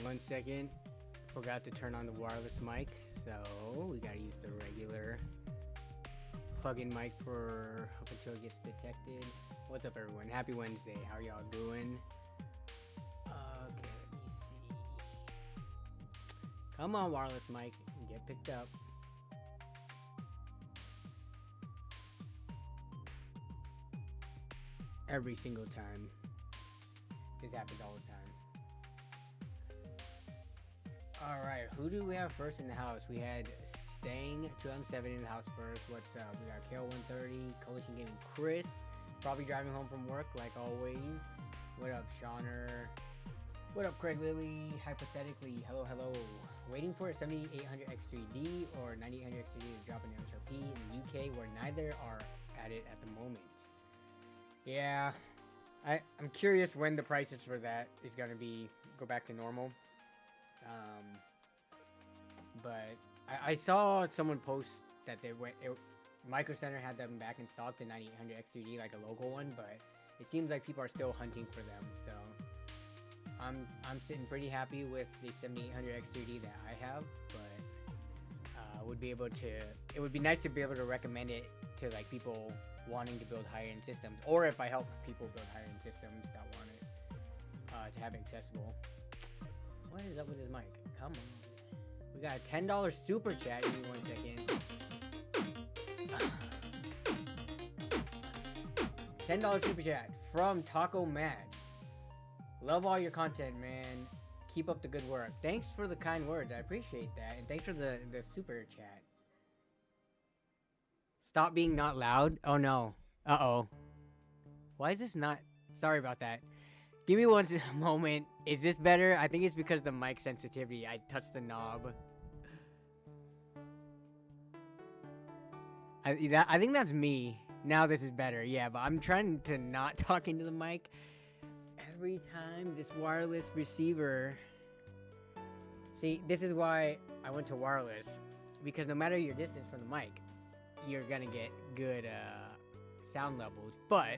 1 second. Forgot to turn on the wireless mic, so we gotta use the regular plug-in mic for up until it gets detected. What's up, everyone? Happy Wednesday. How are y'all doing? Okay, let me see. Come on, wireless mic, and get picked up. Every single time. This happens all the time. Alright, who do we have first in the house? We had Stang 2007 in the house first. What's up? We got Kale130, Coalition Gaming Chris, probably driving home from work like always. What up, Shauner? What up, Craig Lilly? Hypothetically, hello, hello. Waiting for a 7800 X3D or 9800 X3D to drop an MSRP in the UK, where neither are at it at the moment. Yeah, I'm curious when the prices for that is gonna go back to normal. But I saw someone post that Micro Center had them back in stock, the 9800 X3D, like a local one, but it seems like people are still hunting for them. So I'm sitting pretty happy with the 7800 X3D that I have, but it would be nice to be able to recommend it to like people wanting to build higher-end systems, or if I help people build higher-end systems that want it to have it accessible. What is up with his mic? Come on. We got a $10 super chat. Give me 1 second. $10 super chat from Taco Mad. Love all your content, man. Keep up the good work. Thanks for the kind words. I appreciate that. And thanks for the super chat. Stop being not loud. Oh no. Uh-oh. Why is this not? Sorry about that. Give me 1 moment. Is this better? I think it's because the mic sensitivity. I touched the knob. I think that's me. Now this is better. Yeah, but I'm trying to not talk into the mic. Every time this wireless receiver. See, this is why I went to wireless. Because no matter your distance from the mic, you're gonna get good sound levels. But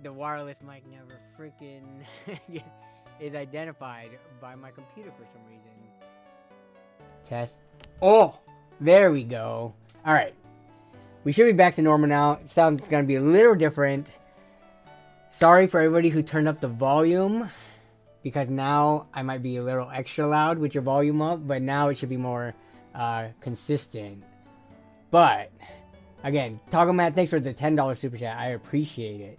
the wireless mic never freaking is identified by my computer for some reason. Test. Oh, there we go. All right, we should be back to normal now. It sounds gonna be a little different. Sorry for everybody who turned up the volume, because now I might be a little extra loud with your volume up, but now it should be more consistent. But again, Taco Matt, thanks for the $10 super chat. I appreciate it.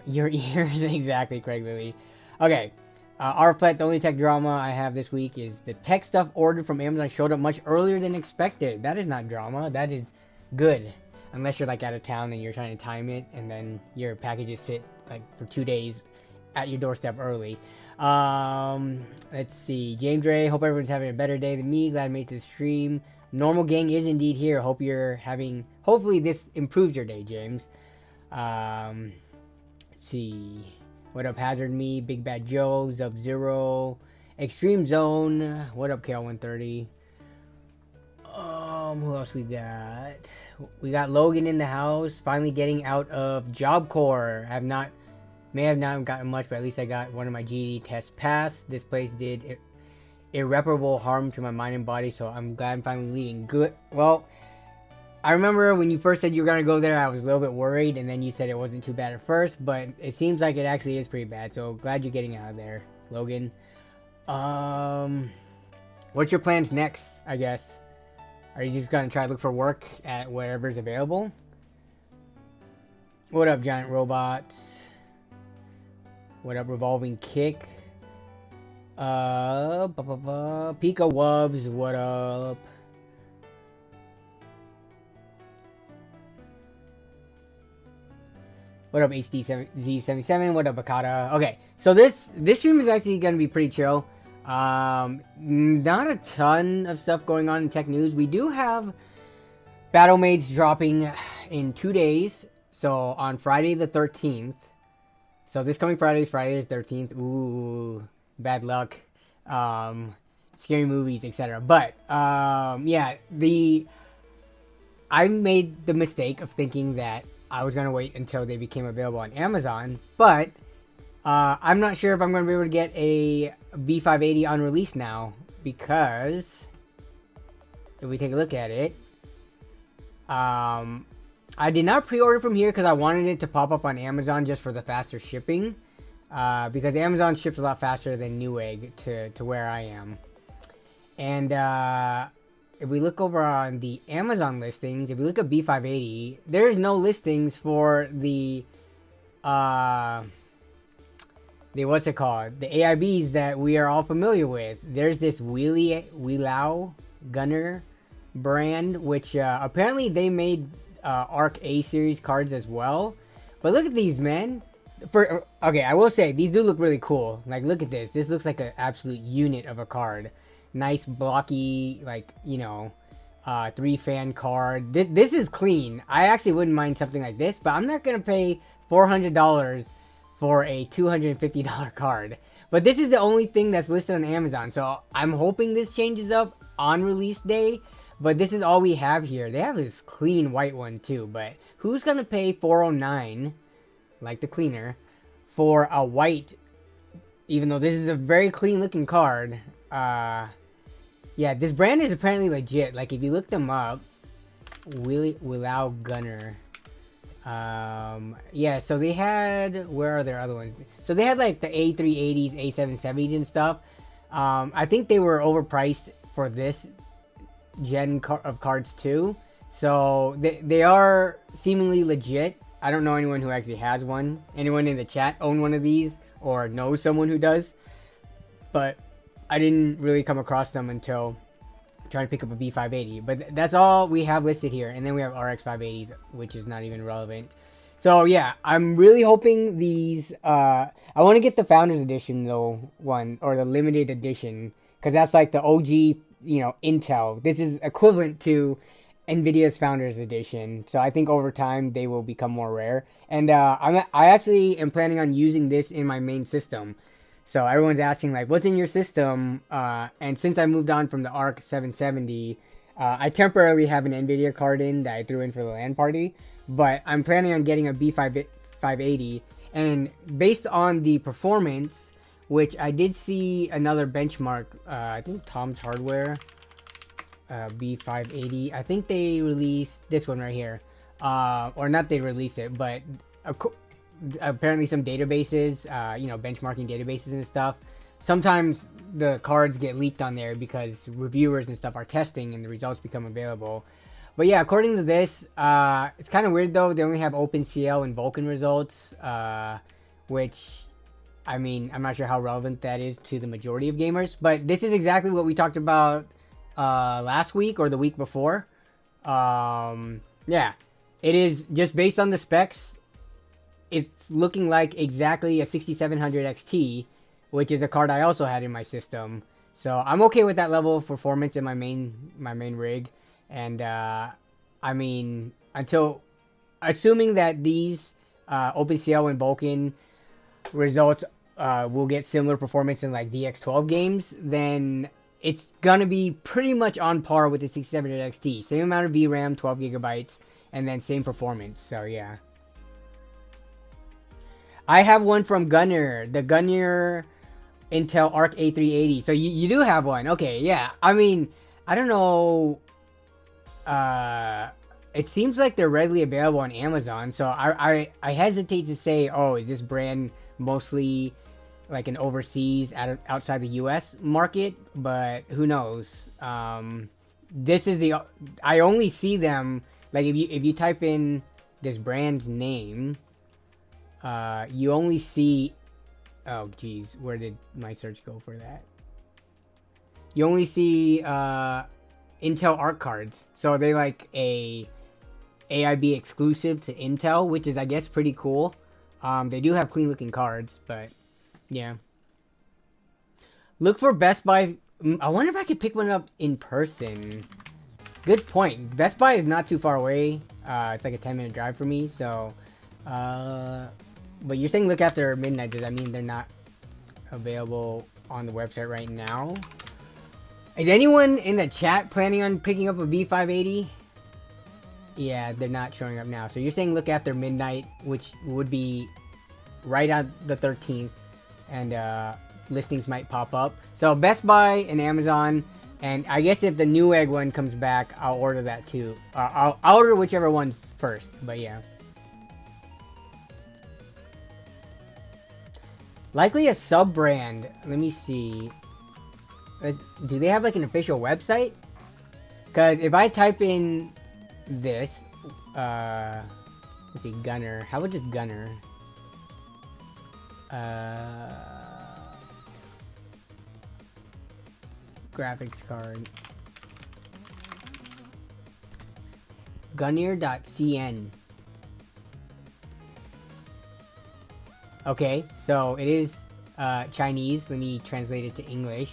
Your ears, exactly, Craig Lilly. Okay, Arflet, the only tech drama I have this week is the tech stuff ordered from Amazon showed up much earlier than expected. That is not drama. That is good. Unless you're like out of town and you're trying to time it, and then your packages sit like for 2 days at your doorstep early. Let's see. James Ray, hope everyone's having a better day than me. Glad I made it to the stream. Normal gang is indeed here. Hopefully this improves your day, James. Let's see. What up, Hazard Me, Big Bad Joe, Sub-Zero, Extreme Zone. What up, Kale130? Who else we got? We got Logan in the house, finally getting out of Job Corps. May have not gotten much, but at least I got one of my GED tests passed. This place did irreparable harm to my mind and body, so I'm glad I'm finally leaving. Good. Well, I remember when you first said you were going to go there, I was a little bit worried, and then you said it wasn't too bad at first, but it seems like it actually is pretty bad, so glad you're getting out of there, Logan. What's your plans next, I guess? Are you just going to try to look for work at wherever's available? What up, Giant Robots? What up, Revolving Kick? Pika Wubs, what up? What up, HD Z77? What up, Akata? Okay, so this stream is actually going to be pretty chill. Not a ton of stuff going on in tech news. We do have Battlemaids dropping in 2 days. So on Friday the 13th. So this coming Friday is Friday the 13th. Ooh, bad luck. Scary movies, etc. But yeah, I made the mistake of thinking that I was gonna wait until they became available on Amazon, but I'm not sure if I'm going to be able to get a B580 on release now, because if we take a look at it, I did not pre-order from here because I wanted it to pop up on Amazon just for the faster shipping, because Amazon ships a lot faster than Newegg to where I am. And if we look over on the Amazon listings, if we look at B580, there's no listings for the what's it called? The AIBs that we are all familiar with. There's this Wheelow Gunner brand, which apparently they made Arc A series cards as well. But look at these, man. Okay, I will say these do look really cool. Like, look at this. This looks like an absolute unit of a card. Nice blocky, like, you know, 3-fan card. This is clean. I actually wouldn't mind something like this, but I'm not gonna pay $400 for a $250 card. But this is the only thing that's listed on Amazon, so I'm hoping this changes up on release day. But this is all we have here. They have this clean white one too, but who's gonna pay $409, like the cleaner, for a white, even though this is a very clean looking card? Yeah, this brand is apparently legit. Like, if you look them up, Wheelow Gunner. Yeah, so they had, where are their other ones? So they had like the A380s, A770s and stuff. I think they were overpriced for this gen of cards too. So they are seemingly legit. I don't know anyone who actually has one. Anyone in the chat own one of these or knows someone who does? But I didn't really come across them until trying to pick up a B580. But that's all we have listed here. And then we have RX 580s, which is not even relevant. So yeah, I'm really hoping these, I want to get the Founders Edition though, one, or the limited edition, because that's like the OG, you know, Intel. This is equivalent to NVIDIA's Founders Edition. So I think over time they will become more rare. And I actually am planning on using this in my main system. So everyone's asking, like, what's in your system? And since I moved on from the Arc 770, I temporarily have an NVIDIA card in that I threw in for the LAN party. But I'm planning on getting a B580. And based on the performance, which I did see another benchmark, I think Tom's Hardware, B580. I think they released this one right here. Or not they released it, but apparently some databases, you know, benchmarking databases and stuff. Sometimes the cards get leaked on there because reviewers and stuff are testing and the results become available. But yeah, according to this, it's kind of weird though. They only have OpenCL and Vulkan results, which, I mean, I'm not sure how relevant that is to the majority of gamers. But this is exactly what we talked about last week or the week before. Yeah, it is just based on the specs. It's looking like exactly a 6700 XT, which is a card I also had in my system. So I'm okay with that level of performance in my main rig. And I mean, assuming that these OpenCL and Vulkan results will get similar performance in like DX12 games, then it's gonna be pretty much on par with the 6700 XT. Same amount of VRAM, 12 gigabytes, and then same performance. So yeah. I have one from Gunner, the Gunner Intel Arc A380. So you do have one. Okay, yeah. I mean, I don't know. It seems like they're readily available on Amazon. So I hesitate to say, oh, is this brand mostly like an overseas, outside the US market? But who knows? This is I only see them, like, if you type in this brand's name, you only see, oh geez, where did my search go for that? You only see Intel Arc cards, so they like a AIB exclusive to Intel, which is, I guess, pretty cool. They do have clean looking cards, but yeah. Look for Best Buy. I wonder if I could pick one up in person. Good point. Best Buy is not too far away. It's like a 10-minute drive for me, so but you're saying look after midnight. Does that mean they're not available on the website right now? Is anyone in the chat planning on picking up a B580? Yeah, they're not showing up now. So you're saying look after midnight, which would be right on the 13th, and listings might pop up. So Best Buy and Amazon, and I guess if the Newegg one comes back, I'll order that too. I'll order whichever one's first, but yeah. Likely a sub-brand. Let me see. Do they have like an official website? Because if I type in this, let's see, Gunner. How about just Gunner? Graphics card. Gunner.cn. Okay, so it is Chinese. Let me translate it to English.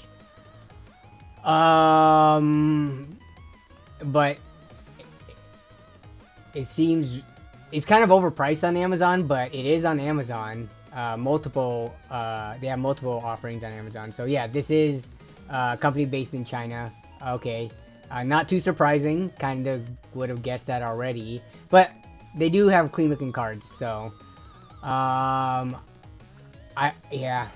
But it seems it's kind of overpriced on Amazon, but it is on Amazon. They have multiple offerings on Amazon. So yeah, this is a company based in China. Okay, not too surprising. Kind of would have guessed that already, but they do have clean looking cards. So yeah.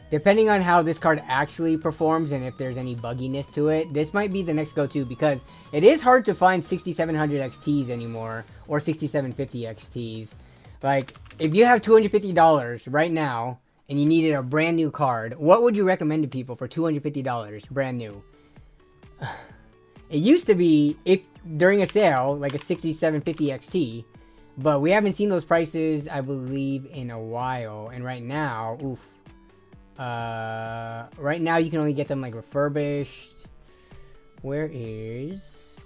Depending on how this card actually performs and if there's any bugginess to it, this might be the next go-to, because it is hard to find 6700 XTs anymore, or 6750 XTs. Like, if you have $250 right now and you needed a brand new card, what would you recommend to people for $250 brand new? It used to be, if during a sale, like a 6750 XT, but we haven't seen those prices, I believe, in a while. And right now, oof. Right now you can only get them like refurbished. Where is...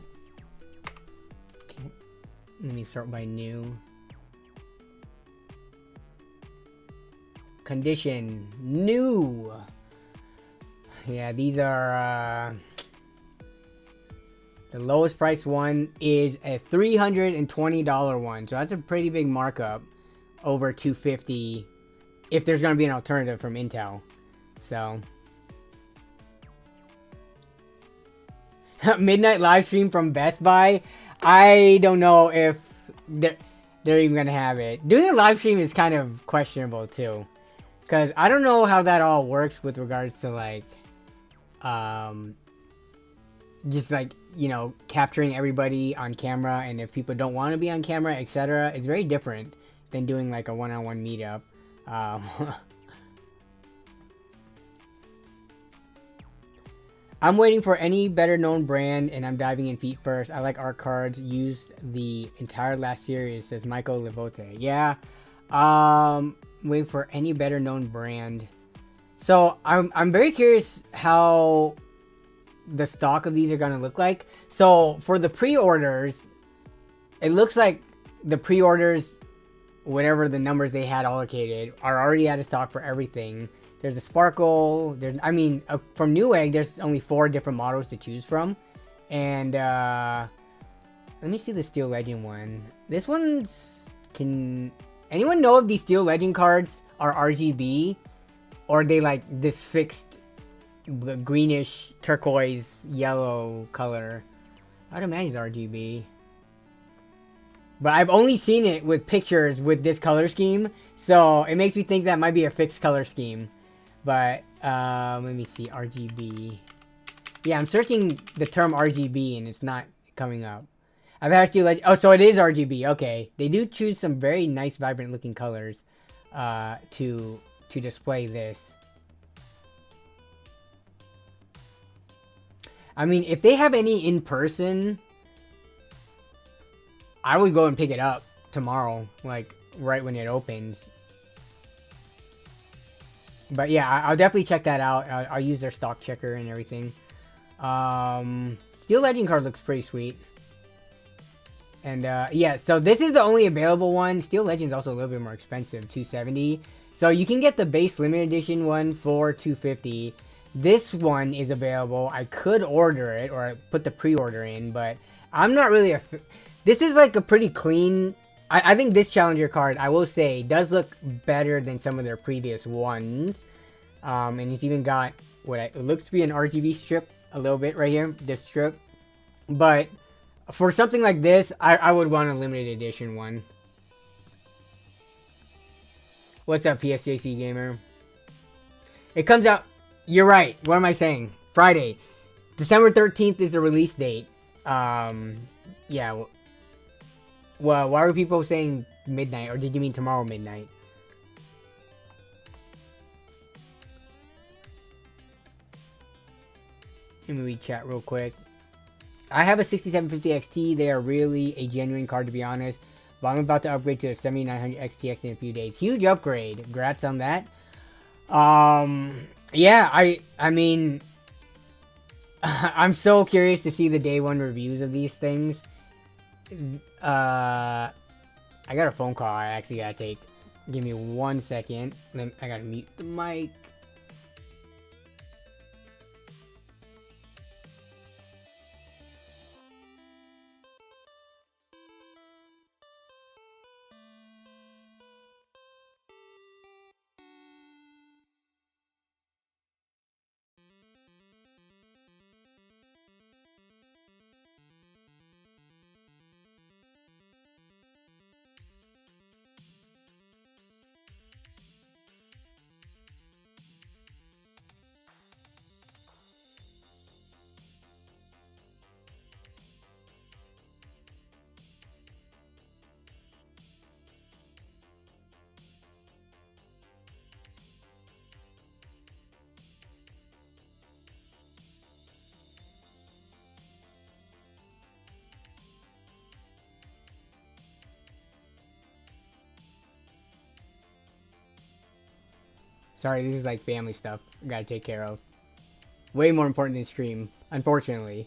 Okay. Let me start by new. Condition. New! Yeah, these are... the lowest price one is a $320 one. So that's a pretty big markup over $250 if there's going to be an alternative from Intel. So midnight live stream from Best Buy. I don't know if they're even going to have it. Doing a live stream is kind of questionable too, because I don't know how that all works with regards to like just like, you know, capturing everybody on camera, and if people don't want to be on camera, etc. It's very different than doing like a one-on-one meetup. I'm waiting for any better known brand, and I'm diving in feet first. I like Arc cards. Used the entire last series, says Michael Levote. Yeah. Waiting for any better known brand. So I'm very curious how the stock of these are gonna look like. So for the pre-orders, it looks like the pre-orders, whatever the numbers they had allocated, are already out of stock for everything. There's a Sparkle. There's, I mean, from Newegg, there's only 4 different models to choose from. And let me see the Steel Legend one. This one's... Can anyone know if these Steel Legend cards are RGB, or are they like this fixed greenish, turquoise, yellow color? I'd imagine it's RGB. But I've only seen it with pictures with this color scheme, so it makes me think that might be a fixed color scheme. But let me see, RGB. Yeah, I'm searching the term RGB and it's not coming up. I've had to like, oh, so it is RGB. Okay, they do choose some very nice, vibrant looking colors to display this. I mean, if they have any in person, I would go and pick it up tomorrow, like right when it opens. But yeah, I'll definitely check that out. I'll use their stock checker and everything. Steel Legend card looks pretty sweet. And yeah, so this is the only available one. Steel Legend's also a little bit more expensive, $270. So you can get the base limited edition one for $250. This one is available. I could order it or put the pre-order in, but I'm not really a... This is like a pretty clean... I think this Challenger card, I will say, does look better than some of their previous ones. And he's even got what it looks to be an RGB strip a little bit right here, this strip. But for something like this, I would want a limited edition one. What's up, PSJC Gamer? It comes out. You're right. What am I saying? Friday, December 13th is the release date. Yeah. Well, why were people saying midnight, or did you mean tomorrow midnight? Let me read chat real quick. I have a 6750 XT. They are really a genuine card, to be honest. But I'm about to upgrade to a 7900 XTX in a few days. Huge upgrade. Congrats on that. Yeah, I mean, I'm so curious to see the day one reviews of these things. I got a phone call I actually gotta take. Give me 1 second. Then I gotta mute the mic. Sorry, this is like family stuff. I gotta take care of. Way more important than stream, unfortunately.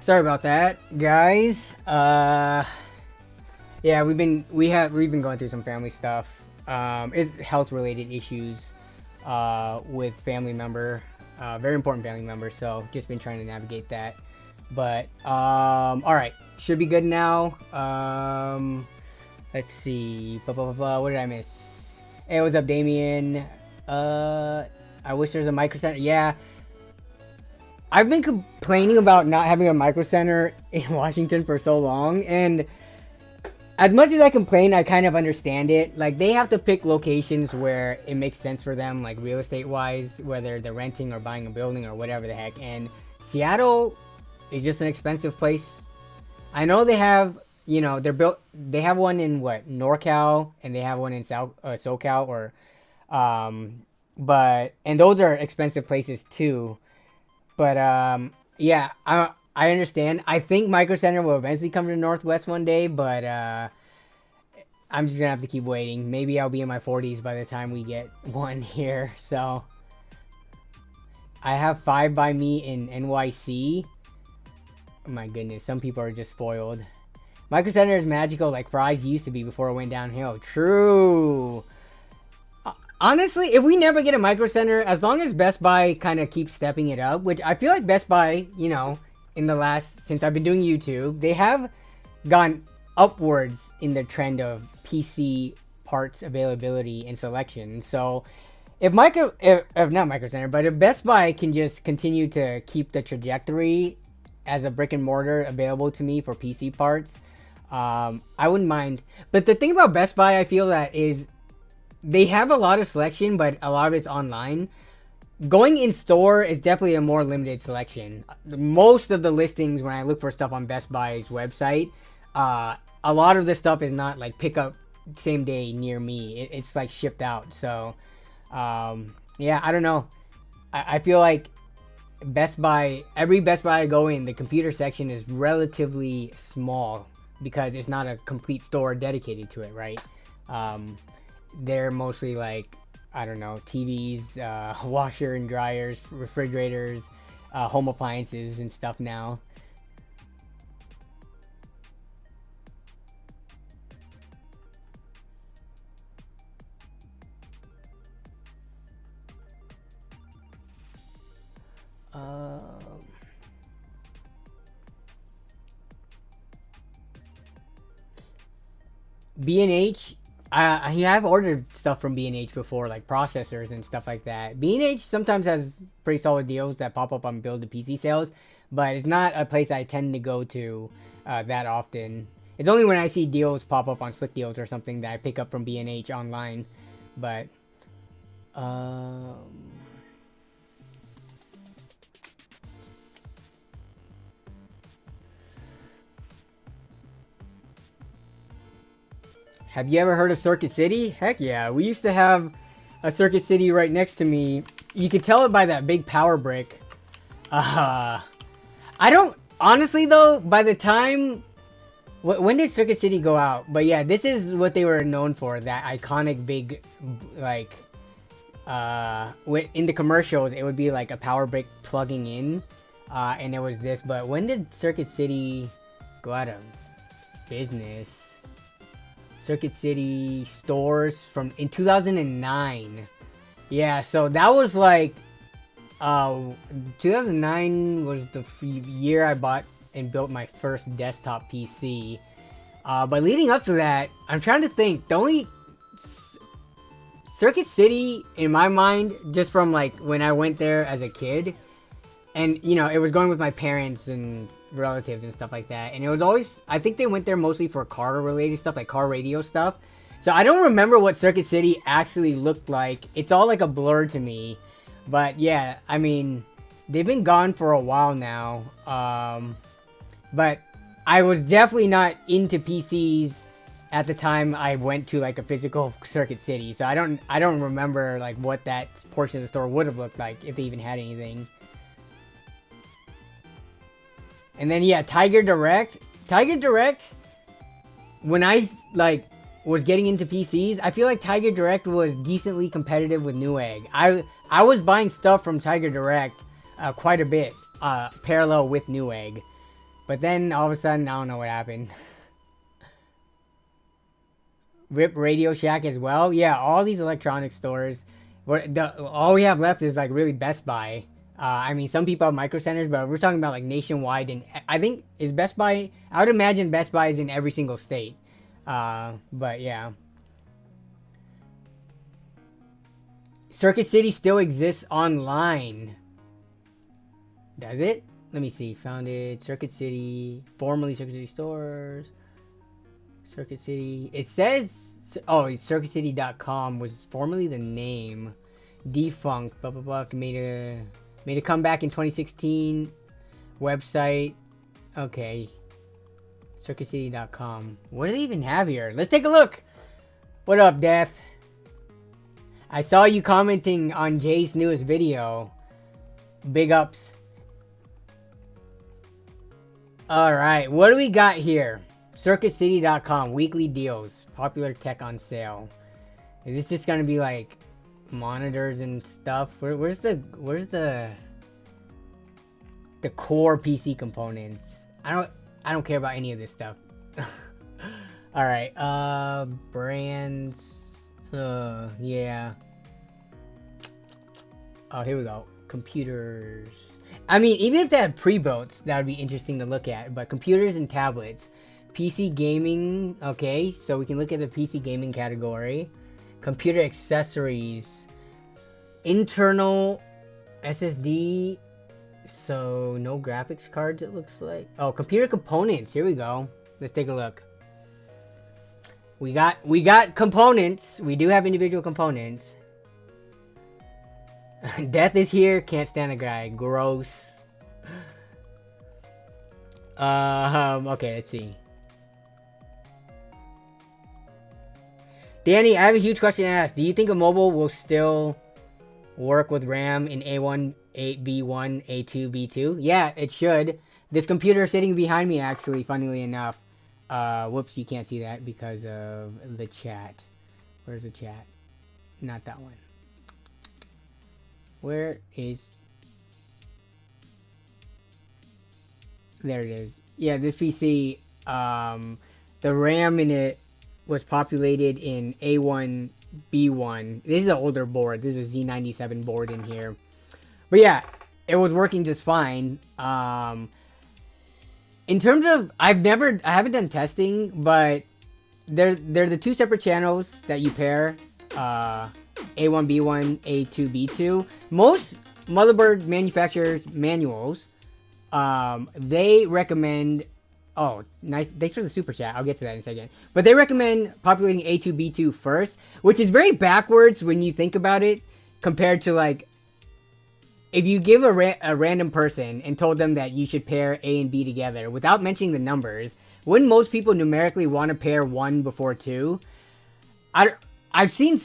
Sorry about that, guys. Yeah, we've been going through some family stuff. It's health related issues with family member, very important family member. So just been trying to navigate that. But all right, should be good now. Let's see. What did I miss? Hey, what's up, Damien? I wish there's a micro center. Yeah. I've been complaining about not having a micro center in Washington for so long, and as much as I complain, I kind of understand it. Like, they have to pick locations where it makes sense for them, like real estate wise, whether they're renting or buying a building or whatever the heck. And Seattle is just an expensive place. I know they have, you know, they have one in what, NorCal, and they have one in SoCal, or and those are expensive places too. But yeah, I understand. I think Micro Center will eventually come to the Northwest one day, but I'm just gonna have to keep waiting. Maybe I'll be in my 40s by the time we get one here. So I have 5 by me in NYC. Oh my goodness, some people are just spoiled. Micro Center is magical like fries used to be before it went downhill. True. Honestly, if we never get a Micro Center, as long as Best Buy kind of keeps stepping it up, which I feel like Best Buy, you know, since I've been doing YouTube, they have gone upwards in the trend of PC parts availability and selection. So if not Micro Center, but if Best Buy can just continue to keep the trajectory as a brick and mortar available to me for PC parts, I wouldn't mind. But the thing about Best Buy, I feel that is, they have a lot of selection, but a lot of it's online. Going in store is definitely a more limited selection. Most of the listings, when I look for stuff on Best Buy's website, a lot of the stuff is not like pick up same day near me. It's like shipped out. So yeah, I don't know. I feel like Best Buy, every Best Buy I go in, the computer section is relatively small because it's not a complete store dedicated to it, right? They're mostly like, I don't know, TVs, washer and dryers, refrigerators, home appliances and stuff now. B&H, I've ordered stuff from B&H before, like processors and stuff like that. B&H sometimes has pretty solid deals that pop up on Build to PC sales, but it's not a place I tend to go to that often. It's only when I see deals pop up on Slick Deals or something that I pick up from B&H online. But have you ever heard of Circuit City? Heck yeah, we used to have a Circuit City right next to me. You can tell it by that big power brick. I don't, honestly though, by the time, when did Circuit City go out? But yeah, this is what they were known for, that iconic big, like, in the commercials, it would be like a power brick plugging in, and it was this. But when did Circuit City go out of business? Circuit City stores in 2009. Yeah, so that was like 2009 was the year I bought and built my first desktop PC. But leading up to that, I'm trying to think. The only Circuit City in my mind, just from like when I went there as a kid, and you know, it was going with my parents and relatives and stuff like that, and it was always, I think they went there mostly for car related stuff, like car radio stuff. So I don't remember what Circuit City actually looked like. It's all like a blur to me. But yeah, I mean, they've been gone for a while now. But I was definitely not into PCs at the time I went to like a physical Circuit City. So I don't remember like what that portion of the store would have looked like, if they even had anything. And then yeah, Tiger Direct, when I like was getting into PCs, I feel like Tiger Direct was decently competitive with Newegg. I was buying stuff from Tiger Direct quite a bit, parallel with Newegg. But then all of a sudden, I don't know what happened. Rip Radio Shack as well. Yeah, all these electronic stores. All we have left is like really Best Buy. I mean, some people have micro centers, but we're talking about like nationwide. And I think is Best Buy. I would imagine Best Buy is in every single state. But yeah. Circuit City still exists online. Does it? Let me see. Founded Circuit City, formerly Circuit City Stores. Circuit City. It says, oh, circuitcity.com was formerly the name. Defunct. Blah blah blah. Made a comeback in 2016. Website. Okay. Circuitcity.com. What do they even have here? Let's take a look. What up, Death? I saw you commenting on Jay's newest video. Big ups. Alright, what do we got here? CircuitCity.com, weekly deals, popular tech on sale. Is this just gonna be like monitors and stuff? Where's the core PC components? I don't care about any of this stuff. Alright, brands. Yeah. Oh, here we go. Computers. I mean, even if they had pre-built, that would be interesting to look at. But computers and tablets. PC gaming. Okay, so we can look at the PC gaming category. Computer accessories. Internal SSD. So, no graphics cards, it looks like. Oh, computer components. Here we go. Let's take a look. We got components. We do have individual components. Death is here. Can't stand the guy. Gross. Okay, let's see. Danny, I have a huge question to ask. Do you think a mobile will still work with RAM in A1, B1, A2, B2? Yeah, it should. This computer sitting behind me, actually, funnily enough. Whoops, you can't see that because of the chat. Where's the chat? Not that one. Where is... There it is. Yeah, this PC, the RAM in it was populated in A1, B1. This is an older board. This is a Z97 board in here. But yeah, it was working just fine. In terms of, I haven't done testing, but they're the two separate channels that you pair, A1, B1, A2, B2. Most motherboard manufacturers manuals, they recommend, oh, nice, thanks for the super chat, I'll get to that in a second. But they recommend populating A2, B2 first, which is very backwards when you think about it, compared to like, if you give a random person and told them that you should pair A and B together without mentioning the numbers, wouldn't most people numerically want to pair 1 before 2? I've seen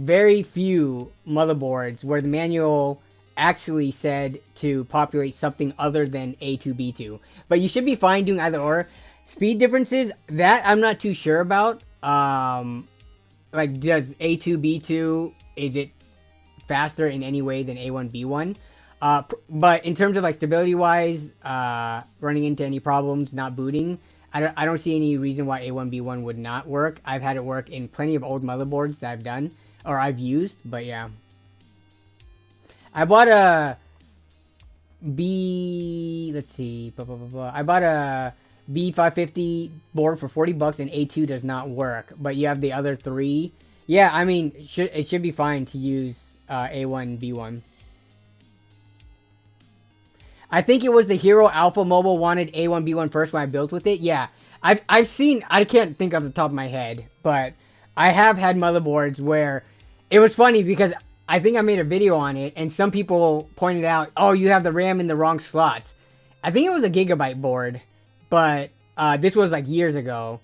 very few motherboards where the manual actually said to populate something other than A2, B2. But you should be fine doing either or. Speed differences, that I'm not too sure about. Like, does A2, B2, is it faster in any way than A1, B1? But in terms of like stability wise, running into any problems, not booting, I don't see any reason why A1, B1 would not work. I've had it work in plenty of old motherboards that I've done, or I've used, but yeah. I bought a let's see, I bought a B550 board for 40 bucks and A2 does not work, but you have the other 3. Yeah, I mean, it should be fine to use A1, B1. I think it was the Hero Alpha Mobile wanted A1, B1 first when I built with it. Yeah, I've seen, I can't think off the top of my head, but I have had motherboards where it was funny because I think I made a video on it and some people pointed out, oh, you have the RAM in the wrong slots. I think it was a Gigabyte board, but this was like years ago.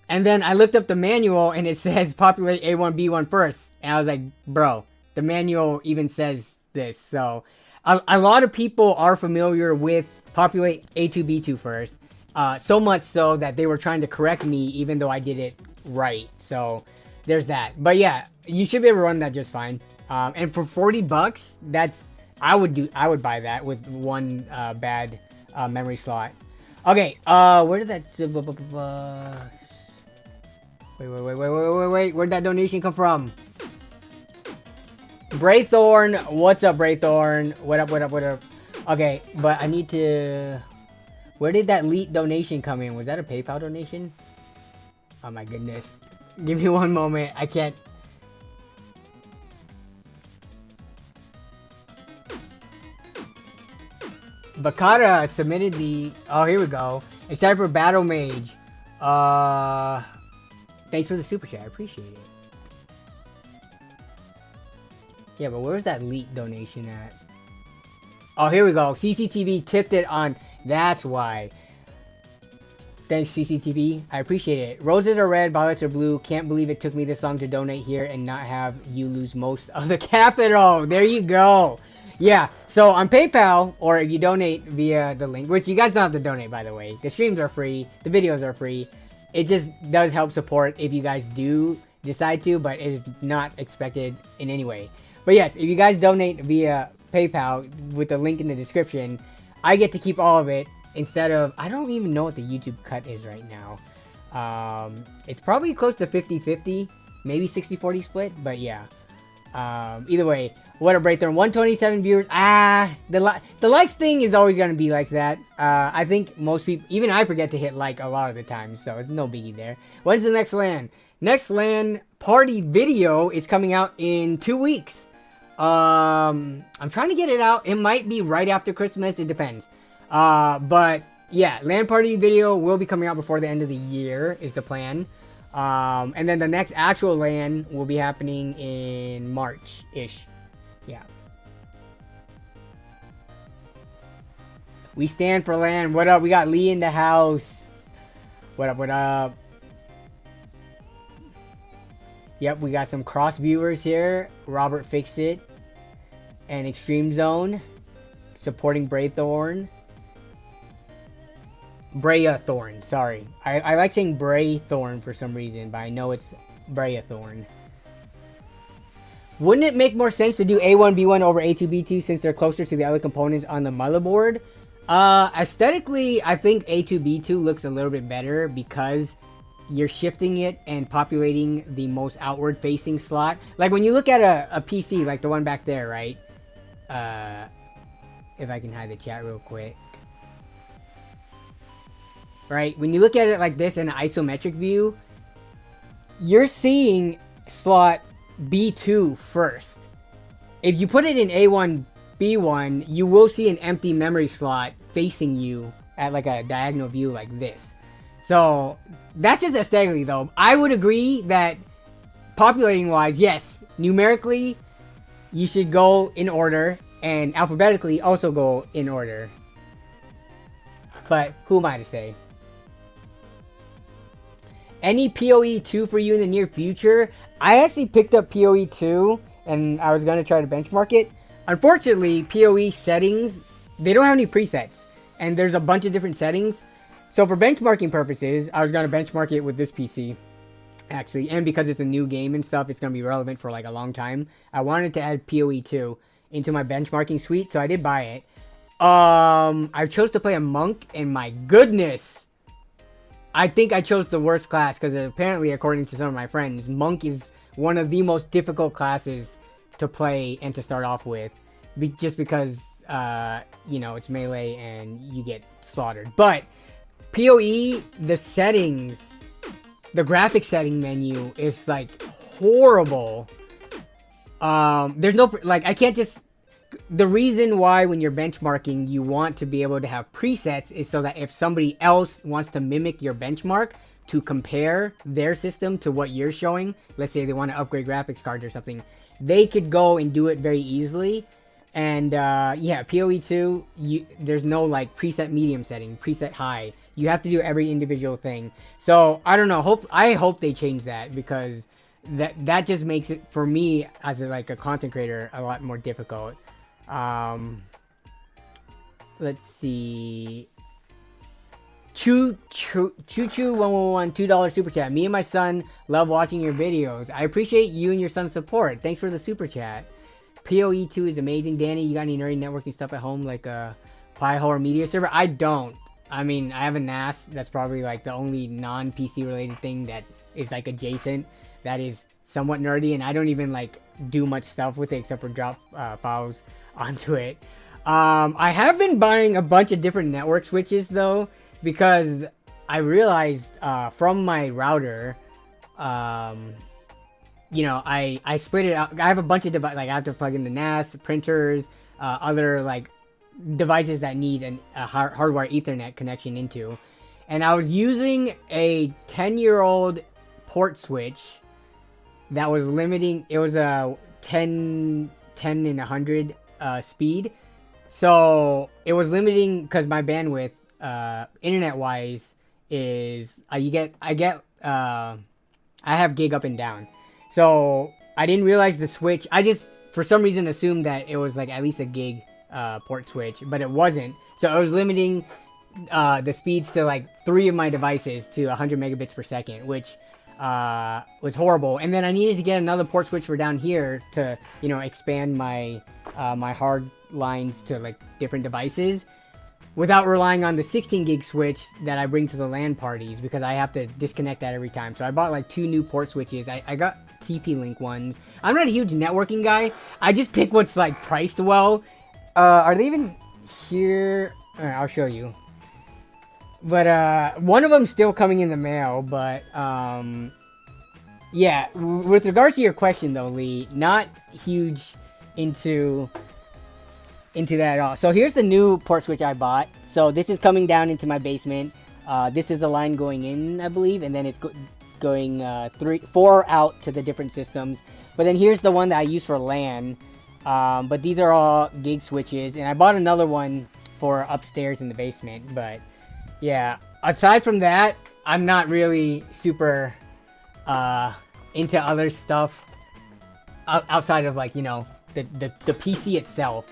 And then I looked up the manual and it says populate A1, B1 first. And I was like, bro, the manual even says this. So a lot of people are familiar with populate A2, B2 first. So much so that they were trying to correct me even though I did it right. So there's that. But yeah, you should be able to run that just fine. And for 40 bucks, I would buy that with one bad memory slot. Okay, where did that... Wait. Where'd that donation come from? Braythorn. What's up, Braythorn? What up? Okay, but I need to... Where did that lead donation come in? Was that a PayPal donation? Oh my goodness. Give me one moment. I can't... Bakata submitted the... Oh, here we go. Excited for Battle Mage. Thanks for the super chat. I appreciate it. Yeah, but where's that leak donation at? Oh, here we go. CCTV tipped it on. That's why. Thanks, CCTV. I appreciate it. Roses are red, violets are blue. Can't believe it took me this long to donate here and not have you lose most of the capital. There you go. Yeah, so on PayPal, or if you donate via the link, which you guys don't have to donate, by the way. The streams are free. The videos are free. It just does help support if you guys do decide to, but it is not expected in any way. But yes, if you guys donate via PayPal with the link in the description, I get to keep all of it instead of... I don't even know what the YouTube cut is right now. It's probably close to 50-50, maybe 60-40 split, but yeah. Either way, what a breakthrough. 127 viewers. The likes thing is always going to be like that. I think most people, even I forget to hit like a lot of the time, so it's no biggie there. When's the next LAN? Next LAN party video is coming out in 2 weeks. I'm trying to get it out. It might be right after Christmas. It depends. But yeah, LAN party video will be coming out before the end of the year is the plan. And then the next actual LAN will be happening in March-ish. Yeah. We stand for LAN. What up? We got Lee in the house. What up? Yep, we got some cross viewers here. Robert Fixit and Extreme Zone supporting Braythorn. Brayathorn, sorry. I like saying Braythorn for some reason, but I know it's Brayathorn. Wouldn't it make more sense to do A1, B1 over A2, B2 since they're closer to the other components on the motherboard? Aesthetically, I think A2, B2 looks a little bit better because you're shifting it and populating the most outward facing slot. Like when you look at a PC, like the one back there, right? If I can hide the chat real quick. Right, when you look at it like this in an isometric view, you're seeing slot B2 first. If you put it in A1, B1, you will see an empty memory slot facing you at like a diagonal view like this. So that's just aesthetically though. I would agree that populating wise, yes, numerically, you should go in order and alphabetically also go in order. But who am I to say? Any PoE 2 for you in the near future? I actually picked up PoE 2 and I was going to try to benchmark it. Unfortunately, PoE settings, they don't have any presets. And there's a bunch of different settings. So for benchmarking purposes, I was going to benchmark it with this PC. Actually, and because it's a new game and stuff, it's going to be relevant for like a long time. I wanted to add PoE 2 into my benchmarking suite, so I did buy it. I chose to play a monk, and my goodness, I think I chose the worst class because apparently, according to some of my friends, monk is one of the most difficult classes to play and to start off with, just because you know, it's melee and you get slaughtered. But PoE, the settings, the graphic setting menu is like horrible. There's no, like, I can't just... The reason why when you're benchmarking you want to be able to have presets is so that if somebody else wants to mimic your benchmark to compare their system to what you're showing, let's say they want to upgrade graphics cards or something, they could go and do it very easily. And yeah, PoE 2, there's no like preset medium setting, preset high. You have to do every individual thing. So I don't know, I hope they change that, because that just makes it, for me as a content creator, a lot more difficult. Let's see. Choo 111 $2 super chat. Me and my son love watching your videos. I appreciate you and your son's support. Thanks for the super chat. PoE 2 is amazing. Danny, you got any nerdy networking stuff at home, like Pi-hole or media server? I don't. I mean, I have a NAS. That's probably like the only non-PC related thing that is like adjacent. That is somewhat nerdy, and I don't even like do much stuff with it except for drop files onto it. I have been buying a bunch of different network switches though, because I realized from my router, you know, I split it out. I have a bunch of devices, like I have to plug in the NAS, printers, other like devices that need a hardwire Ethernet connection into. And I was using a 10-year-old port switch that was limiting. It was a 10 and 100 speed. So it was limiting because my bandwidth, internet wise, is I have gig up and down. So I didn't realize the switch. I just for some reason assumed that it was like at least a gig port switch, but it wasn't. So it was limiting the speeds to like 3 of my devices to 100 megabits per second, which was horrible. And then I needed to get another port switch for down here to, you know, expand my my hard lines to like different devices without relying on the 16 gig switch that I bring to the LAN parties, because I have to disconnect that every time. So I bought like 2 new port switches. I got TP-Link ones. I'm not a huge networking guy. I just pick what's like priced well. Are they even here? Alright, I'll show you. But one of them's still coming in the mail. But yeah, with regards to your question though, Lee, not huge into that at all. So here's the new port switch I bought. So this is coming down into my basement. This is the line going in, I believe, and then it's going 4 out to the different systems. But then here's the one that I use for LAN. But these are all gig switches, and I bought another one for upstairs in the basement. But yeah, aside from that, I'm not really super into other stuff outside of like, you know, the PC itself.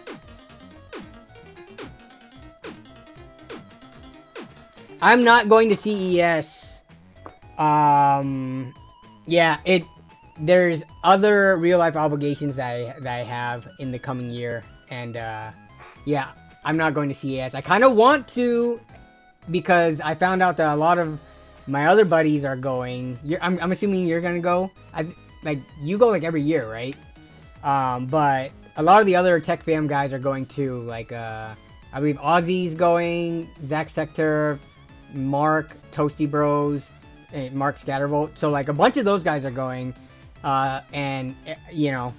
I'm not going to CES. Yeah, there's other real life obligations that I have in the coming year, and yeah, I'm not going to CES. I kind of want to, because I found out that a lot of my other buddies are going. I'm assuming you're gonna go. Like you go like every year, right? But a lot of the other tech fam guys are going too. Like I believe Ozzy's going, Zach Sector, Mark, Toasty Bros, and Mark Scattervolt. So like a bunch of those guys are going, and you know,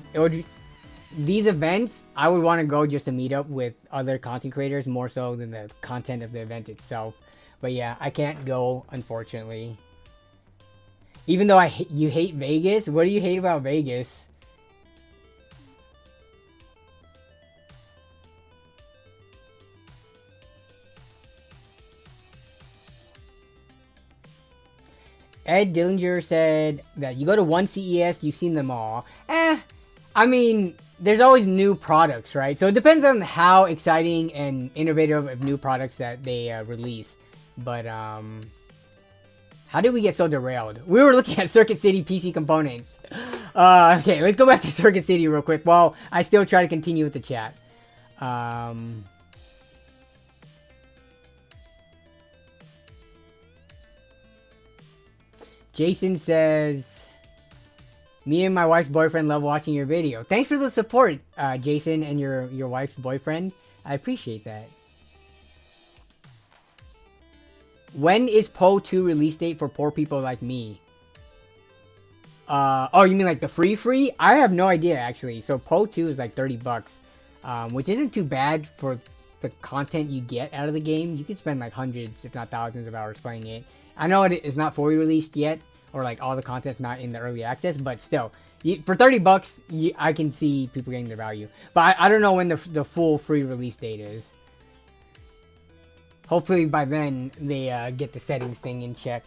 these events I would want to go just to meet up with other content creators more so than the content of the event itself. But yeah, I can't go, unfortunately. Even though you hate Vegas, what do you hate about Vegas? Ed Dillinger said that you go to one CES, you've seen them all. I mean, there's always new products, right? So it depends on how exciting and innovative of new products that they release. But, how did we get so derailed? We were looking at Circuit City PC components. Okay, let's go back to Circuit City real quick while I still try to continue with the chat. Jason says, me and my wife's boyfriend love watching your video. Thanks for the support, Jason and your wife's boyfriend. I appreciate that. When is Poe 2 release date for poor people like me? Oh, you mean like the free? I have no idea, actually. So Poe 2 is like $30, which isn't too bad for the content you get out of the game. You could spend like hundreds, if not thousands of hours playing it. I know it is not fully released yet, or like all the content's not in the early access, but still, for $30, I can see people getting their value. But I don't know when the full free release date is. Hopefully by then they get the settings thing in check.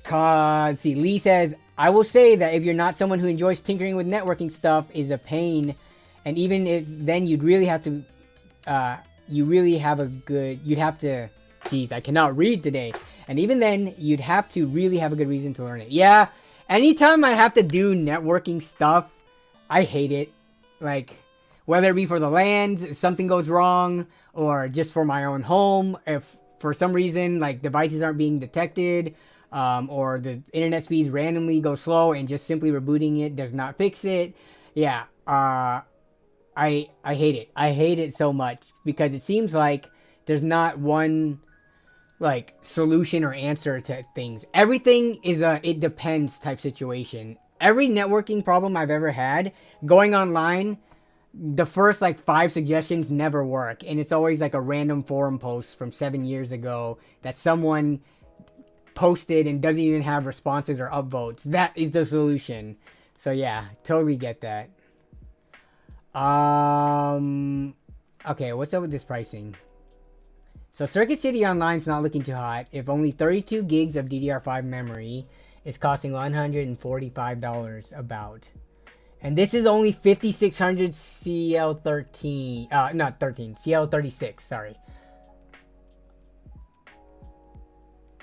Let's see, Lee says, I will say that if you're not someone who enjoys tinkering with networking stuff, is a pain, and even if then you'd really have to geez, I cannot read today. And even then, you'd have to really have a good reason to learn it. Yeah, anytime I have to do networking stuff, I hate it. Like, whether it be for the LANs, if something goes wrong, or just for my own home, if for some reason like devices aren't being detected, or the internet speeds randomly go slow and just simply rebooting it does not fix it. Yeah, I hate it. I hate it so much because it seems like there's not one like solution or answer to things. Everything is a it depends type situation. Every networking problem I've ever had going online, the first like 5 suggestions never work, and it's always like a random forum post from 7 years ago that someone posted and doesn't even have responses or upvotes. That is the solution. So yeah, totally get that. Okay, what's up with this pricing? So Circuit City Online's not looking too hot. If only 32 gigs of DDR5 memory is costing $145 about. And this is only 5600 CL13, not 13, CL36, sorry.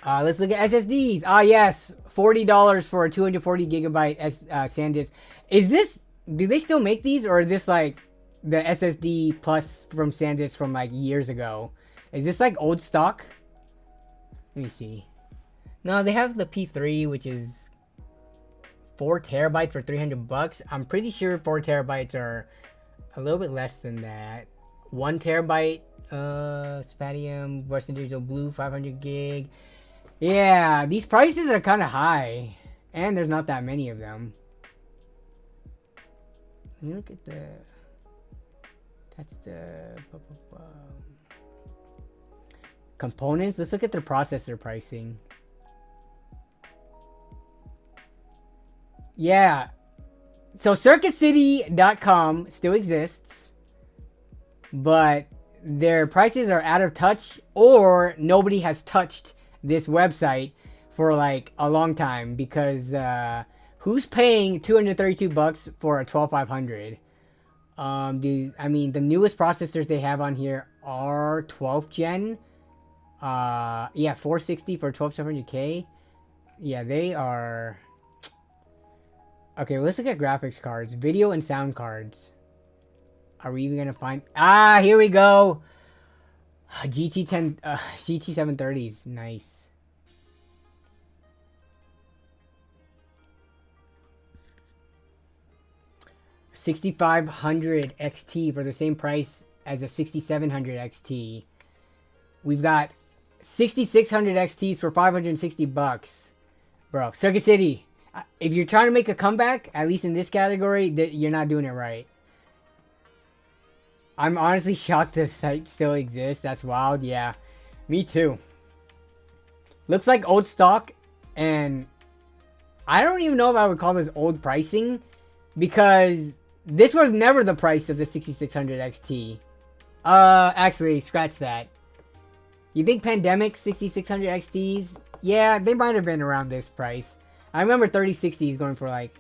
Let's look at SSDs. Ah, yes, $40 for a 240 gigabyte SanDisk. Is this, do they still make these, or is this like the SSD Plus from SanDisk from like years ago? Is this like old stock? Let me see. No, they have the P3, which is 4 terabytes for $300. I'm pretty sure 4 terabytes are a little bit less than that. 1 terabyte, Spatium, Western Digital Blue, 500 gig. Yeah, these prices are kind of high, and there's not that many of them. Let me look at the. That's the components. Let's look at the processor pricing. Yeah, so CircuitCity.com still exists, but their prices are out of touch, or nobody has touched this website for like a long time, because who's paying $232 for a 12500? I mean, the newest processors they have on here are 12th gen. Yeah, 460 for 12700K. Yeah, they are. Okay, let's look at graphics cards, video and sound cards. Are we even gonna find? Ah, here we go. GT 730s, nice. $6500 XT for the same price as a 6700 XT. We've got 6600 XTs for $560, bro. Circuit City, if you're trying to make a comeback, at least in this category, you're not doing it right. I'm honestly shocked this site still exists. That's wild. Yeah, me too. Looks like old stock, and I don't even know if I would call this old pricing, because this was never the price of the 6600 XT. Actually, scratch that. You think pandemic 6600 XTs? Yeah, they might have been around this price. I remember 3060s going for like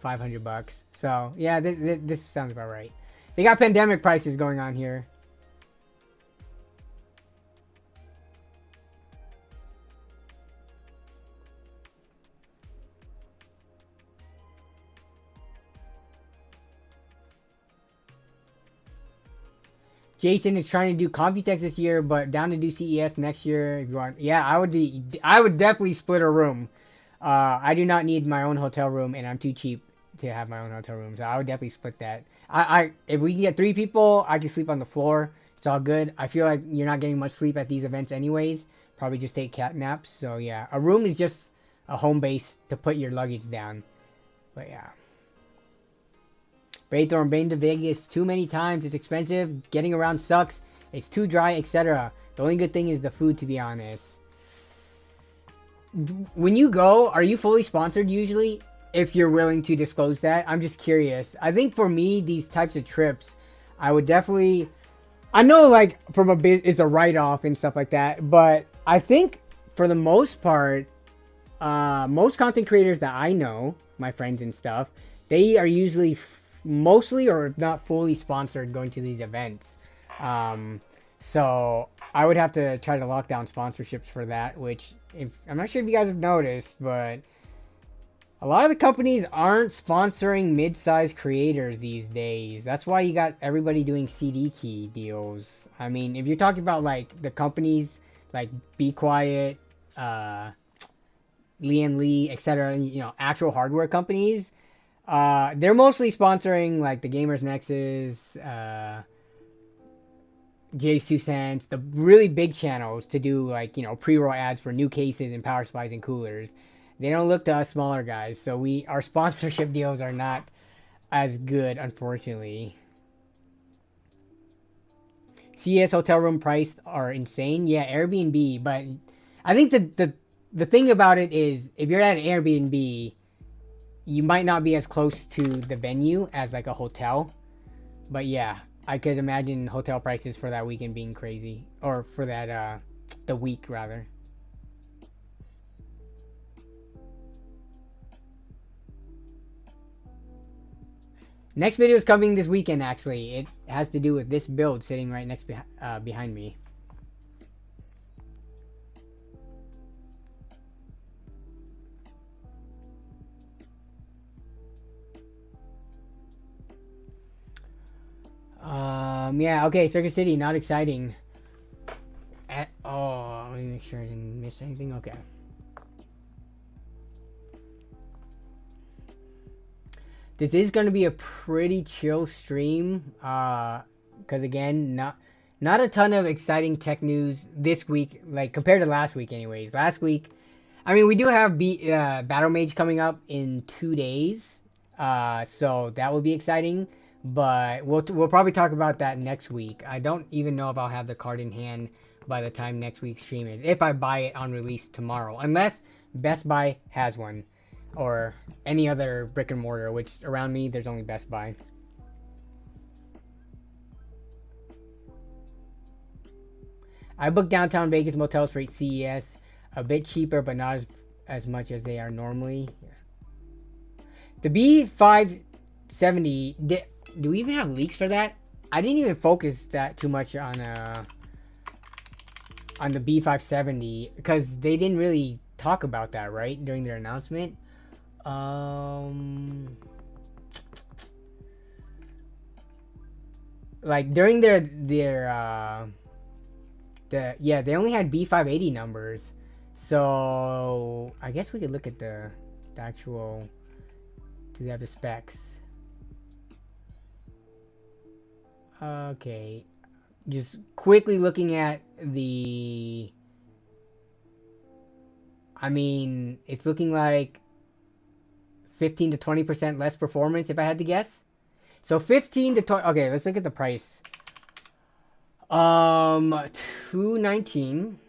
$500. So yeah, this sounds about right. They got pandemic prices going on here. Jason is trying to do Computex this year, but down to do CES next year if you want. Yeah, I would definitely split a room. I do not need my own hotel room, and I'm too cheap to have my own hotel room, so I would definitely split that. If we can get 3 people, I can sleep on the floor. It's all good. I feel like you're not getting much sleep at these events anyways. Probably just take cat naps. So yeah, a room is just a home base to put your luggage down. But yeah. Braythorn, been to Vegas too many times. It's expensive. Getting around sucks. It's too dry, etc. The only good thing is the food, to be honest. When you go, are you fully sponsored usually? If you're willing to disclose that. I'm just curious. I think for me, these types of trips, I would definitely... I know like from a bit, it's a write-off and stuff like that. But I think for the most part, most content creators that I know, my friends and stuff, they are usually mostly or not fully sponsored going to these events. So I would have to try to lock down sponsorships for that, which I'm not sure if you guys have noticed, but A lot of the companies aren't sponsoring mid-sized creators these days. That's why you got everybody doing CD key deals. I mean, if you're talking about like the companies like Be Quiet, Lee, etc., you know, actual hardware companies, they're mostly sponsoring like the Gamers Nexus, Jay's 2 Cents, the really big channels to do like, you know, pre-roll ads for new cases and power supplies and coolers. They don't look to us smaller guys, so our sponsorship deals are not as good, unfortunately. CES hotel room price are insane. Yeah, Airbnb, but I think the thing about it is if you're at an Airbnb, you might not be as close to the venue as like a hotel. But yeah, I could imagine hotel prices for that weekend being crazy, or for that the week rather. Next video is coming this weekend, actually. It has to do with this build sitting right next behind me. Yeah, okay, Circuit City, not exciting. Oh, let me make sure I didn't miss anything. Okay. This is going to be a pretty chill stream, because again, not a ton of exciting tech news this week, like compared to last week anyways. Last week, I mean, we do have Battle Mage coming up in 2 days, so that will be exciting, but we'll probably talk about that next week. I don't even know if I'll have the card in hand by the time next week's stream is, if I buy it on release tomorrow, unless Best Buy has one. Or any other brick and mortar, which around me, there's only Best Buy. I booked downtown Vegas motels for CES. A bit cheaper, but not as much as they are normally. The B570, do we even have leaks for that? I didn't even focus that too much on the B570, because they didn't really talk about that, right, during their announcement. Like during they only had B580 numbers, so I guess we could look at the actual. Do they have the specs? Okay, just quickly looking at the. I mean, it's looking like 15 to 20% less performance, if I had to guess. So 15 to 20. Okay, let's look at the price. 219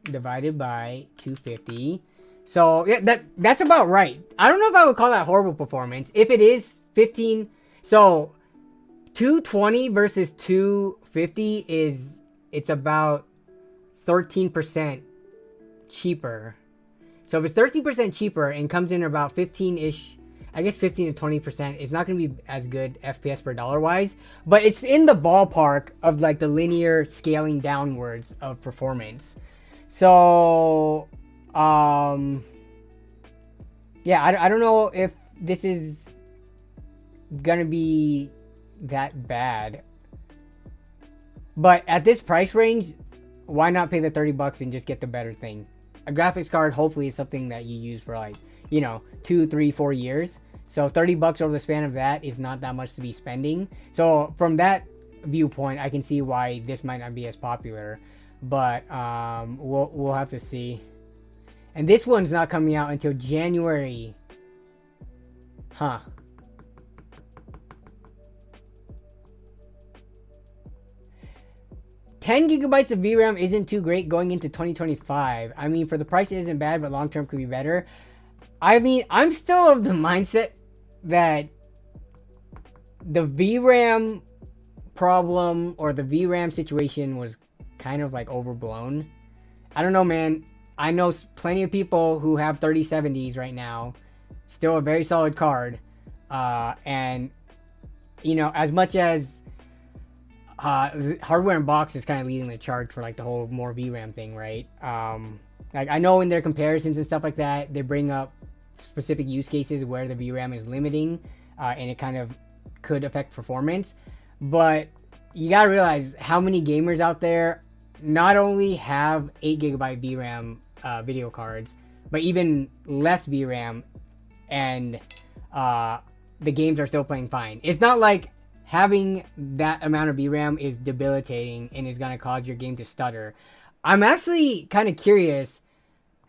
divided by 250. So yeah, that's about right. I don't know if I would call that horrible performance. If it is 15, so 220 versus 250 it's about 13% cheaper. So if it's 13% cheaper and comes in about 15-ish, I guess 15 to 20%, it's not going to be as good FPS per dollar wise, but it's in the ballpark of like the linear scaling downwards of performance. So, yeah, I don't know if this is going to be that bad, but at this price range, why not pay the $30 and just get the better thing? A graphics card hopefully is something that you use for like, you know, 2, 3, 4 years. So $30 over the span of that is not that much to be spending. So from that viewpoint, I can see why this might not be as popular. But we'll have to see. And this one's not coming out until January. Huh. $10 of VRAM isn't too great going into 2025. I mean, for the price, it isn't bad, but long term could be better. I mean, I'm still of the mindset that the VRAM problem or the VRAM situation was kind of like overblown. I don't know, man. I know plenty of people who have 3070s right now. Still a very solid card. And, you know, as much as hardware and box is kind of leading the charge for like the whole more VRAM thing, right? Like I know in their comparisons and stuff like that, they bring up specific use cases where the VRAM is limiting, and it kind of could affect performance. But you gotta realize how many gamers out there not only have 8GB VRAM video cards, but even less VRAM, and the games are still playing fine. It's not like having that amount of VRAM is debilitating and is gonna cause your game to stutter. I'm actually kind of curious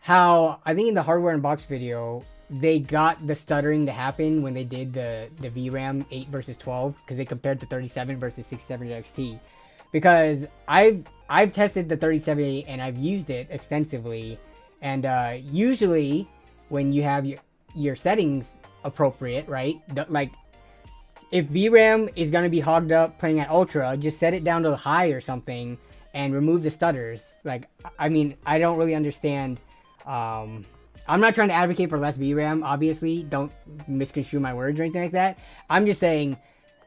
how, I think in the hardware unbox video, they got the stuttering to happen when they did the VRAM 8 versus 12, because they compared the 37 versus 67 XT. Because I've tested the 3780 and I've used it extensively, and usually when you have your settings appropriate, right? Like if VRAM is going to be hogged up playing at ultra, just set it down to high or something and remove the stutters. Like, I mean, I don't really understand. I'm not trying to advocate for less VRAM, obviously. Don't misconstrue my words or anything like that. I'm just saying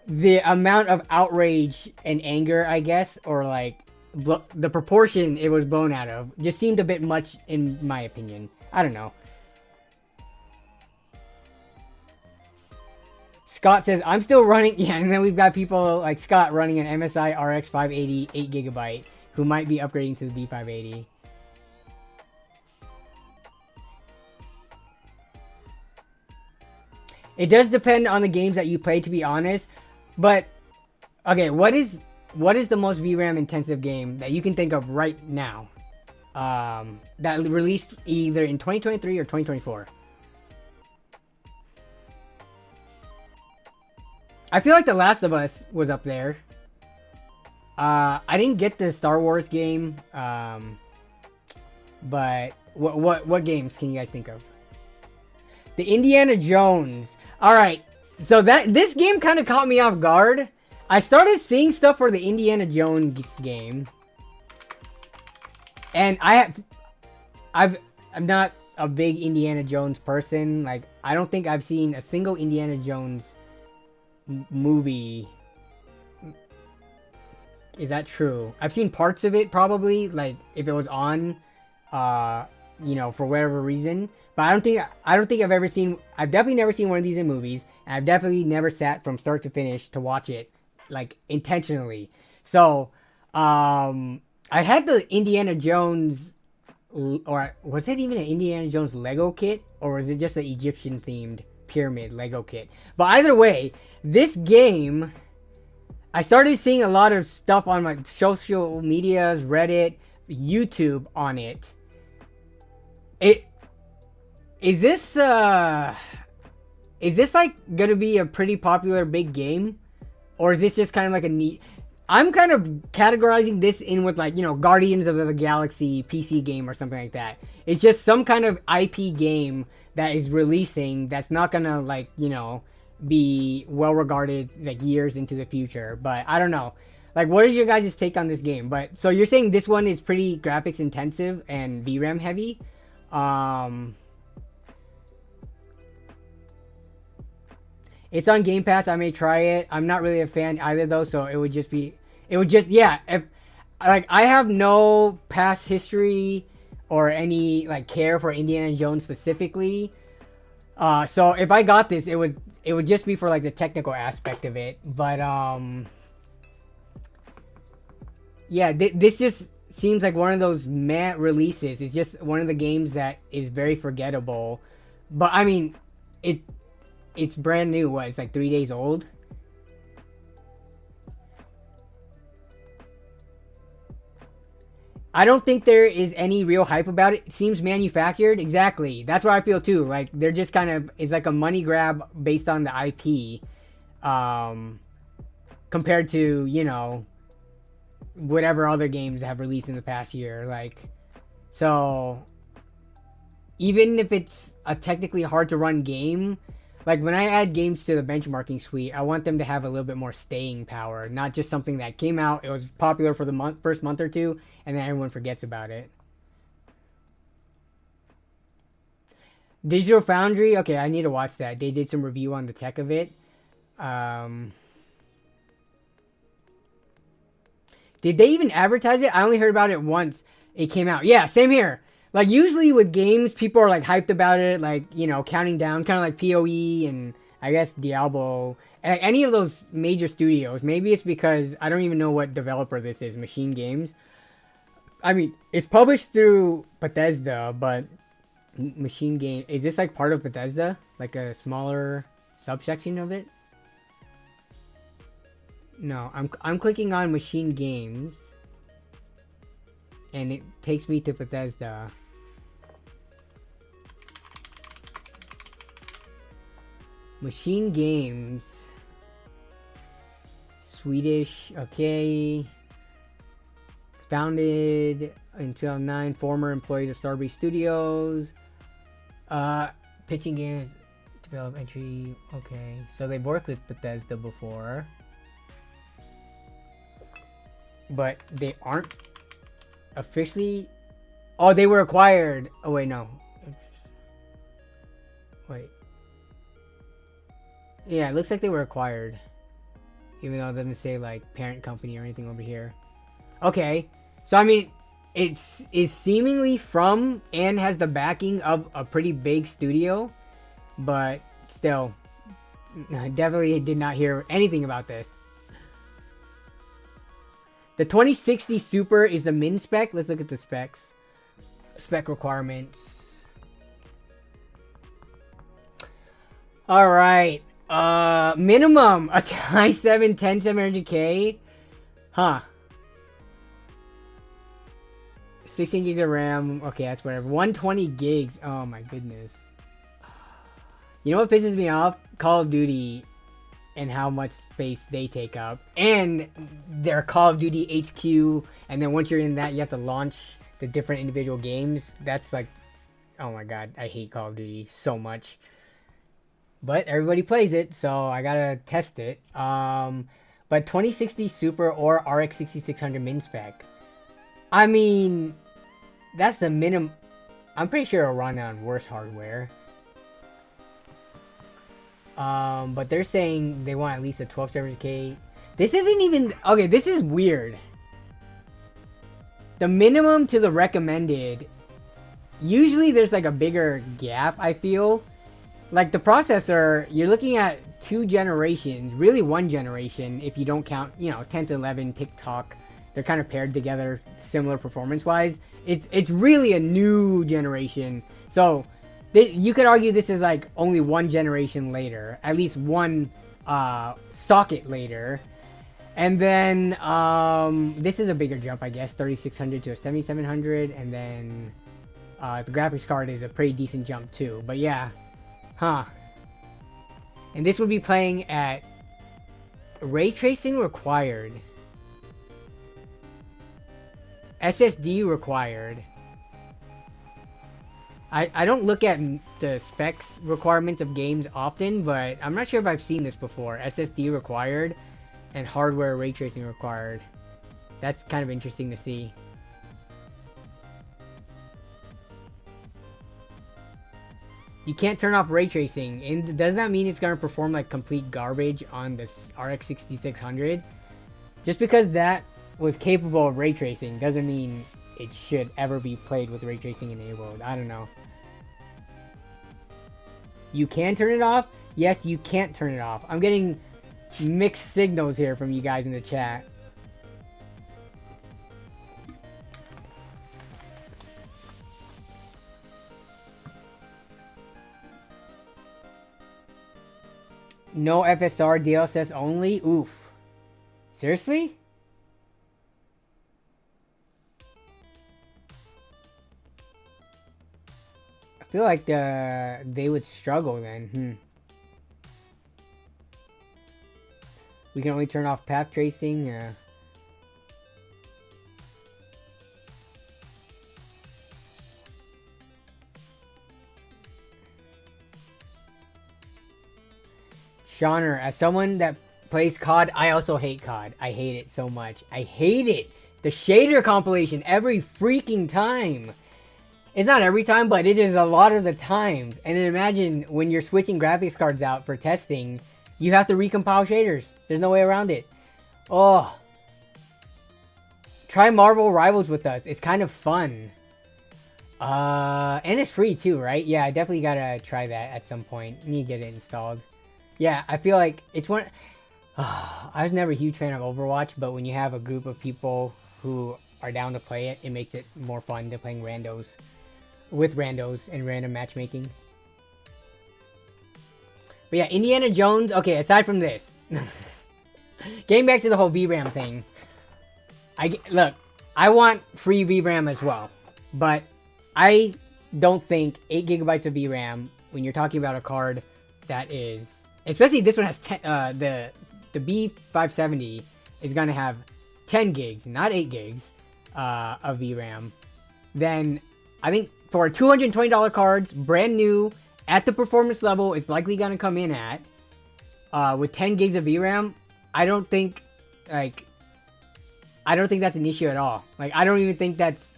the amount of outrage and anger, I guess, or like the proportion it was blown out of just seemed a bit much in my opinion. I don't know. Scott says, I'm still running. Yeah, and then we've got people like Scott running an MSI RX 580 8GB who might be upgrading to the B580. It does depend on the games that you play, to be honest. But, okay, what is the most VRAM intensive game that you can think of right now? That released either in 2023 or 2024? I feel like The Last of Us was up there. I didn't get the Star Wars game. But what games can you guys think of? The Indiana Jones. Alright, so this game kind of caught me off guard. I started seeing stuff for the Indiana Jones game. And I'm not a big Indiana Jones person. Like, I don't think I've seen a single Indiana Jones movie. Is that true? I've seen parts of it, probably, like if it was on, you know, for whatever reason. But I don't think I've definitely never seen one of these in movies, and I've definitely never sat from start to finish to watch it, like, intentionally. So I had the Indiana Jones, or was it even an Indiana Jones Lego kit, or was it just an Egyptian themed pyramid Lego kit? But either way, this game, I started seeing a lot of stuff on my social medias, Reddit, YouTube on it. Is this like gonna be a pretty popular big game, or is this just kind of like a neat? I'm kind of categorizing this in with, like, you know, Guardians of the Galaxy PC game or something like that. It's just some kind of IP game that is releasing that's not gonna, like, you know, be well regarded like years into the future. But I don't know. Like, what is your guys' take on this game? But so you're saying this one is pretty graphics intensive and VRAM heavy. It's on Game Pass. I may try it. I'm not really a fan either, though, so it would just, yeah, if, like, I have no past history or any, like, care for Indiana Jones specifically. So if I got this, it would just be for, like, the technical aspect of it. But, yeah, this just seems like one of those meh releases. It's just one of the games that is very forgettable. But, I mean, it's brand new. What? It's like 3 days old. I don't think there is any real hype about it. It seems manufactured. Exactly. That's what I feel too. Like, they're just kind of, it's like a money grab based on the IP. Compared to, you know, whatever other games have released in the past year. Like, so even if it's a technically hard to run game, like, when I add games to the benchmarking suite, I want them to have a little bit more staying power, not just something that came out, it was popular for the first month or two, and then everyone forgets about it. Digital Foundry, okay, I need to watch that. They did some review on the tech of it. Did they even advertise it? I only heard about it once it came out. Yeah, same here. Like, usually with games, people are, like, hyped about it, like, you know, counting down, kind of like PoE and, I guess, Diablo. Any of those major studios. Maybe it's because I don't even know what developer this is, Machine Games. I mean, it's published through Bethesda, but Machine Game... Is this, like, part of Bethesda? Like, a smaller subsection of it? No, I'm clicking on Machine Games. And it takes me to Bethesda. Machine Games. Swedish, okay. Founded in 2009, former employees of Starbreeze Studios. Pitching games, develop entry, okay. So they've worked with Bethesda before. But they aren't officially... Oh, they were acquired. Oh, wait, no. Wait. Yeah, it looks like they were acquired. Even though it doesn't say, like, parent company or anything over here. Okay. So, I mean, it's seemingly from and has the backing of a pretty big studio. But still, I definitely did not hear anything about this. The 2060 Super is the min spec. Let's look at the specs. Spec requirements. Alright. Minimum a i7 10700K. Huh. 16 gigs of RAM. Okay, that's whatever. 120 gigs. Oh my goodness. You know what pisses me off? Call of Duty and how much space they take up. And their Call of Duty HQ. And then once you're in that, you have to launch the different individual games. That's like... Oh my god, I hate Call of Duty so much. But everybody plays it, so I gotta test it. But 2060 Super or RX 6600 min spec. I mean, that's the minimum. I'm pretty sure it'll run on worse hardware. But they're saying they want at least a 1270K. This isn't even... Okay, this is weird. The minimum to the recommended... Usually there's like a bigger gap, I feel. Like the processor, you're looking at 2 generations, really 1 generation if you don't count, you know, 10 to 11 TikTok. They're kind of paired together, similar performance-wise. It's really a new generation. So you could argue this is like only 1 generation later, at least 1 socket later. And then this is a bigger jump, I guess, 3600 to a 7700, and then the graphics card is a pretty decent jump too. But yeah. Huh. And this would be playing at ray tracing required. SSD required. I don't look at the specs requirements of games often, but I'm not sure if I've seen this before. SSD required and hardware ray tracing required. That's kind of interesting to see. You can't turn off ray tracing, and does that mean it's going to perform like complete garbage on this RX 6600? Just because that was capable of ray tracing doesn't mean it should ever be played with ray tracing enabled. I don't know. You can turn it off? Yes, you can't turn it off. I'm getting mixed signals here from you guys in the chat. No FSR DLSS only? Oof. Seriously? I feel like they would struggle then. We can only turn off path tracing. Shauner, as someone that plays COD, I also hate COD. I hate it so much. I hate it. The shader compilation every freaking time. It's not every time, but it is a lot of the times. And then imagine when you're switching graphics cards out for testing, you have to recompile shaders. There's no way around it. Oh. Try Marvel Rivals with us. It's kind of fun. And it's free too, right? Yeah, I definitely gotta try that at some point. Need to get it installed. Yeah, I feel like it's one. I was never a huge fan of Overwatch, but when you have a group of people who are down to play it, it makes it more fun than playing randos and random matchmaking. But yeah, Indiana Jones. Okay, aside from this, getting back to the whole VRAM thing, look, I want free VRAM as well, but I don't think 8 gigabytes of VRAM when you're talking about a card that is, especially this one has 10, the B570 is gonna have 10 gigs, not 8 gigs of VRAM. Then I think for $220 cards, brand new at the performance level, it's likely gonna come in at with 10 gigs of VRAM. I don't think that's an issue at all. Like, I don't even think that's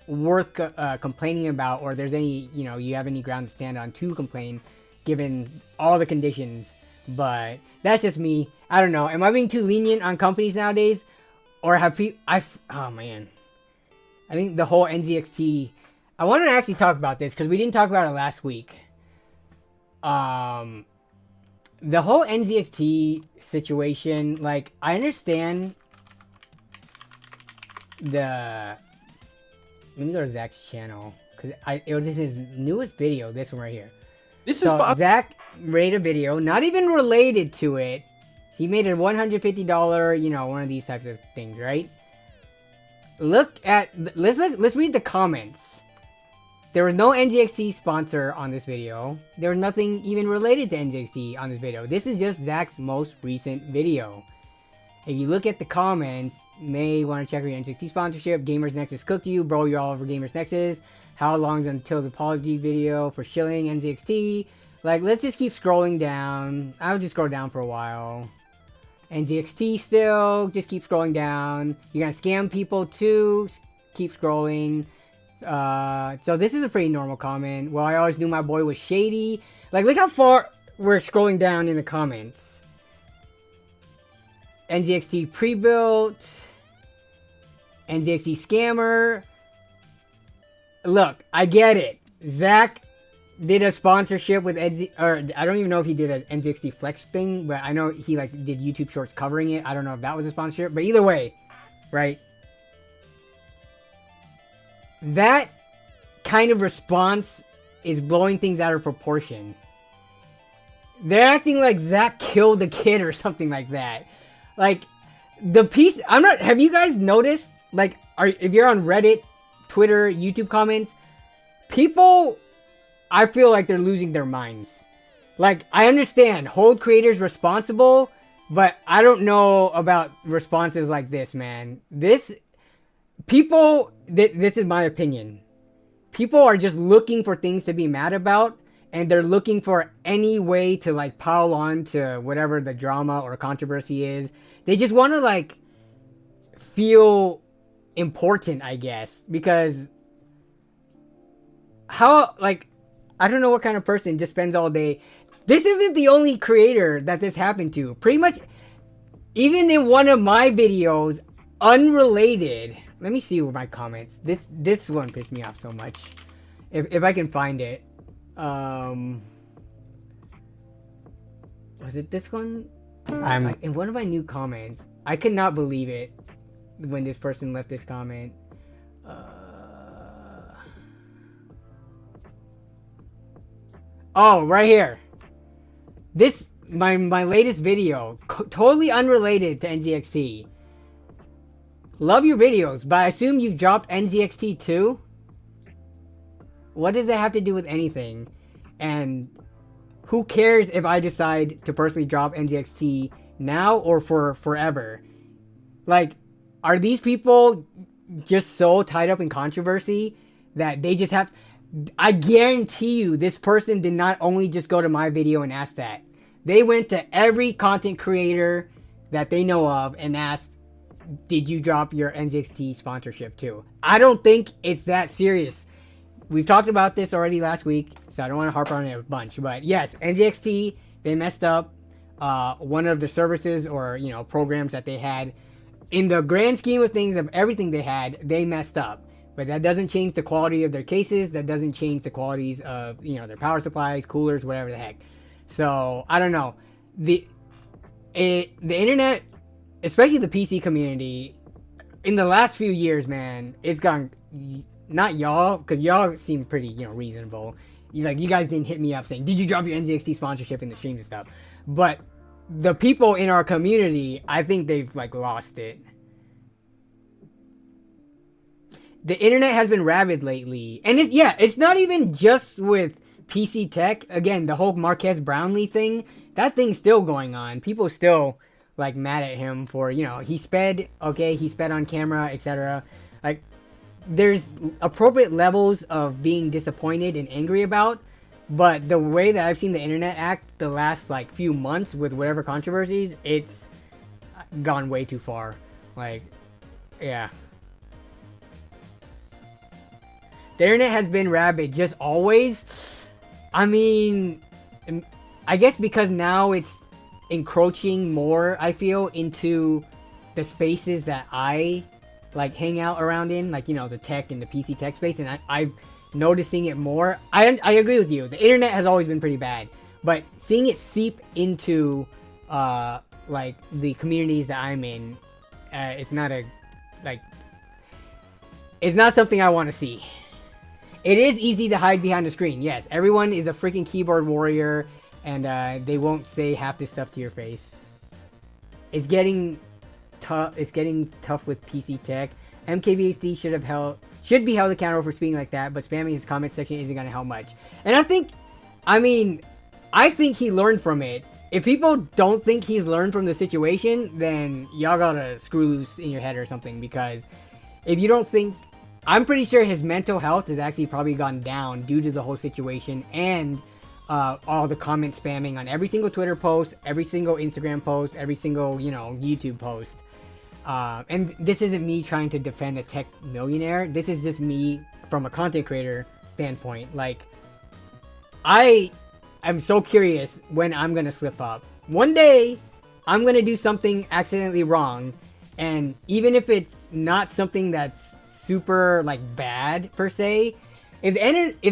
worth complaining about, or there's any, you have any ground to stand on to complain, given all the conditions. But that's just me. I don't know. Am I being too lenient on companies nowadays, or have people? Oh man, I think the whole NZXT. I wanted to actually talk about this because we didn't talk about it last week. The whole NZXT situation. Like, I understand let me go to Zach's channel, because it was his newest video, this one right here. Zach made a video, not even related to it. He made a $150, one of these types of things, right? Let's read the comments. There was no NZXT sponsor on this video. There was nothing even related to NZXT on this video. This is just Zach's most recent video. If you look at the comments, may want to check your NZXT sponsorship. Gamers Nexus cooked you. Bro, you're all over Gamers Nexus. How long's until the apology video for shilling NZXT? Like, let's just keep scrolling down. I'll just scroll down for a while. NZXT still. Just keep scrolling down. You're gonna scam people too. Keep scrolling. So this is a pretty normal comment. Well, I always knew my boy was shady. Like, look how far we're scrolling down in the comments. NZXT pre-built. NZXT scammer. Look, I get it. Zach did a sponsorship with or I don't even know if he did an NZXT Flex thing, but I know he did YouTube Shorts covering it. I don't know if that was a sponsorship, but either way, right? That kind of response is blowing things out of proportion. They're acting like Zach killed the kid or something like that. Like, the piece, have you guys noticed, like, if you're on Reddit, Twitter, YouTube comments, people, I feel like they're losing their minds. Like, I understand, hold creators responsible, but I don't know about responses like this, man. This is my opinion. People are just looking for things to be mad about, and they're looking for any way to, like, pile on to whatever the drama or controversy is. They just want to, like, feel important, I guess, because I don't know what kind of person just spends all day. This isn't the only creator that this happened to. Pretty much, even in one of my videos, unrelated. Let me see my comments. This one pissed me off so much. If I can find it. Was it this one? In one of my new comments, I could not believe it when this person left this comment. Oh, right here. This my latest video, totally unrelated to NZXT. Love your videos, but I assume you've dropped NZXT too? What does that have to do with anything? And who cares if I decide to personally drop NZXT now or for forever? Like, are these people just so tied up in controversy that they just have... I guarantee you this person did not only just go to my video and ask that. They went to every content creator that they know of and asked, did you drop your NZXT sponsorship too? I don't think it's that serious. We've talked about this already last week, so I don't want to harp on it a bunch. But yes, NZXT, they messed up. One of the services or, programs that they had, in the grand scheme of things of everything they had, they messed up. But that doesn't change the quality of their cases. That doesn't change the qualities of, their power supplies, coolers, whatever the heck. So, I don't know. The internet, especially the PC community, in the last few years, man, it's gone... Not y'all, because y'all seem pretty, reasonable. You guys didn't hit me up saying, did you drop your NZXT sponsorship in the streams and stuff? But the people in our community, I think they've, lost it. The internet has been rabid lately. And it's not even just with PC tech. Again, the whole Marquez Brownlee thing, that thing's still going on. People still, mad at him for, he sped on camera, etc. There's appropriate levels of being disappointed and angry about. But the way that I've seen the internet act the last, few months with whatever controversies, it's gone way too far. Yeah. The internet has been rabid just always. I mean, I guess because now it's encroaching more, I feel, into the spaces that I hang out around in, the tech and the PC tech space, and I'm noticing it more. I agree with you. The internet has always been pretty bad, but seeing it seep into the communities that I'm in, it's not it's not something I want to see. It is easy to hide behind the screen. Yes, everyone is a freaking keyboard warrior, and they won't say half this stuff to your face. It's getting tough. It's getting tough with PC tech. MKBHD should be held accountable for speaking like that, but spamming his comment section isn't gonna help much. And I think he learned from it. If people don't think he's learned from the situation, then y'all gotta screw loose in your head or something. Because if you don't think, I'm pretty sure his mental health has actually probably gone down due to the whole situation and all the comment spamming on every single Twitter post, every single Instagram post, every single, YouTube post. And this isn't me trying to defend a tech millionaire. This is just me from a content creator standpoint. I am so curious when I'm going to slip up. One day, I'm going to do something accidentally wrong. And even if it's not something that's super bad per se, if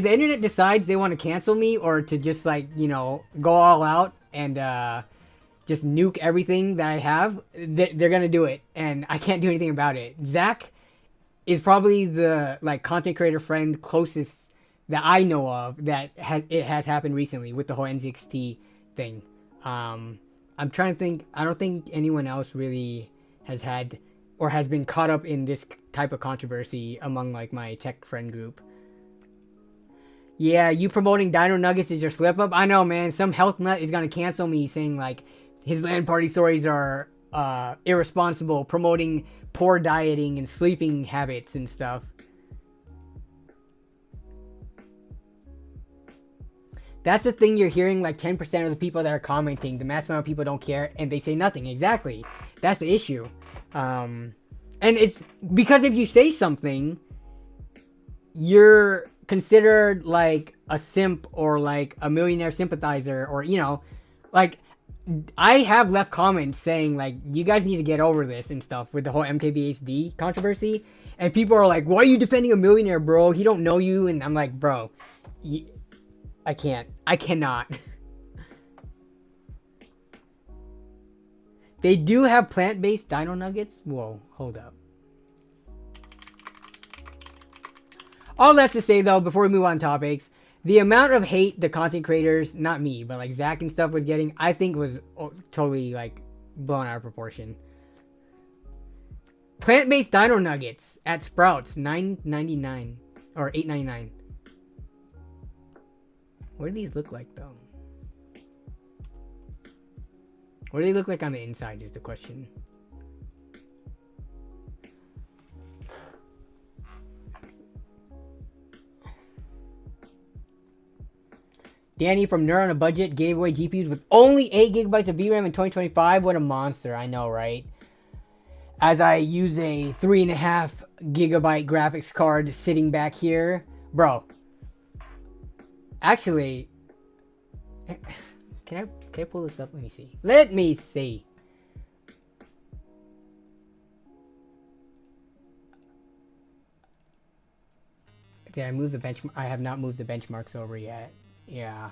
the internet decides they want to cancel me or to just go all out and just nuke everything that I have, they're gonna do it, and I can't do anything about it. Zach is probably the content creator friend closest that I know of that it has happened recently with the whole NZXT thing. I'm trying to think. I don't think anyone else really has had or has been caught up in this type of controversy among my tech friend group. Yeah, you promoting Dino Nuggets is your slip up? I know, man. Some health nut is gonna cancel me saying his LAN party stories are irresponsible, promoting poor dieting and sleeping habits and stuff. That's the thing you're hearing 10% of the people that are commenting. The mass amount of people don't care and they say nothing. Exactly. That's the issue. And it's because if you say something, you're considered a simp or a millionaire sympathizer, or I have left comments saying you guys need to get over this and stuff with the whole MKBHD controversy, and people are like, why are you defending a millionaire, bro? He don't know you. And I'm like, bro, I cannot. They do have plant-based Dino Nuggets? Whoa, hold up. All that's to say, though, before we move on topics, the amount of hate the content creators, not me, but Zach and stuff was getting, I think was totally, blown out of proportion. Plant-based Dino Nuggets at Sprouts, $9.99 or $8.99. What do these look like, though? What do they look like on the inside is the question. Danny from Nerd on a Budget gave away GPUs with only 8 gigabytes of VRAM in 2025. What a monster, I know, right? As I use a 3.5 gigabyte graphics card sitting back here. Bro. Actually, can I pull this up? Let me see. Let me see. Did I move the bench? I have not moved the benchmarks over yet. Yeah.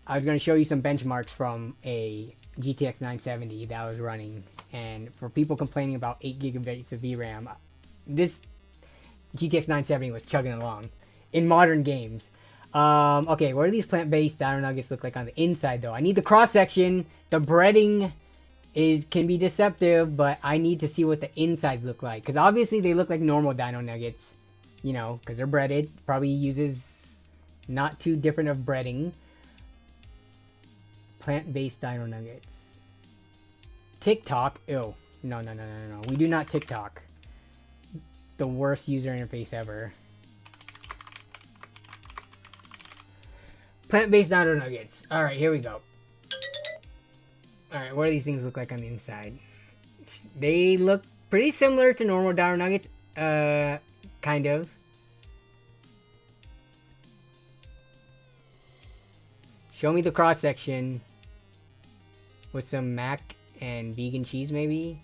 I was going to show you some benchmarks from a GTX 970 that I was running. And for people complaining about 8 gigabytes of VRAM, this GTX 970 was chugging along in modern games. Okay, what do these plant-based Dino Nuggets look like on the inside, though? I need the cross-section. The breading can be deceptive, but I need to see what the insides look like. Because obviously they look like normal Dino Nuggets, you know, because they're breaded. Probably uses not too different of breading. Plant-based Dino Nuggets. TikTok. Ew. No. We do not TikTok. The worst user interface ever. Plant-based Dino Nuggets. Alright, here we go. Alright, what do these things look like on the inside? They look pretty similar to normal Dino Nuggets. Kind of. Show me the cross-section. With some mac and vegan cheese, maybe?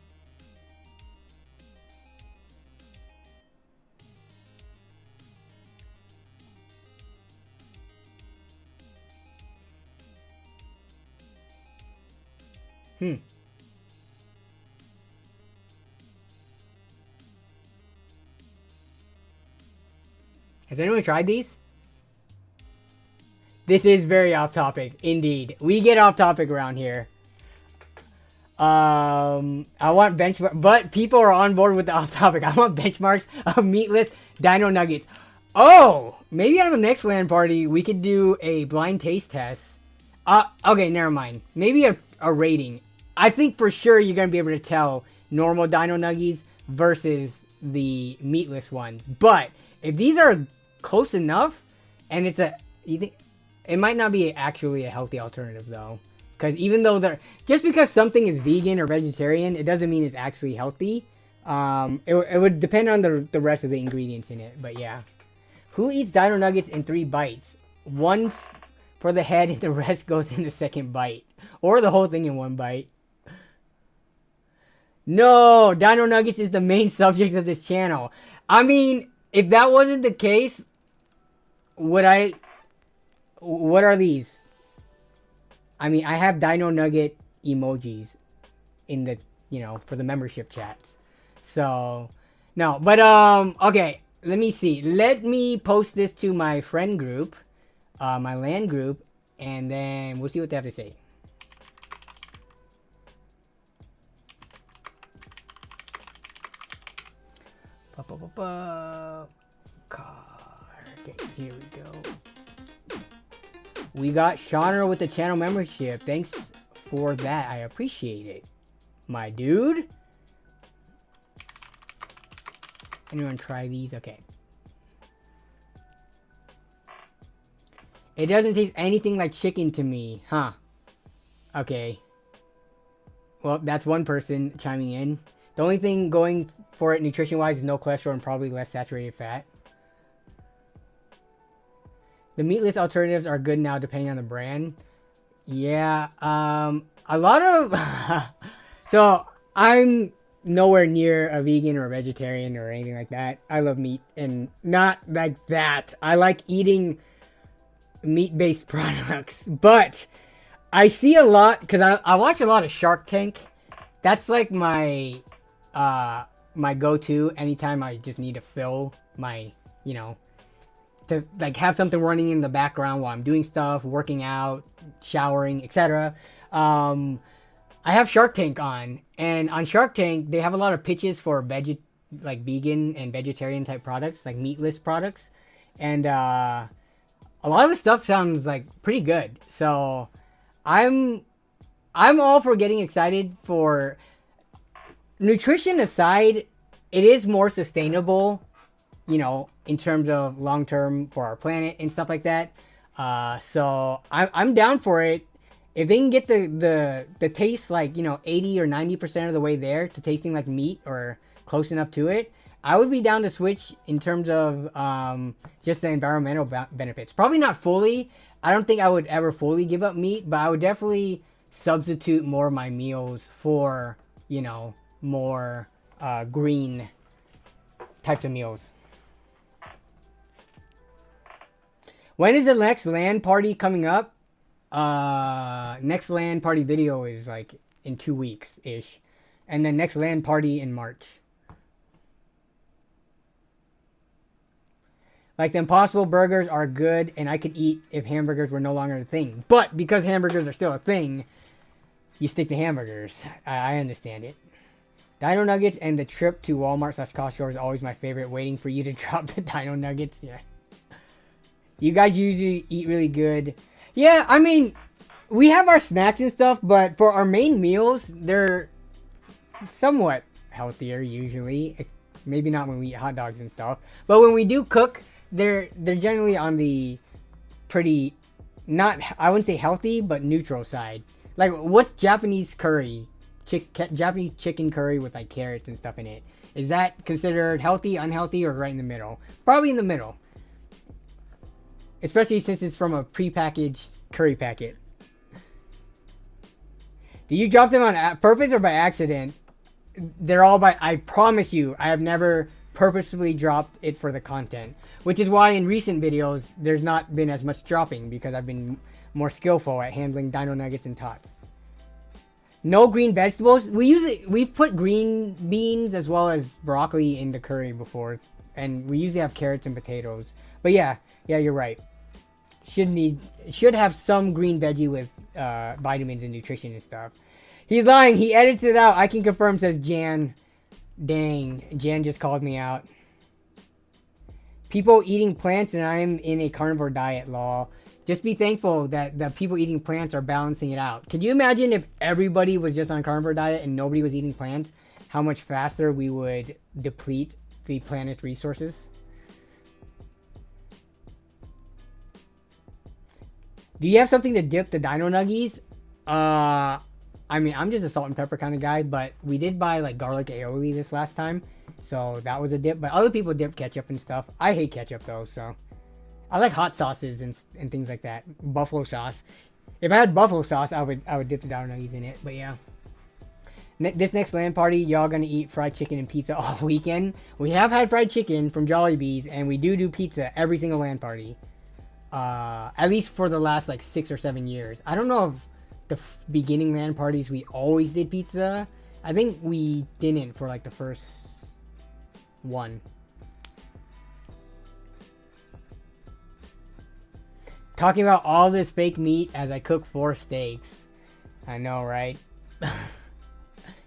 Has anyone tried these? This is very off topic, indeed. We get off topic around here. I want benchmark, but people are on board with the off topic. I want benchmarks of meatless Dino Nuggets. Oh, maybe on the next LAN party we could do a blind taste test. Okay, never mind. Maybe a rating. I think for sure you're gonna be able to tell normal Dino Nuggies versus the meatless ones. But if these are close enough, and you think it might not be actually a healthy alternative though. Because even though just because something is vegan or vegetarian, it doesn't mean it's actually healthy. It would depend on the rest of the ingredients in it. But yeah. Who eats Dino Nuggets in 3 bites? One for the head and the rest goes in the second bite. Or the whole thing in 1 bite. No! Dino Nuggets is the main subject of this channel. I mean, if that wasn't the case, what are these? I mean, I have Dino Nugget emojis in the, for the membership chats. So, no, but, okay, let me see. Let me post this to my friend group, my LAN group, and then we'll see what they have to say. Okay, here we go. We got Shauner with the channel membership. Thanks for that. I appreciate it, my dude. Anyone try these? Okay. It doesn't taste anything like chicken to me, huh? Okay. Well, that's one person chiming in. The only thing going for it nutrition-wise is no cholesterol and probably less saturated fat. The meatless alternatives are good now depending on the brand. Yeah, a lot of... So, I'm nowhere near a vegan or a vegetarian or anything like that. I love meat, and not like that. I like eating meat-based products, but I see a lot, because I watch a lot of Shark Tank. That's like my my go-to anytime I just need to fill my, to like have something running in the background while I'm doing stuff, working out, showering, etc. I have Shark Tank on, and on Shark Tank they have a lot of pitches for vegan and vegetarian type products, like meatless products, and a lot of the stuff sounds like pretty good. So I'm all for getting excited for nutrition aside. It is more sustainable, in terms of long term for our planet and stuff like that. So I'm down for it. If they can get the taste like 80 or 90% of the way there to tasting like meat or close enough to it, I would be down to switch in terms of just the environmental benefits. Probably not fully. I don't think I would ever fully give up meat, but I would definitely substitute more of my meals for more green types of meals. When is the next LAN party coming up? Next LAN party video is like in 2 weeks ish, and then next LAN party in March. Like the Impossible Burgers are good, and I could eat if hamburgers were no longer a thing. But because hamburgers are still a thing, you stick to hamburgers. I understand it. Dino Nuggets and the trip to Walmart/Costco is always my favorite. Waiting for you to drop the Dino Nuggets. Yeah. You guys usually eat really good. Yeah, I mean, we have our snacks and stuff, but for our main meals, they're somewhat healthier usually. Maybe not when we eat hot dogs and stuff, but when we do cook, they're generally on the pretty, not, I wouldn't say healthy, but neutral side. Like, what's Japanese curry? Japanese chicken curry with like carrots and stuff in it. Is that considered healthy, unhealthy, or right in the middle? Probably in the middle. Especially since it's from a prepackaged curry packet. Do you drop them on purpose or by accident? They're all by, I promise you, I have never purposefully dropped it for the content. Which is why in recent videos, there's not been as much dropping, because I've been more skillful at handling Dino Nuggets and Tots. No green vegetables. We've put green beans as well as broccoli in the curry before. And we usually have carrots and potatoes. But yeah, you're right. Should have some green veggie with vitamins and nutrition and stuff. He's lying. He edits it out. I can confirm, says Jan. Dang. Jan just called me out. People eating plants and I'm in a carnivore diet, lol. Just be thankful that the people eating plants are balancing it out. Could you imagine if everybody was just on carnivore diet and nobody was eating plants? How much faster we would deplete the planet's resources? Do you have something to dip the Dino Nuggies? I mean, I'm just a salt and pepper kind of guy, but we did buy like garlic aioli this last time, so that was a dip. But other people dip ketchup and stuff. I hate ketchup though, so I like hot sauces and things like that. Buffalo sauce. If I had buffalo sauce, I would dip the Dino Nuggies in it. But yeah, this next LAN party, y'all gonna eat fried chicken and pizza all weekend. We have had fried chicken from Jollibee's, and we do pizza every single LAN party. At least for the last like 6 or 7 years. I don't know if the beginning LAN parties we always did pizza. I think we didn't for like the first one. Talking about all this fake meat as I cook 4 steaks. I know, right?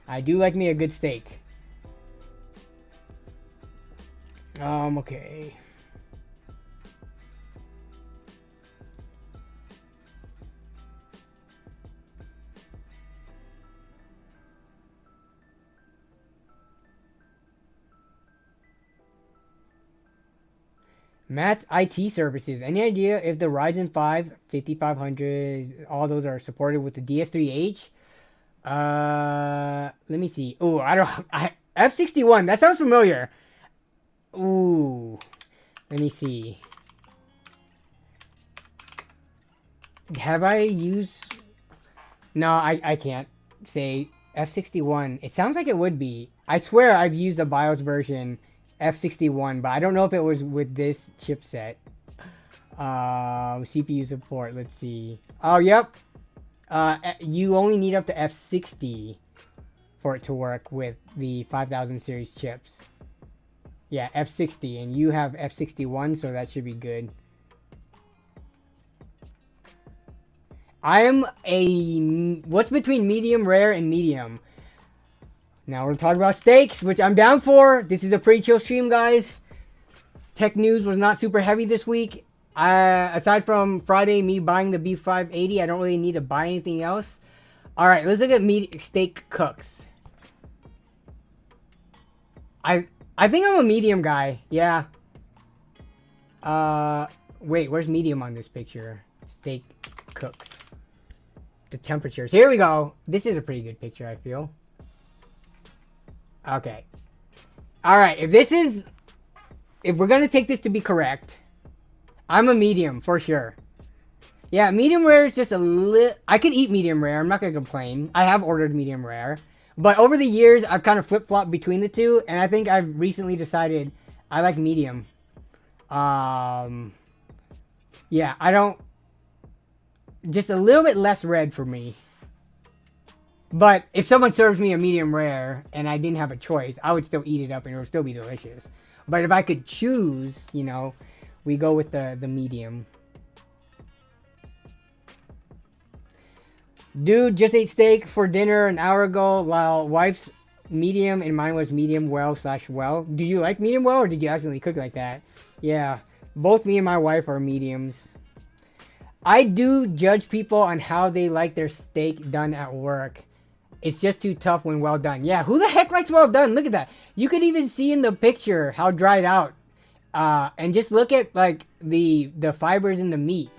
I do like me a good steak. Okay. Matt's IT services. Any idea if the Ryzen 5 5500, all those are supported with the DS3H? Let me see. Oh, F61. That sounds familiar. Ooh, let me see. Have I used? No, I can't say F61. It sounds like it would be. I swear I've used a BIOS version F61, but I don't know if it was with this chipset. CPU support, let's see. Oh, yep. You only need up to F60 for it to work with the 5000 series chips. Yeah, F60, and you have F61, so that should be good. I am what's between medium rare and medium? Now we're talking about steaks, which I'm down for. This is a pretty chill stream, guys. Tech news was not super heavy this week. Aside from Friday, me buying the B580, I don't really need to buy anything else. All right, let's look at steak cooks. I think I'm a medium guy. Yeah. Wait, where's medium on this picture? Steak cooks. The temperatures. Here we go. This is a pretty good picture, I feel. Okay. Alright, if we're gonna take this to be correct, I'm a medium, for sure. Yeah, medium rare is just a little... I could eat medium rare, I'm not gonna complain. I have ordered medium rare. But over the years, I've kind of flip-flopped between the two, and I think I've recently decided I like medium. Yeah, I don't. Just a little bit less red for me. But if someone serves me a medium rare and I didn't have a choice, I would still eat it up and it would still be delicious. But if I could choose, you know, we go with the medium. Dude just ate steak for dinner an hour ago while wife's medium and mine was medium well/well. Do you like medium well or did you accidentally cook like that? Yeah, both me and my wife are mediums. I do judge people on how they like their steak done at work. It's just too tough when well done. Yeah, who the heck likes well done? Look at that. You could even see in the picture how dried out. And just look at like the fibers in the meat.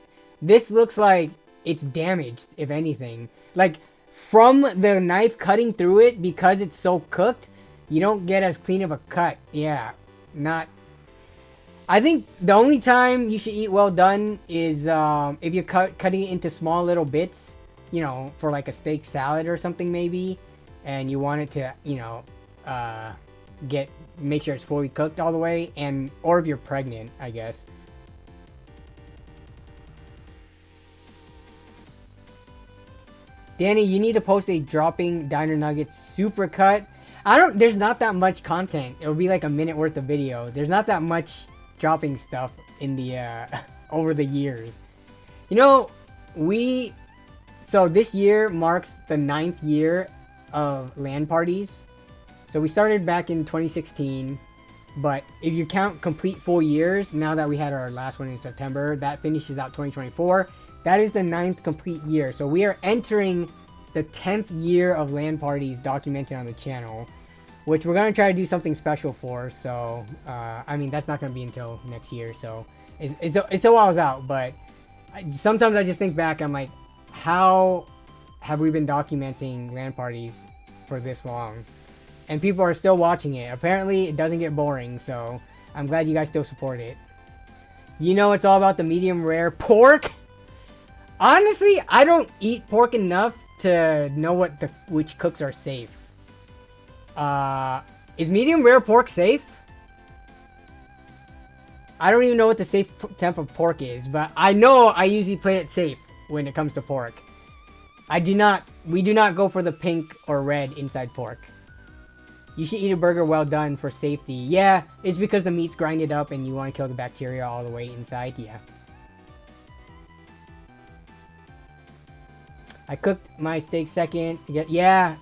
This looks like it's damaged, if anything. Like from the knife cutting through it, because it's so cooked, you don't get as clean of a cut. Yeah, not. I think the only time you should eat well done is if you're cutting it into small little bits, you know, for like a steak salad or something maybe, and you want it to, you know, make sure it's fully cooked all the way, and or if you're pregnant, I guess. Danny, you need to post a dropping Diner Nuggets supercut. There's not that much content. It'll be like a minute worth of video. There's not that much dropping stuff in the over the years. You know, so this year marks the 9th year of LAN parties. So we started back in 2016, but if you count complete full years, now that we had our last one in September, that finishes out 2024. That is the 9th complete year. So we are entering the 10th year of LAN parties documented on the channel, which we're going to try to do something special for. So, I mean, that's not going to be until next year. So it's a while out, but sometimes I just think back, I'm like, how have we been documenting LAN parties for this long? And people are still watching it. Apparently, it doesn't get boring, so I'm glad you guys still support it. You know, it's all about the medium rare pork. Honestly, I don't eat pork enough to know which cooks are safe. Is medium rare pork safe? I don't even know what the safe temp of pork is, but I know I usually play it safe when it comes to pork. We do not go for the pink or red inside pork. You should eat a burger well done for safety. Yeah, it's because the meat's grinded up and you want to kill the bacteria all the way inside. Yeah. I cooked my steak second. Yeah,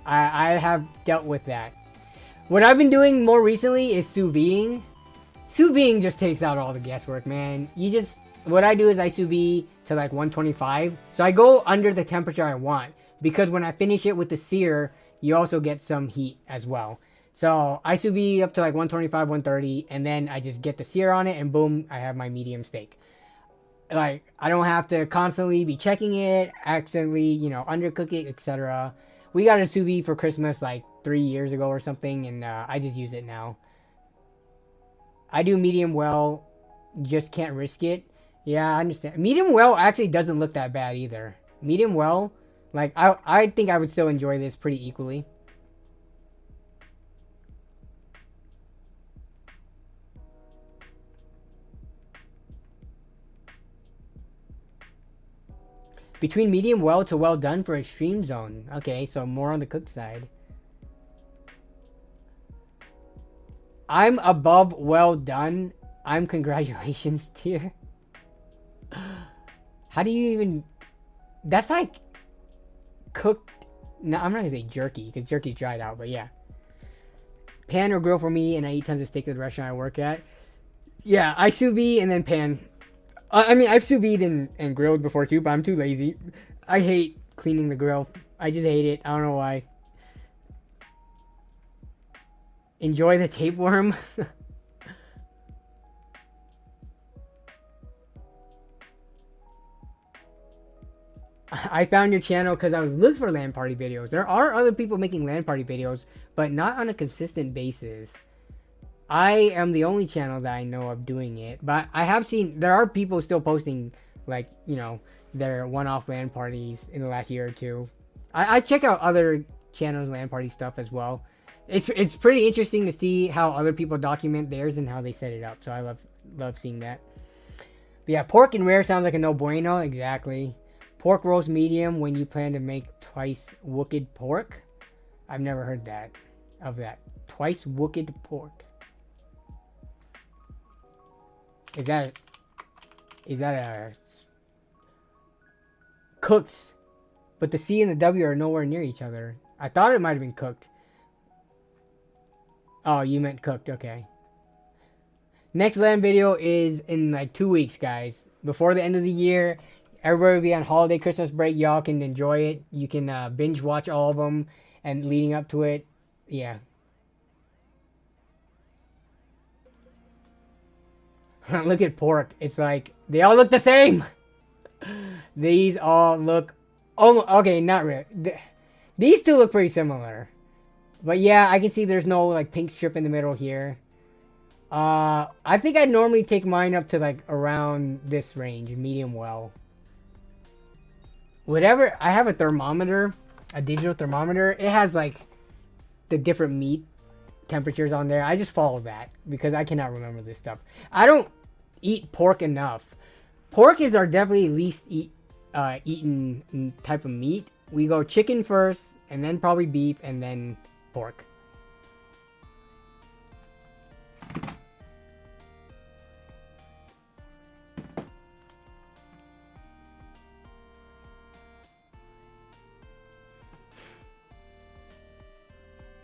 I have dealt with that. What I've been doing more recently is sous videing. Sous videing just takes out all the guesswork, man. What I do is I sous vide to like 125. So I go under the temperature I want, because when I finish it with the sear, you also get some heat as well. So I sous vide up to like 125, 130, and then I just get the sear on it, and boom, I have my medium steak. Like, I don't have to constantly be checking it, accidentally, you know, undercook it, etc. We got a sous vide for Christmas like 3 years ago or something, and I just use it now. I do medium well, just can't risk it. Yeah, I understand. Medium well actually doesn't look that bad either. Medium well, like, I think I would still enjoy this pretty equally. Between medium well to well done for extreme zone. Okay, so more on the cooked side. I'm above well done. I'm congratulations tier. How do you even... That's like cooked... No, I'm not gonna say jerky, because jerky's dried out, but yeah. Pan or grill for me, and I eat tons of steak at the restaurant I work at. Yeah, I sous vide and then pan. I mean, I've sous vide and grilled before too, but I'm too lazy. I hate cleaning the grill. I just hate it. I don't know why. Enjoy the tapeworm. I found your channel because I was looking for LAN party videos. There are other people making LAN party videos, but not on a consistent basis. I am the only channel that I know of doing it, but I have seen there are people still posting, like, you know, their one-off LAN parties in the last year or two. I check out other channels' LAN party stuff as well, It's pretty interesting to see how other people document theirs and how they set it up. So I love seeing that. But yeah, pork and rare sounds like a no bueno. Exactly. Pork roast medium when you plan to make twice wooked pork. I've never heard that. Twice wooked pork. Is that a cooked? But the C and the W are nowhere near each other. I thought it might have been cooked. Oh, you meant cooked. Okay. Next LAN video is in like 2 weeks, guys. Before the end of the year. Everybody will be on holiday, Christmas break. Y'all can enjoy it. You can binge watch all of them. And leading up to it. Yeah. Look at pork. It's like, they all look the same. These all look... Oh, okay, not really. These two look pretty similar. But yeah, I can see there's no like pink strip in the middle here. I think I'd normally take mine up to like around this range, medium well. Whatever, I have a thermometer, a digital thermometer. It has like the different meat temperatures on there. I just follow that because I cannot remember this stuff. I don't eat pork enough. Pork is our definitely least eaten type of meat. We go chicken first, and then probably beef, and then pork.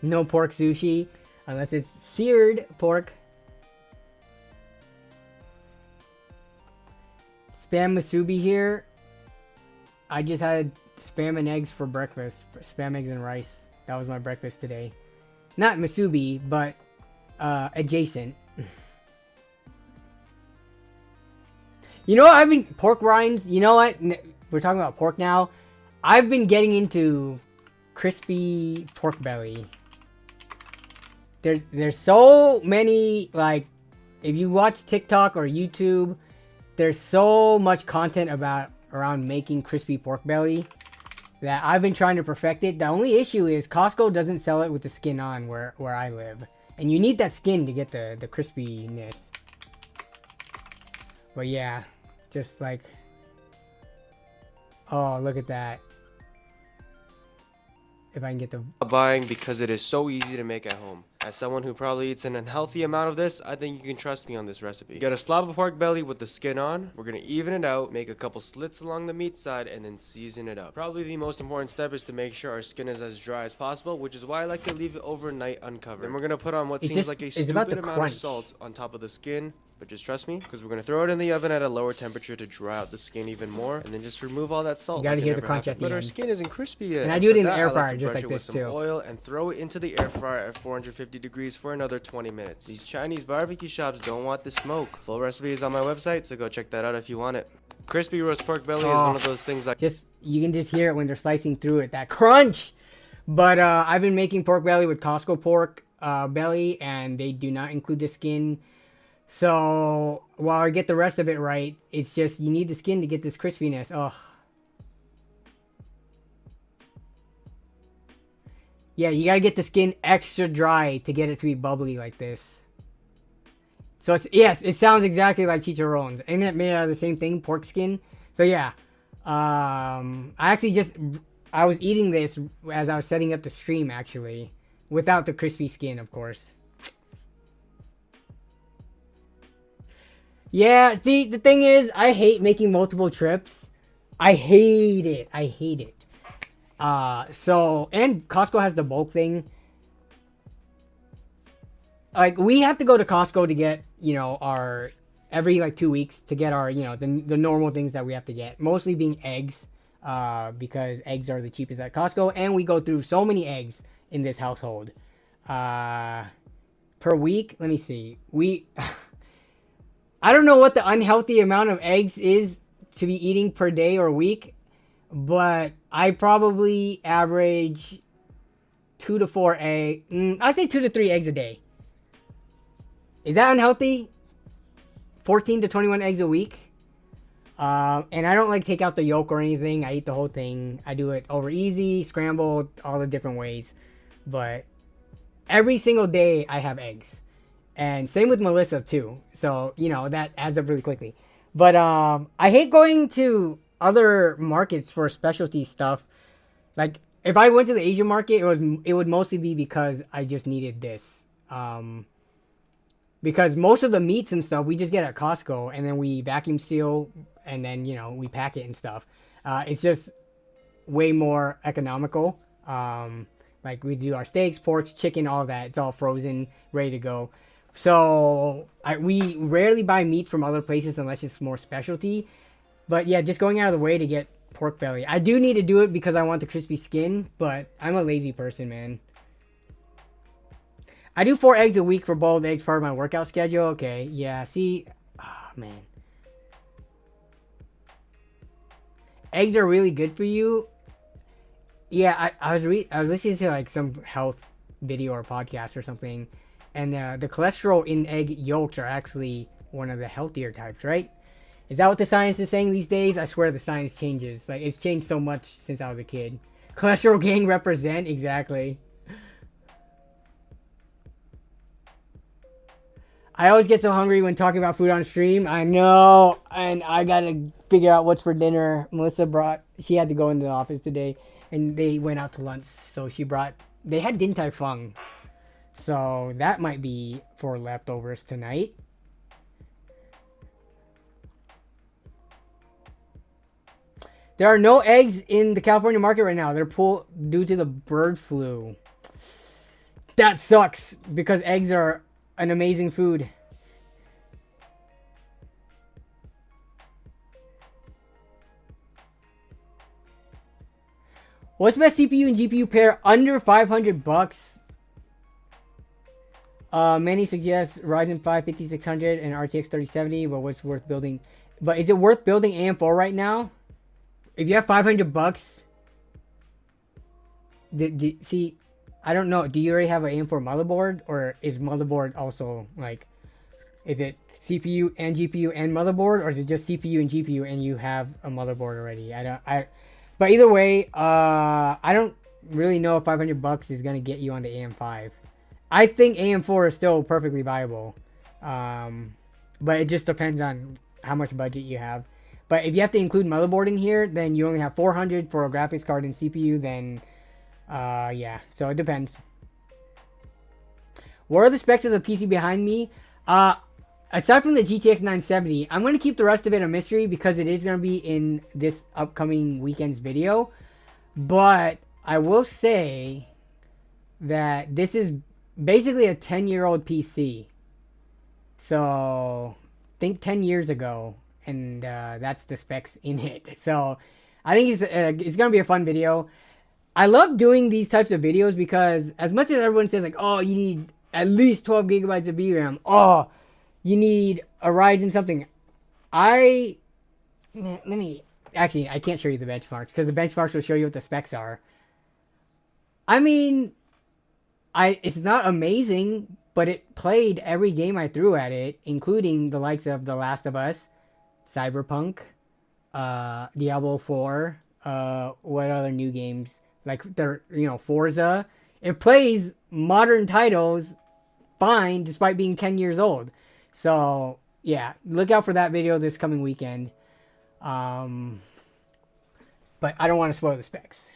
No pork sushi, unless it's seared pork. Spam musubi here. I just had spam and eggs for breakfast. Spam, eggs, and rice. That was my breakfast today. Not musubi, but adjacent. You know what? I've been... Pork rinds. You know what? We're talking about pork now. I've been getting into crispy pork belly. There's so many, like, if you watch TikTok or YouTube, there's so much content around making crispy pork belly that I've been trying to perfect it. The only issue is Costco doesn't sell it with the skin on where I live. And you need that skin to get the crispiness. But yeah, just like, oh, look at that. If I can get the... Buying because it is so easy to make at home. As someone who probably eats an unhealthy amount of this, I think you can trust me on this recipe. Get a slab of pork belly with the skin on. We're going to even it out, make a couple slits along the meat side, and then season it up. Probably the most important step is to make sure our skin is as dry as possible, which is why I like to leave it overnight uncovered. Then we're going to put on what seems like a stupid amount of salt on top of the skin. But just trust me, because we're going to throw it in the oven at a lower temperature to dry out the skin even more, and then just remove all that salt. You gotta hear the crunch at the end. But our skin isn't crispy yet. And I do it in the air fryer just like this too. Oil and throw it into the air fryer at 450 degrees for another 20 minutes. These Chinese barbecue shops don't want the smoke. Full recipe is on my website, so go check that out if you want it. Crispy roast pork belly is one of those things like... You can just hear it when they're slicing through it, that crunch! But I've been making pork belly with Costco pork belly, and they do not include the skin. So, while I get the rest of it right, it's just, you need the skin to get this crispiness. Oh. Yeah, you gotta get the skin extra dry to get it to be bubbly like this. So, it's, yes, it sounds exactly like chicharrones. Ain't it made out of the same thing, pork skin? So, yeah. I was eating this as I was setting up the stream, actually. Without the crispy skin, of course. Yeah, see, the thing is, I hate making multiple trips. I hate it. I hate it. And Costco has the bulk thing. Like, we have to go to Costco to get, you know, our, every, like, 2 weeks to get our, you know, the normal things that we have to get. Mostly being eggs, because eggs are the cheapest at Costco. And we go through so many eggs in this household. Per week, let me see. I don't know what the unhealthy amount of eggs is to be eating per day or week, but I probably average 2 to 4 eggs. I'd say 2 to 3 eggs a day. Is that unhealthy? 14 to 21 eggs a week. And I don't like take out the yolk or anything. I eat the whole thing. I do it over easy, scrambled, all the different ways. But every single day I have eggs. And same with Melissa too. So, you know, that adds up really quickly. But I hate going to other markets for specialty stuff. Like if I went to the Asian market, it would mostly be because I just needed this. Because most of the meats and stuff we just get at Costco, and then we vacuum seal, and then, you know, we pack it and stuff. It's just way more economical. Like we do our steaks, porks, chicken, all that. It's all frozen, ready to go. So we rarely buy meat from other places unless it's more specialty. But yeah, just going out of the way to get pork belly. I do need to do it because I want the crispy skin, but I'm a lazy person, man. I do 4 eggs a week for boiled eggs, part of my workout schedule. Okay, yeah, see, man. Eggs are really good for you. Yeah, I was listening to like some health video or podcast or something, and the cholesterol in egg yolks are actually one of the healthier types, right? Is that what the science is saying these days? I swear the science changes. Like, it's changed so much since I was a kid. Cholesterol gang represent, exactly. I always get so hungry when talking about food on stream. I know, and I gotta figure out what's for dinner. Melissa she had to go into the office today, and they went out to lunch, so they had Din Tai Fung. So that might be for leftovers tonight. There are no eggs in the California market right now. They're pulled due to the bird flu. That sucks, because eggs are an amazing food. What's the best CPU and GPU pair under $500? Many suggest Ryzen 5 5600 and RTX 3070, but what's worth building? But is it worth building AM4 right now? If you have $500, see, I don't know. Do you already have an AM4 motherboard, or is motherboard also like, is it CPU and GPU and motherboard, or is it just CPU and GPU and you have a motherboard already? But either way, I don't really know if $500 is gonna get you on the AM5. I think AM4 is still perfectly viable, but it just depends on how much budget you have. But if you have to include motherboarding here, then you only have 400 for a graphics card and CPU. Then, yeah, so it depends. What are the specs of the PC behind me? Aside from the GTX 970, I'm going to keep the rest of it a mystery because it is going to be in this upcoming weekend's video. But I will say that this is basically a 10-year-old PC. So think 10 years ago, and that's the specs in it. So I think it's going to be a fun video. I love doing these types of videos because as much as everyone says like, oh, you need at least 12 gigabytes of VRAM. Oh, you need a Ryzen something. I can't show you the benchmarks because the benchmarks will show you what the specs are. I mean, it's not amazing, but it played every game I threw at it, including the likes of The Last of Us, Cyberpunk, Diablo 4, what other new games? Like, Forza. It plays modern titles fine despite being 10 years old. So, yeah, look out for that video this coming weekend. But I don't want to spoil the specs.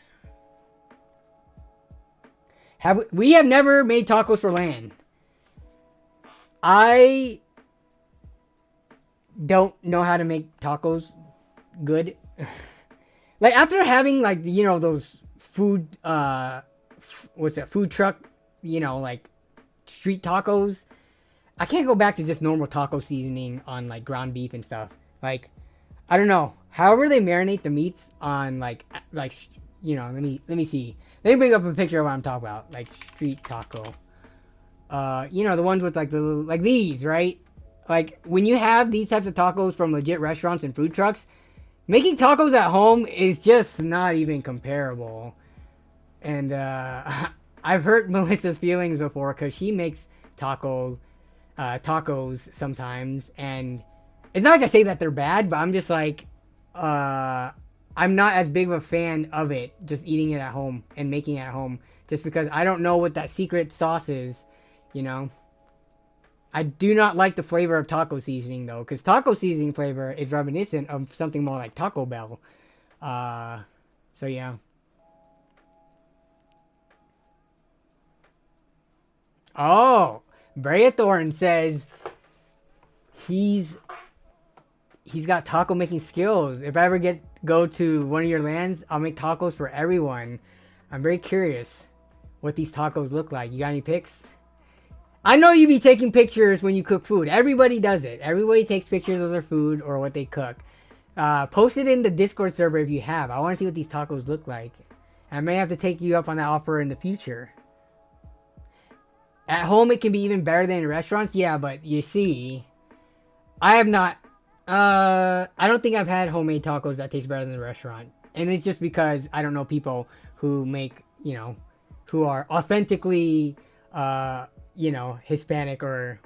We have never made tacos for LAN. I don't know how to make tacos good. Like, after having, like, those food, food truck, like, street tacos, I can't go back to just normal taco seasoning on, like, ground beef and stuff. Like, I don't know. However they marinate the meats on, let me see. Let me bring up a picture of what I'm talking about. Like, street taco. The ones with, like, the little, like these, right? Like, when you have these types of tacos from legit restaurants and food trucks, making tacos at home is just not even comparable. And, I've hurt Melissa's feelings before because she makes tacos sometimes, and it's not like I say that they're bad, but I'm just like, I'm not as big of a fan of it, just eating it at home and making it at home, just because I don't know what that secret sauce is, you know. I do not like the flavor of taco seasoning though, because taco seasoning flavor is reminiscent of something more like Taco Bell. So yeah. Oh, Breathorn says he's got taco making skills. If I ever go to one of your lands, I'll make tacos for everyone. I'm very curious what these tacos look like. You got any pics? I know you be taking pictures when you cook food. Everybody does it. Everybody takes pictures of their food or what they cook. Post it in the Discord server if you have. I want to see what these tacos look like. I may have to take you up on that offer in the future. At home, it can be even better than in restaurants. Yeah, but you see, I have not... I don't think I've had homemade tacos that taste better than the restaurant. And it's just because I don't know people who make, you know, who are authentically... you know, Hispanic or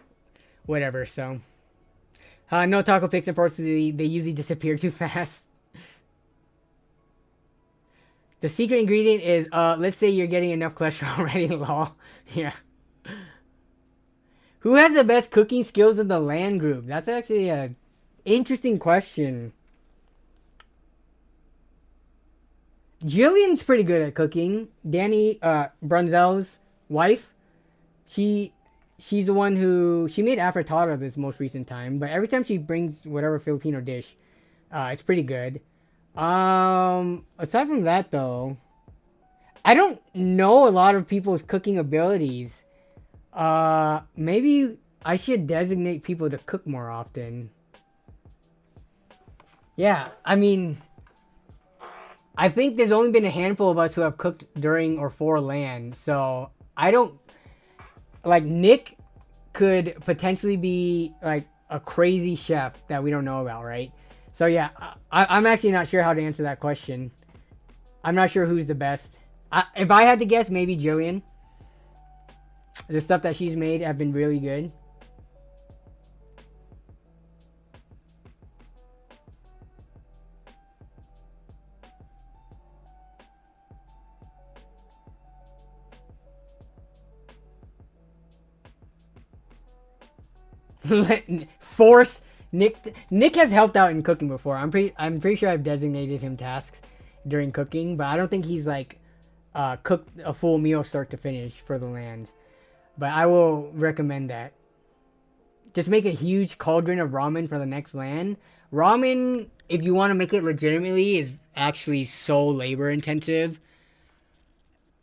whatever, so. No taco pics, unfortunately, they usually disappear too fast. The secret ingredient is, let's say you're getting enough cholesterol already, lol. Yeah. Who has the best cooking skills in the LAN group? That's actually a interesting question. Jillian's pretty good at cooking. Danny, Brunzel's wife. She's the one who... She made afritada this most recent time. But every time she brings whatever Filipino dish, it's pretty good. Aside from that, though... I don't know a lot of people's cooking abilities. Maybe I should designate people to cook more often. Yeah, I mean... I think there's only been a handful of us who have cooked during or for LAN. So, I don't... Like, Nick could potentially be, like, a crazy chef that we don't know about, right? So, yeah, I'm actually not sure how to answer that question. I'm not sure who's the best. If I had to guess, maybe Jillian. The stuff that she's made have been really good. Force Nick has helped out in cooking before. I'm pretty sure I've designated him tasks during cooking, but I don't think he's like cooked a full meal start to finish for the lands. But I will recommend that. Just make a huge cauldron of ramen for the next land. Ramen, if you want to make it legitimately, is actually so labor intensive.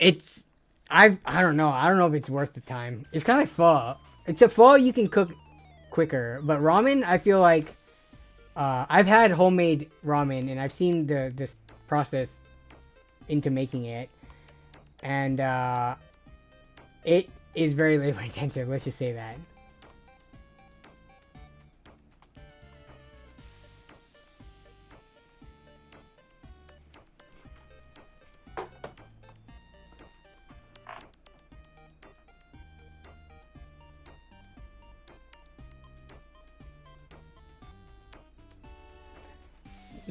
I don't know. I don't know if it's worth the time. It's kind of like pho. Except pho you can cook quicker, but ramen, I feel like I've had homemade ramen and I've seen this process into making it, and it is very labor intensive. Let's just say that.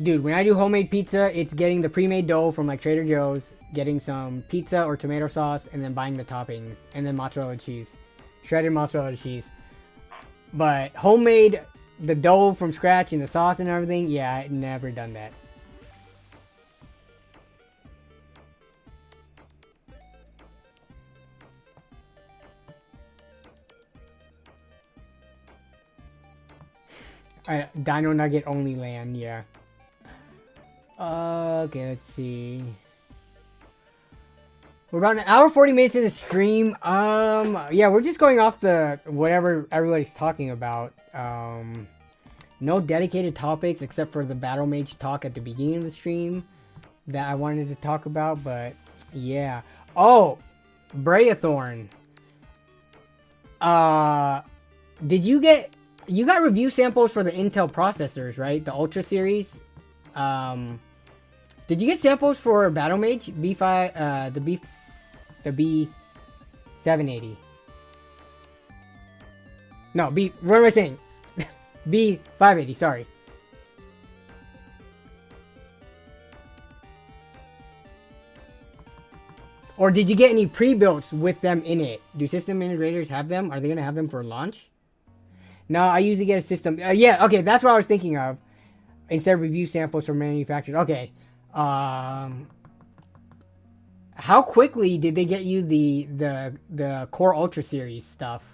Dude, when I do homemade pizza, it's getting the pre-made dough from like Trader Joe's, getting some pizza or tomato sauce, and then buying the toppings, and then mozzarella cheese. Shredded mozzarella cheese. But homemade, the dough from scratch and the sauce and everything, yeah, I've never done that. Dino Nugget only land, yeah. Okay, let's see. We're about an hour 40 minutes in the stream. Yeah, we're just going off the whatever everybody's talking about. No dedicated topics except for the Battle Mage talk at the beginning of the stream that I wanted to talk about, but yeah. Oh, Breathorn. Did you got review samples for the Intel processors, right? The Ultra series. Did you get samples for Battle Mage B5? The B780. No, what am I saying? B580. Sorry. Or did you get any pre-builts with them in it? Do system integrators have them? Are they going to have them for launch? No, I usually get a system. Yeah, okay, that's what I was thinking of. Instead of review samples from manufacturers. Okay. How quickly did they get you the Core Ultra series stuff?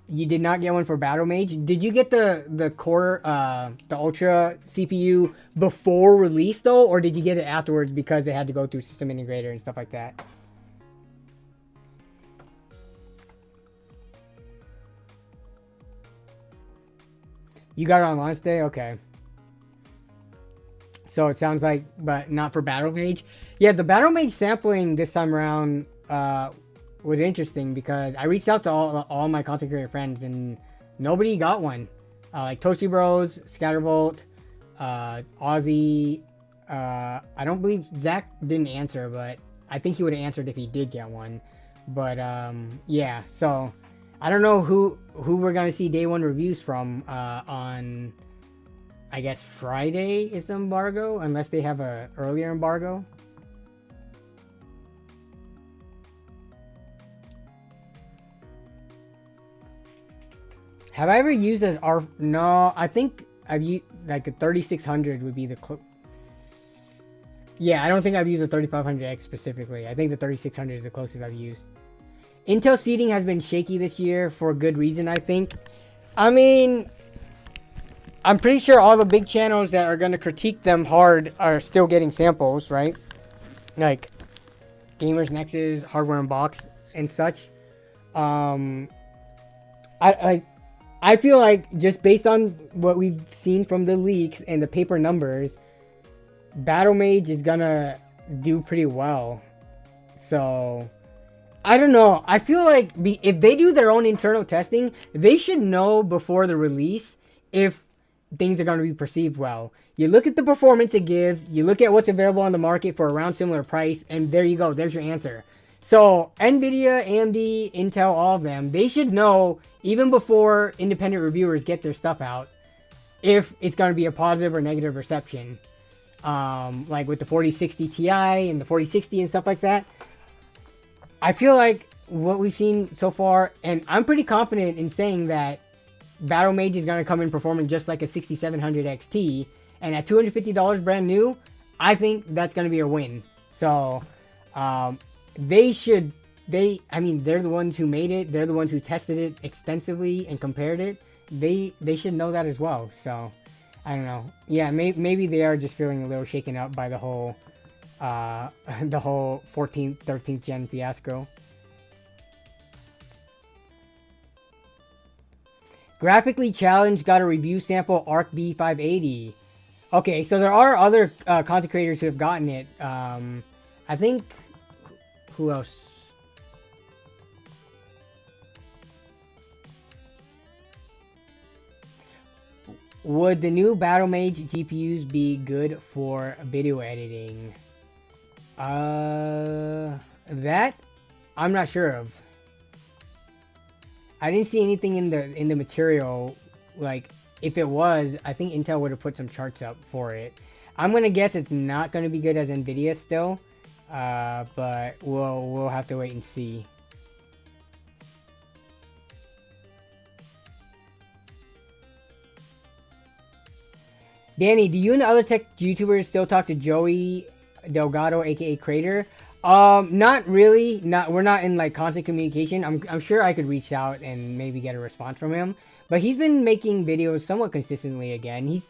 You did not get one for Battle Mage. Did you get the Core the Ultra CPU before release though, or did you get it afterwards because they had to go through system integrator and stuff like that? You got it on launch day? Okay. So it sounds like, but not for Battle Mage. Yeah, the Battle Mage sampling this time around was interesting because I reached out to all my content creator friends and nobody got one. Like Toasty Bros, Scatterbolt, Ozzy. I don't believe Zach didn't answer, but I think he would have answered if he did get one. But yeah, so I don't know who we're gonna see day one reviews from on, I guess Friday is the embargo, unless they have a earlier embargo. Have I ever used an Arc? No, I think I've used like a 3600 would be the yeah, I don't think I've used a 3500X specifically. I think the 3600 is the closest I've used. Intel seating has been shaky this year for good reason, I think. I mean, I'm pretty sure all the big channels that are going to critique them hard are still getting samples, right? Like Gamers Nexus, Hardware Unboxed, and such. I feel like just based on what we've seen from the leaks and the paper numbers, Battle Mage is gonna do pretty well. So I don't know. I feel like if they do their own internal testing, they should know before the release if things are going to be perceived well. You look at the performance it gives, you look at what's available on the market for around similar price, and there you go. There's your answer. So NVIDIA, AMD, Intel, all of them, they should know even before independent reviewers get their stuff out if it's going to be a positive or negative reception. Like with the 4060 Ti and the 4060 and stuff like that. I feel like what we've seen so far, and I'm pretty confident in saying that Battle Mage is going to come in performing just like a 6700 XT, and at $250 brand new, I think that's going to be a win. So, I mean, they're the ones who made it, they're the ones who tested it extensively and compared it. They should know that as well. So, I don't know. Yeah, maybe they are just feeling a little shaken up by the whole 14th, 13th gen fiasco. Graphically challenged got a review sample Arc B580. Okay, so there are other content creators who have gotten it. I think, who else? Would the new Battle Mage GPUs be good for video editing? That I'm not sure of. I didn't see anything in the material. Like, if it was, I think Intel would have put some charts up for it. I'm gonna guess it's not gonna be good as Nvidia still, but we'll have to wait and see. Danny, do you and the other tech YouTubers still talk to Joey Delgado, aka Crater? Not really. We're not in like constant communication. I'm sure I could reach out and maybe get a response from him. But he's been making videos somewhat consistently again.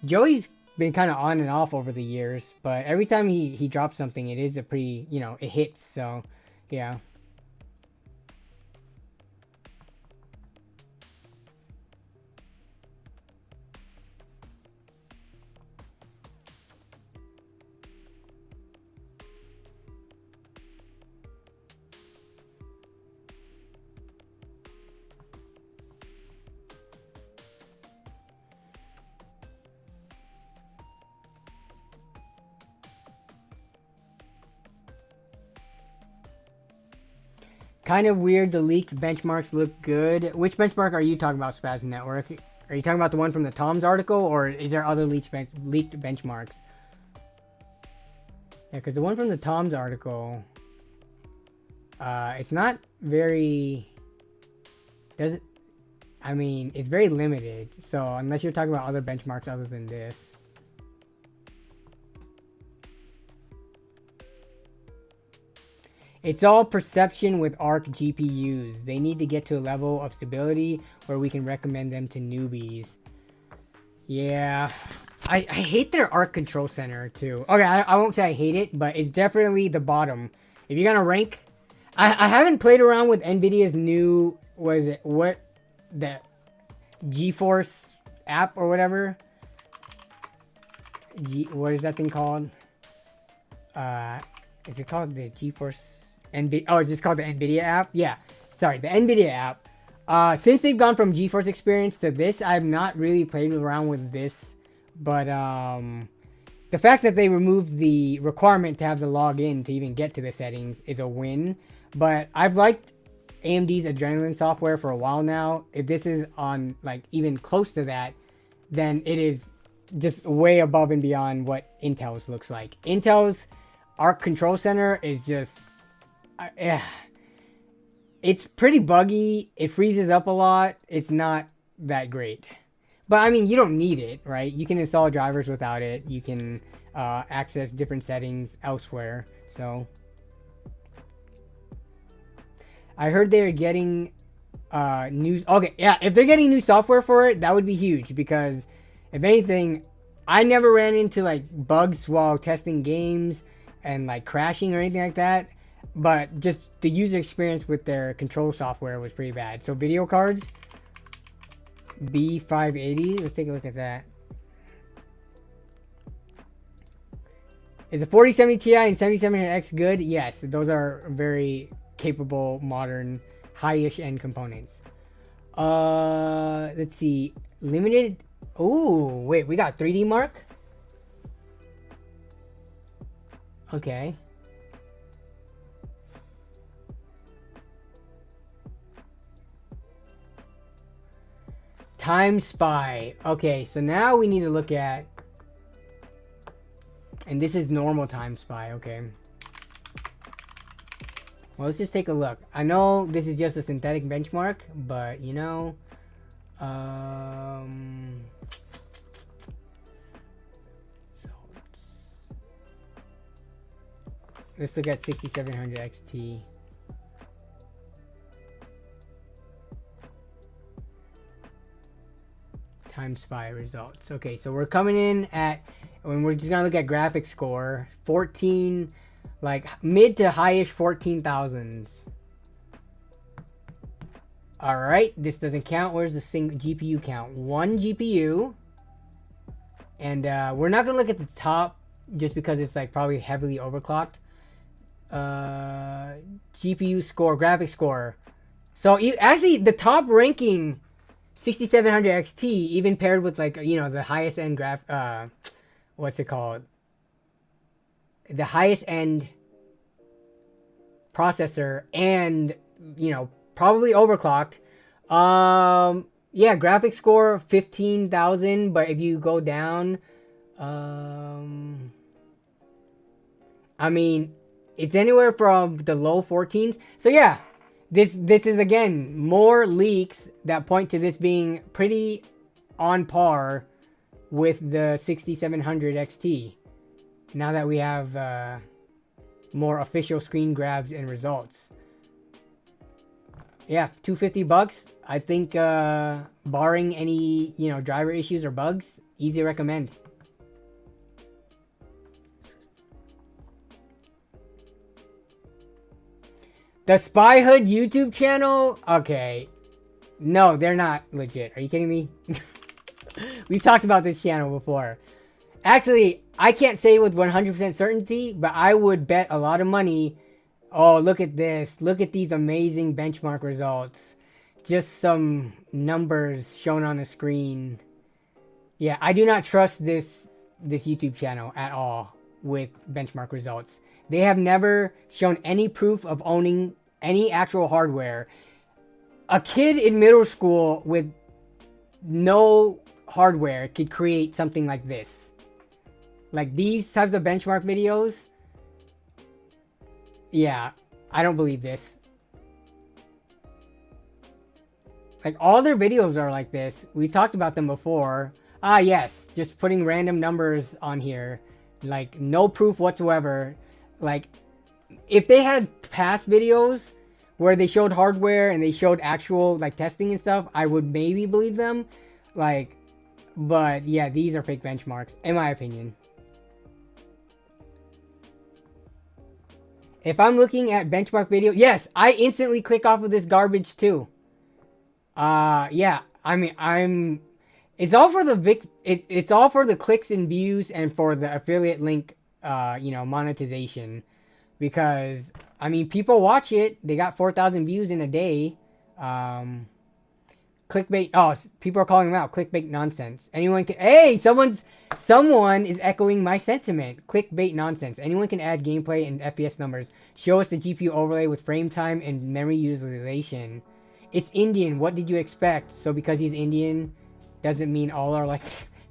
Joey's been kind of on and off over the years, but every time he drops something, it is a pretty, it hits. So, yeah. Kind of weird the leaked benchmarks look good. Which benchmark are you talking about, Spaz Network? Are you talking about the one from the Tom's article, or is there other leaked benchmarks? Yeah, because the one from the Tom's article, it's not very, doesn't, I mean, it's very limited. So unless you're talking about other benchmarks other than this. It's all perception with Arc GPUs. They need to get to a level of stability where we can recommend them to newbies. Yeah. I hate their Arc control center too. Okay, I won't say I hate it, but it's definitely the bottom. If you're gonna rank, I haven't played around with NVIDIA's new, what the GeForce app or whatever. What is that thing called? Is it called the GeForce Oh, it's just called the NVIDIA app? Yeah, sorry, the NVIDIA app. Since they've gone from GeForce Experience to this, I've not really played around with this. But the fact that they removed the requirement to have the login to even get to the settings is a win. But I've liked AMD's Adrenalin software for a while now. If this is on like even close to that, then it is just way above and beyond what Intel's looks like. Intel's Arc Control Center is just, it's pretty buggy. It freezes up a lot. It's not that great. But I mean, you don't need it, right? You can install drivers without it. You can access different settings elsewhere. So I heard they're getting new. Okay, yeah, if they're getting new software for it, that would be huge, because if anything, I never ran into like bugs while testing games and like crashing or anything like that. But just the user experience with their control software was pretty bad. So video cards. B580. Let's take a look at that. Is the 4070 Ti and 7700X good? Yes, those are very capable, modern, high-ish end components. Let's see. Limited. Oh, wait, we got 3D Mark? Okay. Time Spy. Okay, so now we need to look at, and this is normal Time Spy. Okay. Well, let's just take a look. I know this is just a synthetic benchmark, but you know, let's look at 6700 XT. Time Spy results. Okay, so we're coming in at, when we're just gonna look at graphics score, 14, like mid to highish 14,000s. All right, this doesn't count. Where's the single GPU count? One GPU, and we're not gonna look at the top just because it's like probably heavily overclocked. GPU score, graphics score. So actually, the top ranking 6700 XT, even paired with like, you know, the highest end what's it called? The highest end processor, and, you know, probably overclocked. Yeah, graphics score 15,000, but if you go down, I mean, it's anywhere from the low 14s. So yeah, this is again more leaks that point to this being pretty on par with the 6700 XT. Now that we have more official screen grabs and results. Yeah, $250. I think barring any, you know, driver issues or bugs, easy to recommend. The Spy Hood YouTube channel? Okay. No, they're not legit. Are you kidding me? We've talked about this channel before. Actually, I can't say with 100% certainty, but I would bet a lot of money. Oh, look at this. Look at these amazing benchmark results. Just some numbers shown on the screen. Yeah, I do not trust this YouTube channel at all with benchmark results. They have never shown any proof of owning any actual hardware. A kid in middle school with no hardware could create something like this. Like these types of benchmark videos, Yeah, I don't believe this. Like, all their videos are like this. We talked about them before. Ah, yes, just putting random numbers on here. Like, no proof whatsoever. Like, if they had past videos where they showed hardware and they showed actual, like, testing and stuff, I would maybe believe them. Like, but yeah, these are fake benchmarks, in my opinion. If I'm looking at benchmark video, yes, I instantly click off of this garbage too. Yeah, I mean, it's all for the it's all for the clicks and views and for the affiliate link, monetization, because I mean, people watch it. They got 4,000 views in a day. Clickbait. Oh, people are calling them out. Clickbait nonsense. Anyone can. Hey, someone is echoing my sentiment. Clickbait nonsense. Anyone can add gameplay and FPS numbers. Show us the GPU overlay with frame time and memory utilization. It's Indian. What did you expect? So because he's Indian, doesn't mean all are like.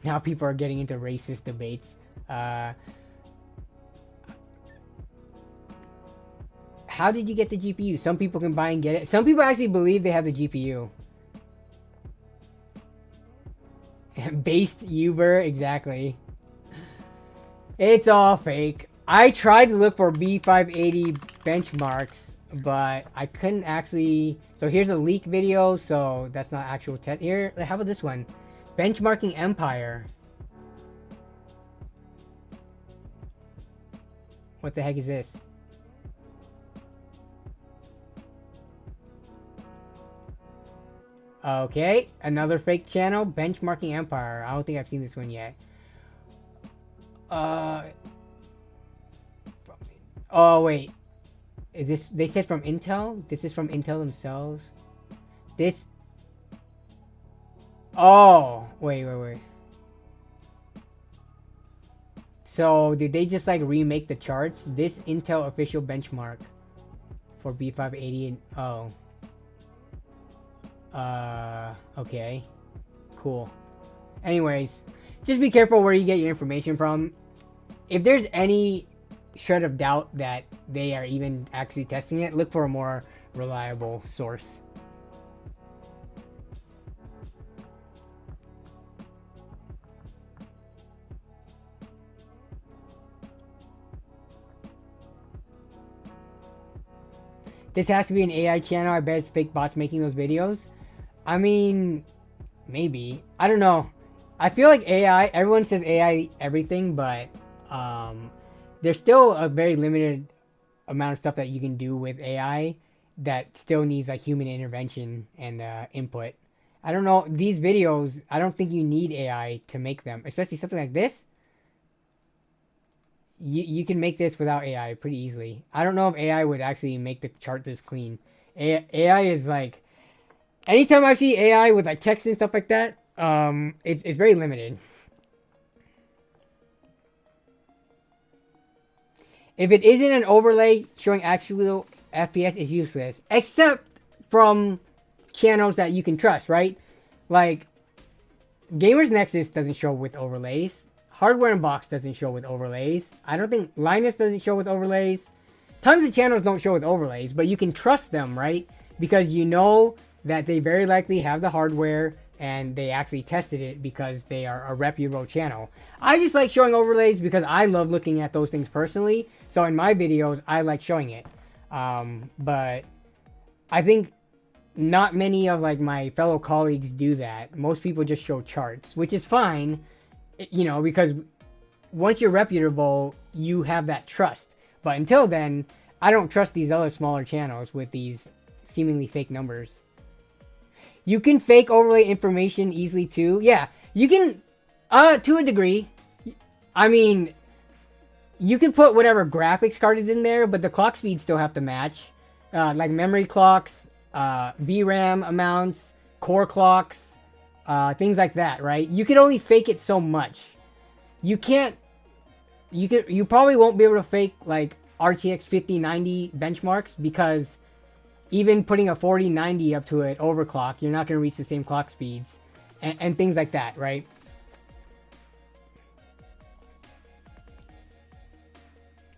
Now people are getting into racist debates. How did you get the GPU? Some people can buy and get it. Some people actually believe they have the GPU. Based Uber, exactly. It's all fake. I tried to look for B580 benchmarks, but I couldn't actually. So here's a leak video, so that's not actual test. Here, how about this one? Benchmarking Empire. What the heck is this? Okay, another fake channel, Benchmarking Empire. I don't think I've seen this one yet. Oh wait, is this? They said from Intel. This is from Intel themselves. This. Oh, wait. So did they just like remake the charts? This Intel official benchmark for B580 and oh. Okay. Cool. Anyways, just be careful where you get your information from. If there's any shred of doubt that they are even actually testing it, look for a more reliable source. This has to be an AI channel. I bet it's fake bots making those videos. I mean, maybe. I don't know. I feel like AI, everyone says AI everything, but there's still a very limited amount of stuff that you can do with AI that still needs like human intervention and input. I don't know. These videos, I don't think you need AI to make them, especially something like this. You can make this without AI pretty easily. I don't know if AI would actually make the chart this clean. AI is like, anytime I see AI with like text and stuff like that, it's very limited. If it isn't an overlay showing actual FPS, is useless, except from channels that you can trust, right? Like Gamers Nexus doesn't show with overlays. Hardware Unbox doesn't show with overlays. I don't think Linus doesn't show with overlays. Tons of channels don't show with overlays, but you can trust them, right? Because you know that they very likely have the hardware and they actually tested it because they are a reputable channel. I just like showing overlays because I love looking at those things personally. So in my videos, I like showing it. But I think not many of like my fellow colleagues do that. Most people just show charts, which is fine. You know, because once you're reputable, you have that trust. But until then, I don't trust these other smaller channels with these seemingly fake numbers. You can fake overlay information easily too. Yeah, you can, to a degree. I mean, you can put whatever graphics card is in there, but the clock speeds still have to match. Like memory clocks, VRAM amounts, core clocks. Things like that, right? You can only fake it so much. You can't. You probably won't be able to fake like RTX 5090 benchmarks because even putting a 4090 up to it overclock, you're not going to reach the same clock speeds and things like that, right?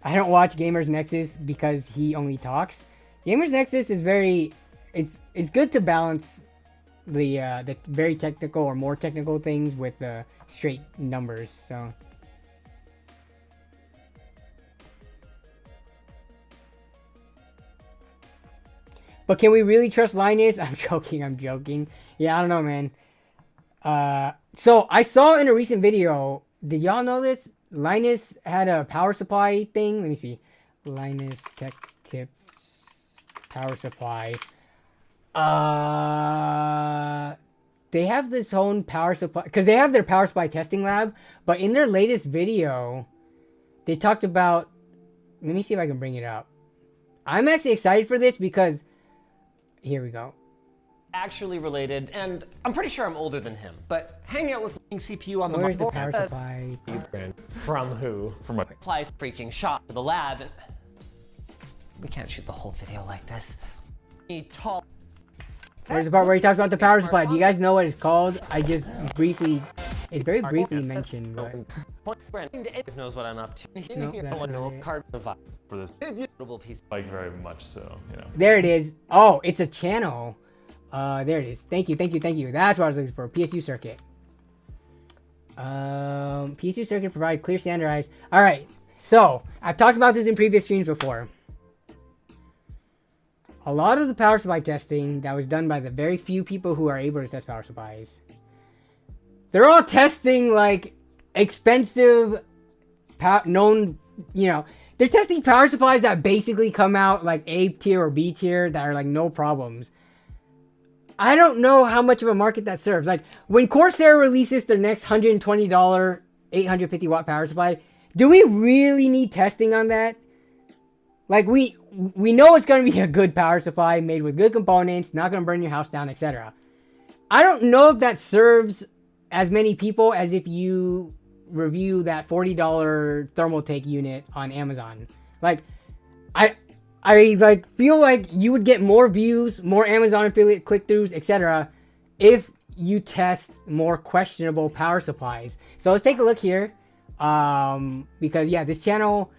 I don't watch Gamers Nexus because he only talks. Gamers Nexus is very, it's good to balance the very technical or more technical things with the straight numbers. So. But can we really trust Linus? I'm joking. Yeah, I don't know, man. So I saw in a recent video, did y'all know this? Linus had a power supply thing. Let me see. Linus Tech Tips power supply. They have this own power supply because they have their power supply testing lab. But in their latest video, they talked about. Let me see if I can bring it up. I'm actually excited for this because. Here we go. Actually related, and I'm pretty sure I'm older than him, but hanging out with CPU on the Where's the motherboard, power supply? From who? From what? applies freaking shot to the lab. We can't shoot the whole video like this. Tall. Where's the part where he talks about the power supply? Do you guys know what it's called? I just briefly, it's very briefly mentioned, but. Knows what I'm up to. No, that's not it. Card For this, piece. like very much so, you know. There it is. Oh, it's a channel. There it is. Thank you. That's what I was looking for. PSU circuit. PSU circuit provide clear standardized. All right. So I've talked about this in previous streams before. A lot of the power supply testing that was done by the very few people who are able to test power supplies. They're all testing like expensive, known, they're testing power supplies that basically come out like A tier or B tier that are like no problems. I don't know how much of a market that serves. Like when Corsair releases their next $120 850 watt power supply, do we really need testing on that? Like we know it's going to be a good power supply made with good components, not going to burn your house down, etc. I don't know if that serves as many people as if you review that $40 Thermaltake unit on Amazon. Like I like feel like you would get more views, more Amazon affiliate click-throughs, etc. if you test more questionable power supplies. So let's take a look here. Because yeah, this channel,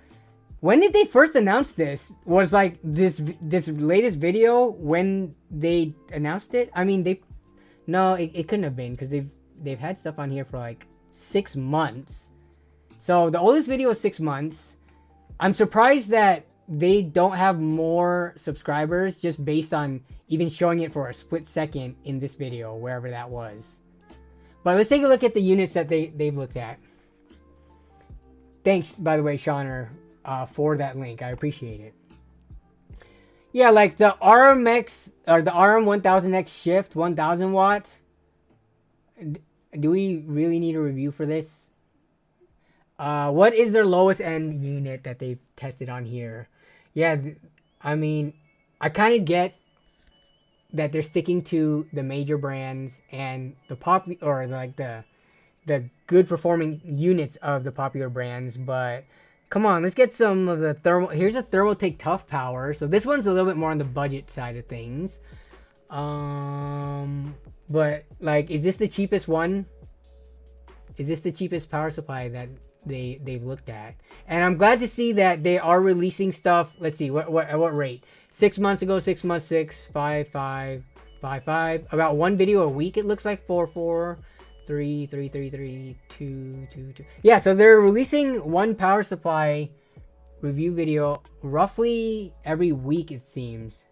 when did they first announce this? Was like this latest video when they announced it? I mean, it couldn't have been because they've had stuff on here for like 6 months. So the oldest video is 6 months. I'm surprised that they don't have more subscribers just based on even showing it for a split second in this video, wherever that was. But let's take a look at the units that they've looked at. Thanks, by the way, Shauner, for that link. I appreciate it. Yeah, like the RMX or the RM1000X Shift 1000 watt. Do we really need a review for this? What is their lowest end unit that they've tested on here? Yeah, I mean, I kind of get that they're sticking to the major brands and the the good performing units of the popular brands, but come on, let's get some of the thermal. Here's a Thermaltake Tough Power. So this one's a little bit more on the budget side of things. But like, is this the cheapest one? Is this the cheapest power supply that they've looked at? And I'm glad to see that they are releasing stuff. Let's see, at what rate? 6 months ago, 6 months, 6, 5, 5, 5, 5. About one video a week, it looks like. 4, 4, 3, 3, 3, 3, 2, 2, 2. Yeah, so they're releasing one power supply review video roughly every week, it seems.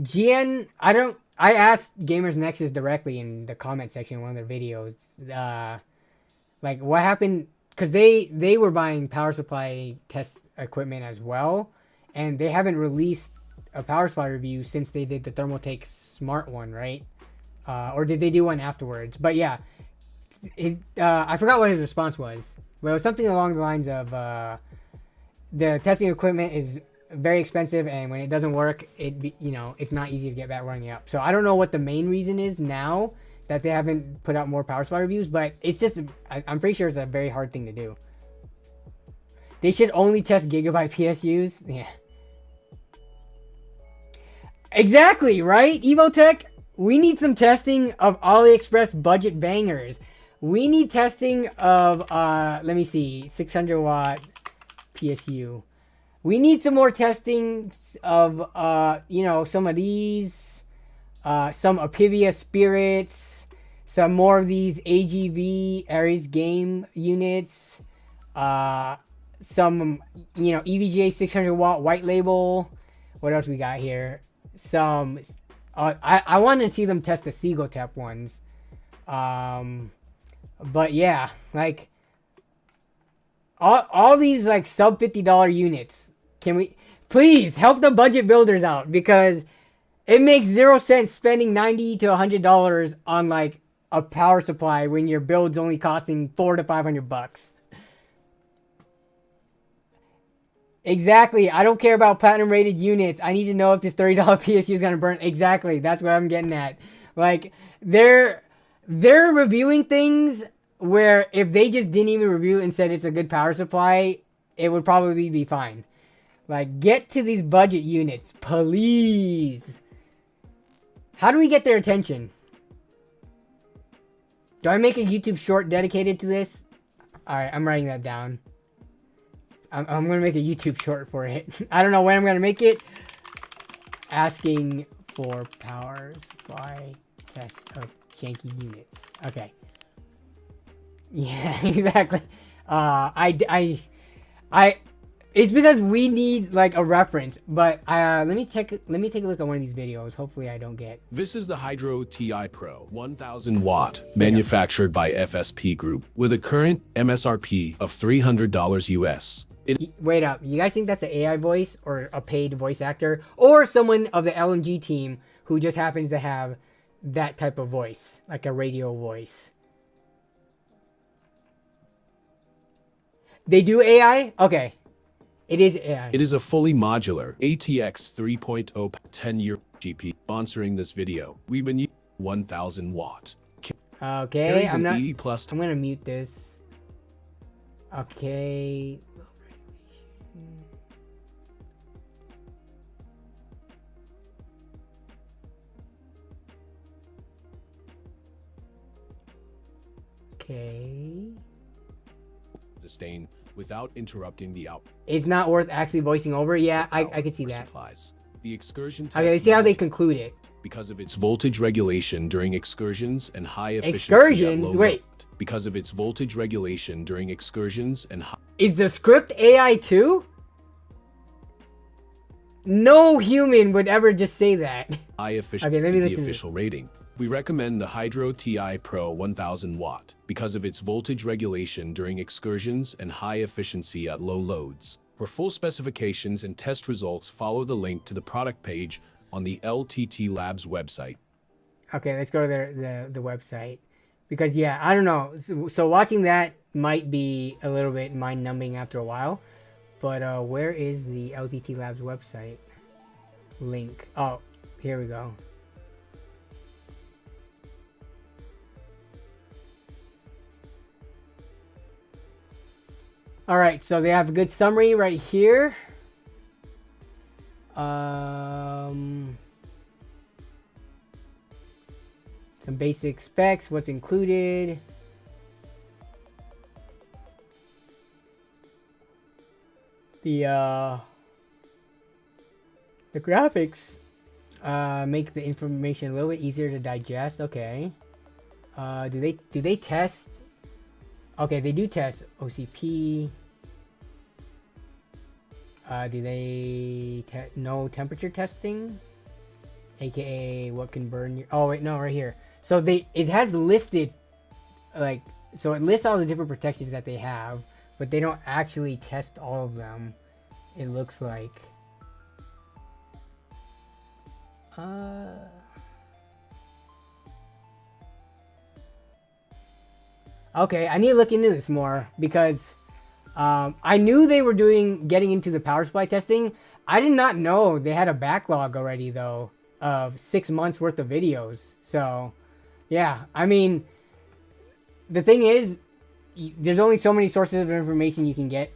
GN, I asked Gamers Nexus directly in the comment section of one of their videos, like what happened, because they were buying power supply test equipment as well, and they haven't released a power supply review since they did the Thermaltake Smart one, right? Or did they do one afterwards? But yeah, I forgot what his response was, but it was something along the lines of the testing equipment is very expensive, and when it doesn't work, it's not easy to get back running up. So I don't know what the main reason is now that they haven't put out more power supply reviews, but it's just, I'm pretty sure it's a very hard thing to do. They should only test gigabyte PSUs. Yeah. Exactly, right? Evotech, we need some testing of AliExpress budget bangers. We need testing of, let me see, 600 watt PSU. We need some more testing of, you know, some of these, some Apivia Spirits, some more of these AGV Ares game units, some, you know, EVGA 600 watt white label. What else we got here? Some, I want to see them test the Seagotep ones. But yeah, like, all these like sub $50 units. Can we please help the budget builders out, because it makes 0 sense spending $90 to $100 on like a power supply when your build's only costing $400 to $500. Exactly. I don't care about platinum rated units. I need to know if this $30 PSU is gonna burn. Exactly. That's what I'm getting at. Like, they're reviewing things where if they just didn't even review and said it's a good power supply, it would probably be fine. Like, get to these budget units, please. How do we get their attention? Do I make a YouTube short dedicated to this? Alright, I'm writing that down. I'm gonna make a YouTube short for it. I don't know when I'm gonna make it. Asking for power supply test of janky units. Okay. Yeah, exactly. It's because we need like a reference. But let me take a look at one of these videos. Hopefully, I don't get. This is the Hydro TI Pro 1000 watt, manufactured by FSP Group, with a current MSRP of $300 US. Wait up, you guys think that's an AI voice or a paid voice actor or someone of the LMG team who just happens to have that type of voice, like a radio voice? They do AI? Okay. It is AI. It is a fully modular ATX 3.0 10-year GP. Sponsoring this video, we've been using 1000 watt. Okay, I'm going to mute this. Okay. Okay. Sustain without interrupting the output. It's not worth actually voicing over. Yeah, I can see that. Supplies. The excursion test. Okay, let's see how they conclude it. Because of its voltage regulation during excursions and high efficiency. Excursions? Wait. Load. Because of its voltage regulation during excursions and high. Is the script AI too? No human would ever just say that. High efficiency. Okay, let me listen. The official rating. We recommend the Hydro TI Pro 1000 watt because of its voltage regulation during excursions and high efficiency at low loads. For full specifications and test results, follow the link to the product page on the LTT Labs website. Okay, let's go to the website. Because, yeah, I don't know. So watching that might be a little bit mind-numbing after a while. But where is the LTT Labs website? Link. Oh, here we go. All right, so they have a good summary right here. Some basic specs, what's included. The graphics make the information a little bit easier to digest. Okay. Do they test? Okay, they do test OCP. Do they no temperature testing? AKA what can burn your... Oh wait, no, right here. So it has listed, like, so it lists all the different protections that they have, but they don't actually test all of them. It looks like. Okay, I need to look into this more because I knew they were getting into the power supply testing. I did not know they had a backlog already though of 6 months worth of videos. So yeah, I mean, the thing is, there's only so many sources of information you can get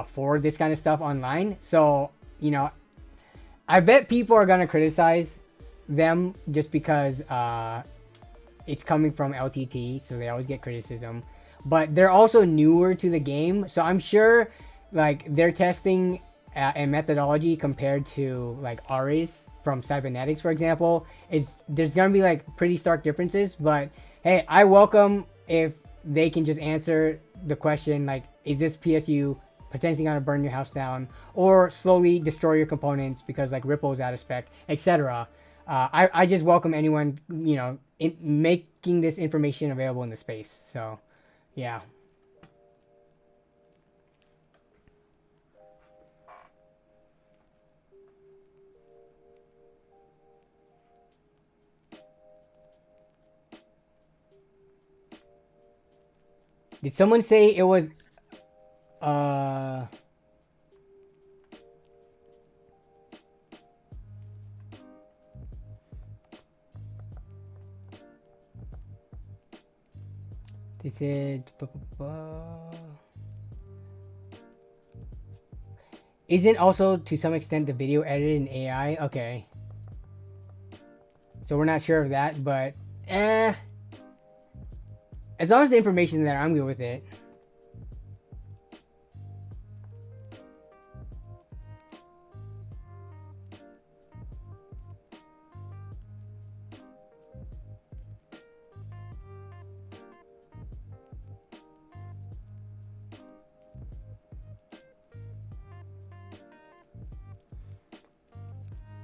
for this kind of stuff online. So, you know, I bet people are gonna criticize them just because it's coming from LTT, so they always get criticism. But they're also newer to the game, so I'm sure like their testing and methodology compared to like Aorus from Cybernetics, for example, there's gonna be like pretty stark differences. But hey, I welcome if they can just answer the question like, is this PSU potentially gonna burn your house down or slowly destroy your components because like Ripple is out of spec, etc. I just welcome anyone, you know, making this information available in the space. So, yeah. Did someone say it was they said isn't also to some extent the video edited in AI? Okay. So we're not sure of that, but as long as the information is there, I'm good with it.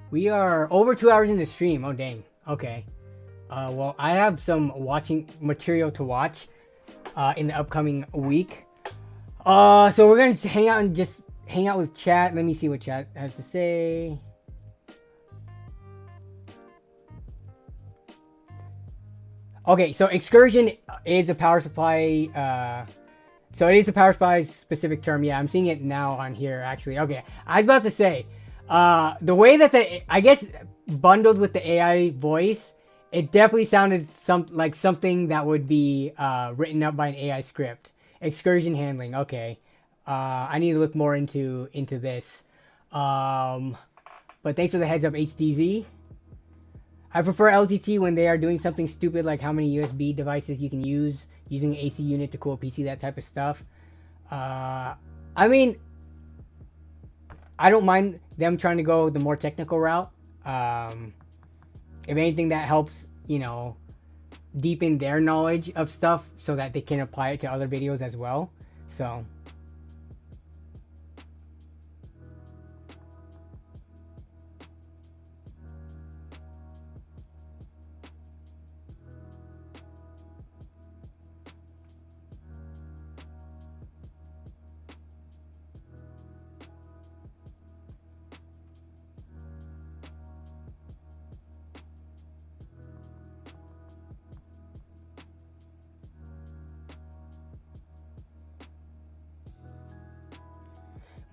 We are over 2 hours in the stream. Oh, dang. Okay. Well, I have some watching material to watch in the upcoming week. So we're going to hang out and just hang out with chat. Let me see what chat has to say. Okay, so excursion is a power supply. So it is a power supply specific term. Yeah, I'm seeing it now on here, actually. Okay, I was about to say, the way that I guess bundled with the AI voice, it definitely sounded like something that would be written up by an AI script. Excursion handling. Okay, I need to look more into this. But thanks for the heads up, HDZ. I prefer LTT when they are doing something stupid like how many USB devices you can use using an AC unit to cool a PC, that type of stuff. I mean, I don't mind them trying to go the more technical route. If anything, that helps, you know, deepen their knowledge of stuff so that they can apply it to other videos as well. So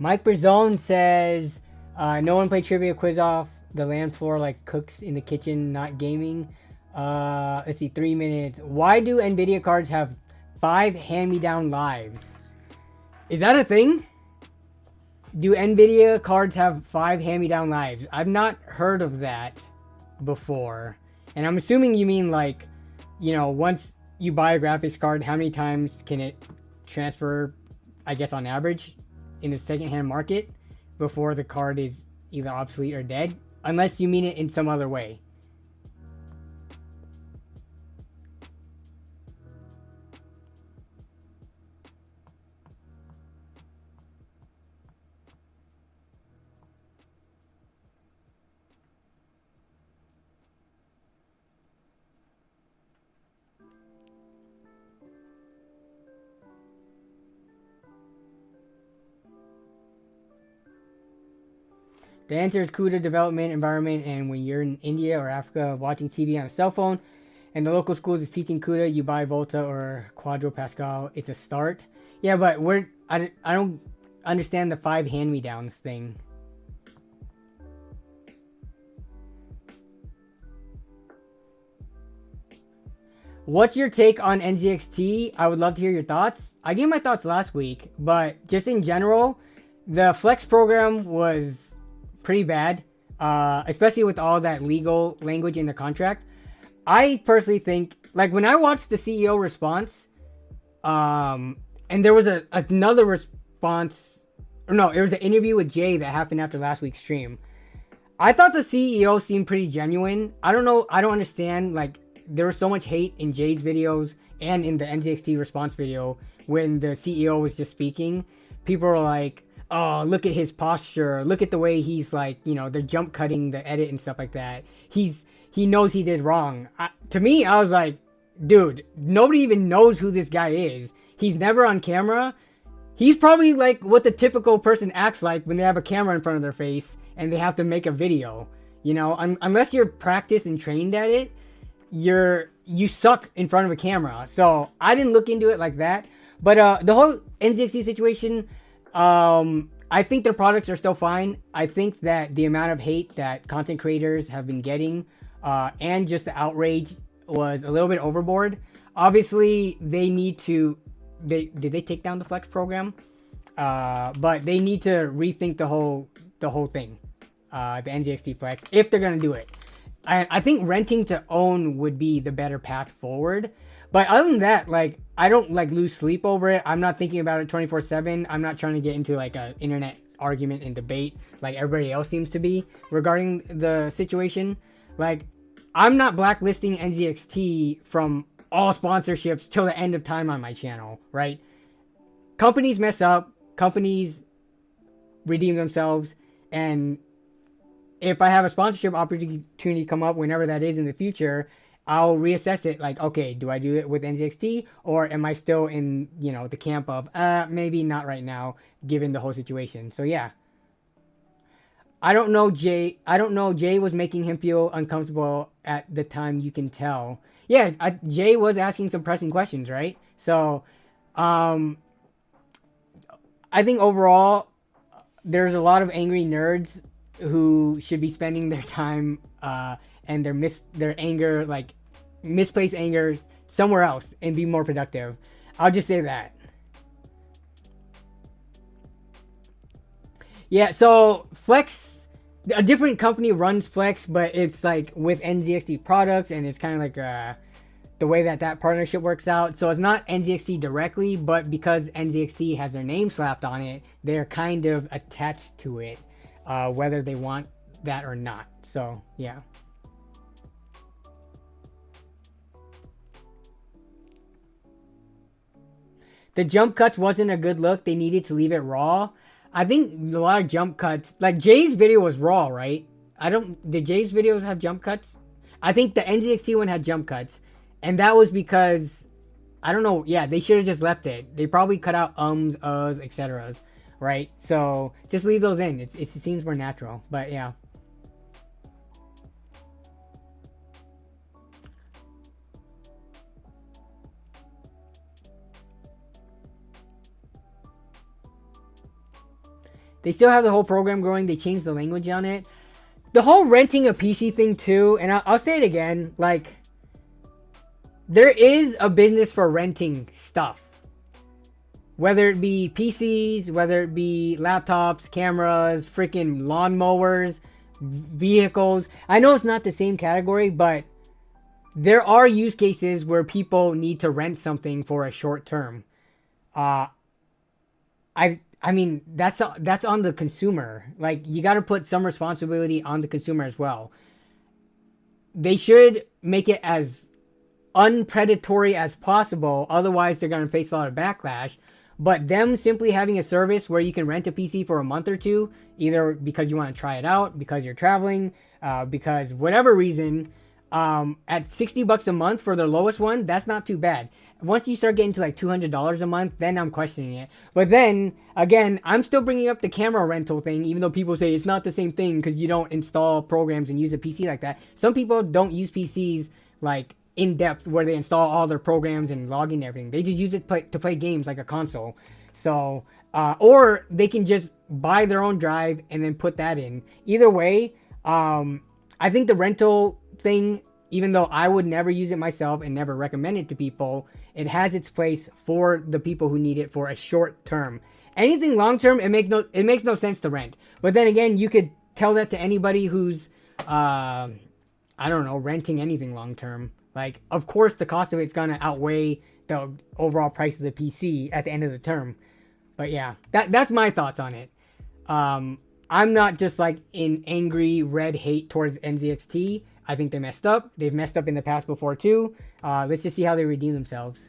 Mike Brazone says, no one played Trivia Quiz off the land floor like cooks in the kitchen, not gaming. Let's see, 3 minutes. Why do NVIDIA cards have 5 hand-me-down lives? Is that a thing? Do NVIDIA cards have 5 hand-me-down lives? I've not heard of that before. And I'm assuming you mean like, you know, once you buy a graphics card, how many times can it transfer, I guess on average, in the secondhand market before the card is either obsolete or dead, unless you mean it in some other way. The answer is CUDA development environment, and when you're in India or Africa watching TV on a cell phone, and the local schools is teaching CUDA, you buy Volta or Quadro Pascal. It's a start. Yeah, but I don't understand the 5 hand-me-downs thing. What's your take on NZXT? I would love to hear your thoughts. I gave my thoughts last week, but just in general, the Flex program was pretty bad, especially with all that legal language in the contract. I personally think, like, when I watched the CEO response, and there was another response, or no, it was an interview with Jay that happened after last week's stream. I thought the CEO seemed pretty genuine. I don't know, I don't understand, like, there was so much hate in Jay's videos and in the NZXT response video when the CEO was just speaking. People were like, oh, look at his posture. Look at the way he's like, you know, they're jump cutting the edit and stuff like that. He knows he did wrong. To me, I was like, dude, nobody even knows who this guy is. He's never on camera. He's probably like what the typical person acts like when they have a camera in front of their face and they have to make a video. You know, unless you're practiced and trained at it, you suck in front of a camera. So I didn't look into it like that. But the whole NZXT situation, I think their products are still fine. I think that the amount of hate that content creators have been getting, and just the outrage was a little bit overboard. Obviously, they need to. Did they take down the Flex program? But they need to rethink the whole thing, the NZXT Flex, if they're gonna do it. I think renting to own would be the better path forward. But other than that, like, I don't like lose sleep over it. I'm not thinking about it 24/7. I'm not trying to get into like an internet argument and debate like everybody else seems to be regarding the situation. Like, I'm not blacklisting NZXT from all sponsorships till the end of time on my channel, right? Companies mess up, companies redeem themselves, and if I have a sponsorship opportunity come up whenever that is in the future, I'll reassess it. Like, okay, do I do it with NZXT, or am I still in, you know, the camp of maybe not right now given the whole situation? So yeah, I don't know Jay was making him feel uncomfortable at the time, you can tell. Yeah, Jay was asking some pressing questions, right? So I think overall there's a lot of angry nerds who should be spending their time and their anger, like misplaced anger, somewhere else and be more productive. I'll just say that. Yeah, so Flex, a different company runs Flex, but it's like with NZXT products, and it's kind of like the way that partnership works out. So it's not NZXT directly, but because NZXT has their name slapped on it, they're kind of attached to it, whether they want that or not. So yeah. The jump cuts wasn't a good look. They needed to leave it raw. I think a lot of jump cuts, like Jay's video was raw, right? Did Jay's videos have jump cuts? I think the NZXT one had jump cuts, and that was because, I don't know, yeah, they should have just left it. They probably cut out ums, uhs, etc., right? So just leave those in. It seems more natural, but yeah. They still have the whole program going. They changed the language on it. The whole renting a PC thing too, and I'll say it again, like, there is a business for renting stuff. Whether it be PCs, whether it be laptops, cameras, freaking lawnmowers, vehicles. I know it's not the same category, but there are use cases where people need to rent something for a short term. I mean, that's on the consumer. Like, you got to put some responsibility on the consumer as well. They should make it as unpredatory as possible. Otherwise, they're going to face a lot of backlash. But them simply having a service where you can rent a PC for a month or two, either because you want to try it out, because you're traveling, because whatever reason, at $60 a month for their lowest one, that's not too bad. Once you start getting to like $200 a month, then I'm questioning it. But then again, I'm still bringing up the camera rental thing, even though people say it's not the same thing because you don't install programs and use a PC like that. Some people don't use PCs like in depth where they install all their programs and log in and everything. They just use it to play games like a console. So or they can just buy their own drive and then put that in. Either way, I think the rental thing even though I would never use it myself and never recommend it to people, it has its place for the people who need it for a short term. Anything long term, it makes no sense to rent. But then again, you could tell that to anybody who's I don't know, renting anything long term. Like, of course, the cost of it's gonna outweigh the overall price of the PC at the end of the term. But yeah, that's my thoughts on it. I'm not just like in angry red hate towards NZXT. I think they messed up. They've messed up in the past before too. Let's just see how they redeem themselves.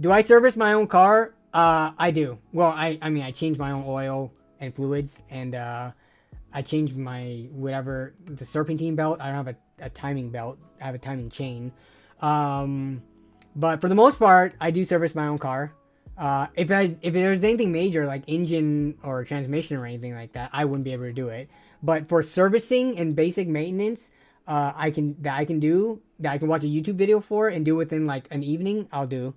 Do I service my own car? I do. Well, I mean, I change my own oil and fluids, and I change my whatever, the serpentine belt. I don't have a timing belt. I have a timing chain. But for the most part, I do service my own car. If there's anything major like engine or transmission or anything like that, I wouldn't be able to do it. But for servicing and basic maintenance, I can watch a YouTube video for and do within like an evening, I'll do.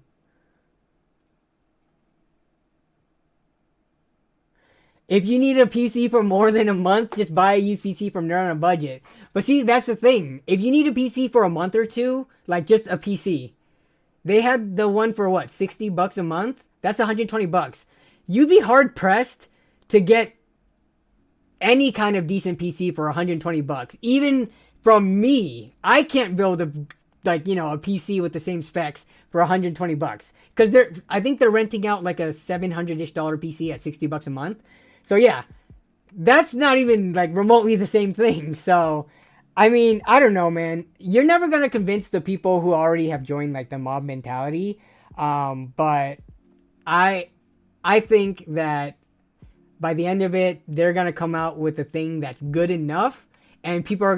If you need a PC for more than a month, just buy a used PC from there on a budget. But see, that's the thing. If you need a PC for a month or two, like just a PC, they had the one for what, $60 a month? That's $120. You'd be hard pressed to get any kind of decent PC for $120. Even from me, I can't build a PC with the same specs for $120. Because I think they're renting out like a $700-ish PC at $60 a month. So yeah, that's not even like remotely the same thing. So, I mean, I don't know, man. You're never going to convince the people who already have joined like the mob mentality. But I think that by the end of it, they're going to come out with a thing that's good enough, and people are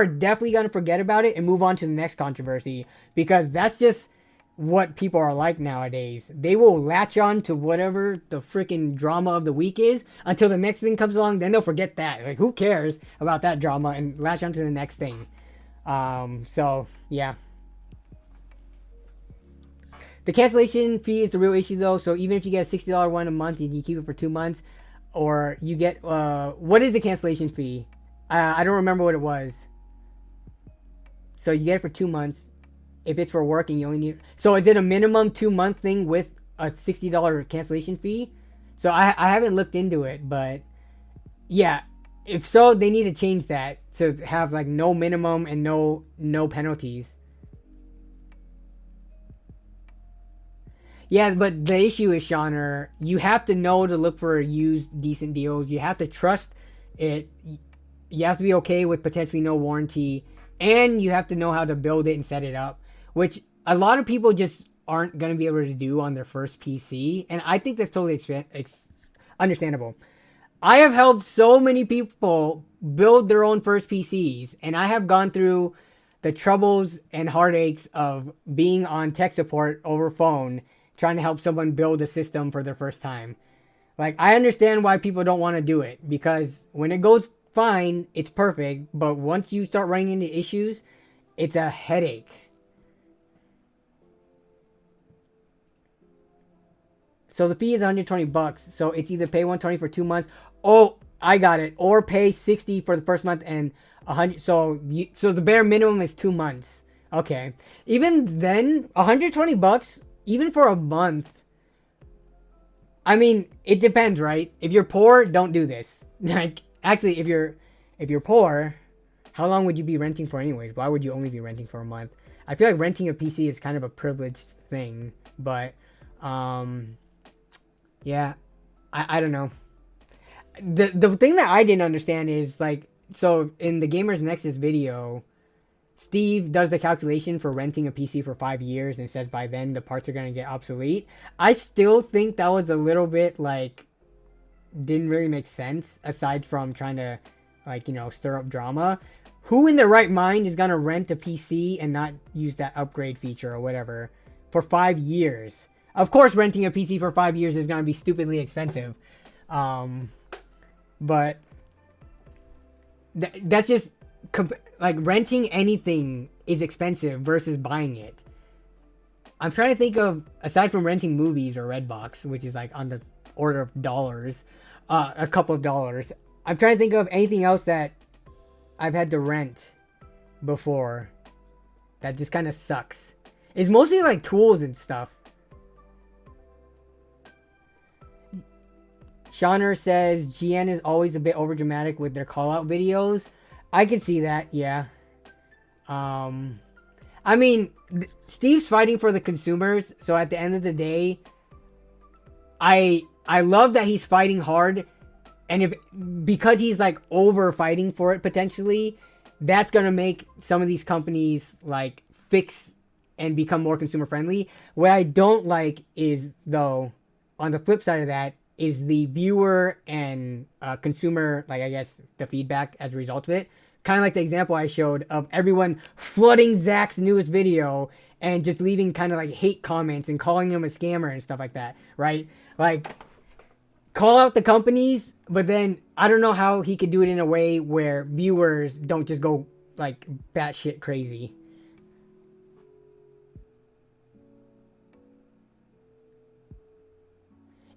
definitely going to forget about it and move on to the next controversy, because that's just what people are like nowadays. They will latch on to whatever the freaking drama of the week is until the next thing comes along. Then they'll forget that. Like, who cares about that drama, and latch on to the next thing. So yeah. The cancellation fee is the real issue though. So even if you get a $60 one a month and you keep it for 2 months, or you get, what is the cancellation fee? I don't remember what it was. So you get it for 2 months. If it's for work and you only need... So is it a minimum 2-month thing with a $60 cancellation fee? So I haven't looked into it, but yeah, if so, they need to change that to have like no minimum and no penalties. Yeah, but the issue is, Shauner, you have to know to look for used decent deals. You have to trust it. You have to be okay with potentially no warranty, and you have to know how to build it and set it up, which a lot of people just aren't going to be able to do on their first PC. And I think that's totally understandable. I have helped so many people build their own first PCs, and I have gone through the troubles and heartaches of being on tech support over phone, trying to help someone build a system for their first time. Like, I understand why people don't want to do it, because when it goes fine, it's perfect. But once you start running into issues, it's a headache. So the fee is $120. So it's either pay $120 for 2 months. Oh, I got it. Or pay $60 for the first month and $100. So the bare minimum is 2 months. Okay. Even then, $120, even for a month. I mean, it depends, right? If you're poor, don't do this. Like, actually, if you're poor, how long would you be renting for anyways? Why would you only be renting for a month? I feel like renting a PC is kind of a privileged thing, but yeah, I don't know. The thing that I didn't understand is, like, so in the Gamers Nexus video, Steve does the calculation for renting a PC for 5 years and says by then the parts are going to get obsolete. I still think that was a little bit, like, didn't really make sense, aside from trying to, like, you know, stir up drama. Who in their right mind is going to rent a PC and not use that upgrade feature or whatever for 5 years? Of course, renting a PC for 5 years is going to be stupidly expensive. But that's just... like, renting anything is expensive versus buying it. I'm trying to think of, aside from renting movies or Redbox, which is like on the order of dollars, a couple of dollars, I'm trying to think of anything else that I've had to rent before that just kind of sucks. It's mostly like tools and stuff. Shauner says GN is always a bit overdramatic with their call out videos. I can see that, yeah. I mean, Steve's fighting for the consumers, so at the end of the day, I love that he's fighting hard, and because he's like over fighting for it potentially, that's gonna make some of these companies like fix and become more consumer friendly. What I don't like is, though, on the flip side of that, is the viewer and consumer, like I guess the feedback as a result of it. Kind of like the example I showed of everyone flooding Zach's newest video and just leaving kind of like hate comments and calling him a scammer and stuff like that, right? Like, call out the companies, but then I don't know how he could do it in a way where viewers don't just go like batshit crazy.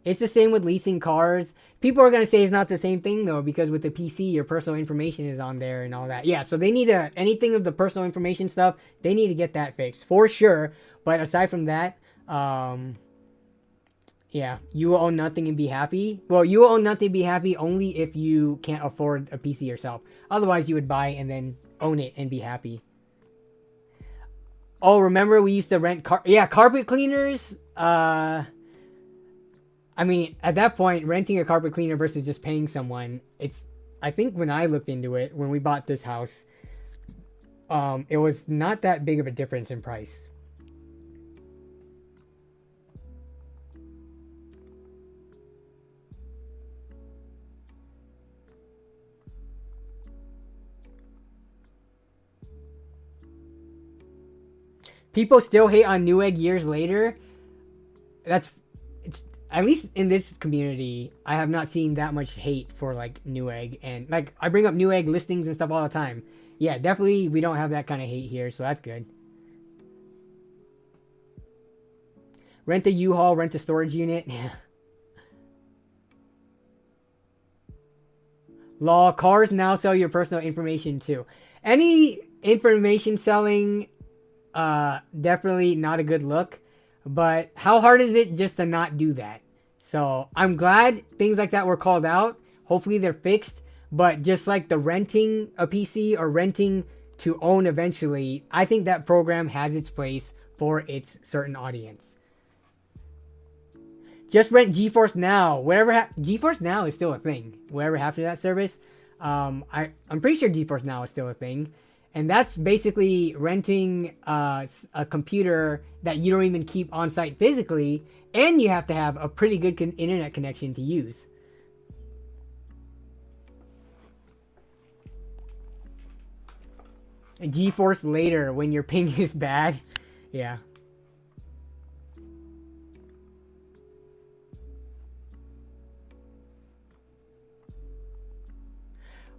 It's the same with leasing cars. People are going to say it's not the same thing, though, because with the PC, your personal information is on there and all that. Yeah, so they need anything of the personal information stuff, they need to get that fixed, for sure. But aside from that, yeah, you will own nothing and be happy. Well, you will own nothing and be happy only if you can't afford a PC yourself. Otherwise, you would buy and then own it and be happy. Oh, remember we used to rent carpet cleaners? I mean, at that point, renting a carpet cleaner versus just paying someone, I think when I looked into it, when we bought this house, it was not that big of a difference in price. People still hate on Newegg years later. It's at least in this community, I have not seen that much hate for like Newegg, and like I bring up Newegg listings and stuff all the time. Yeah, definitely we don't have that kind of hate here, so that's good. Rent a U-Haul, rent a storage unit. Law, cars now sell your personal information too. Any information selling, definitely not a good look. But how hard is it just to not do that? So I'm glad things like that were called out. Hopefully they're fixed. But just like the renting a PC or renting to own eventually, I think that program has its place for its certain audience. Just rent GeForce Now. GeForce Now is still a thing. Whatever happened to that service, I'm pretty sure GeForce Now is still a thing. And that's basically renting a computer that you don't even keep on site physically, and you have to have a pretty good internet connection to use. And GeForce later when your ping is bad. Yeah.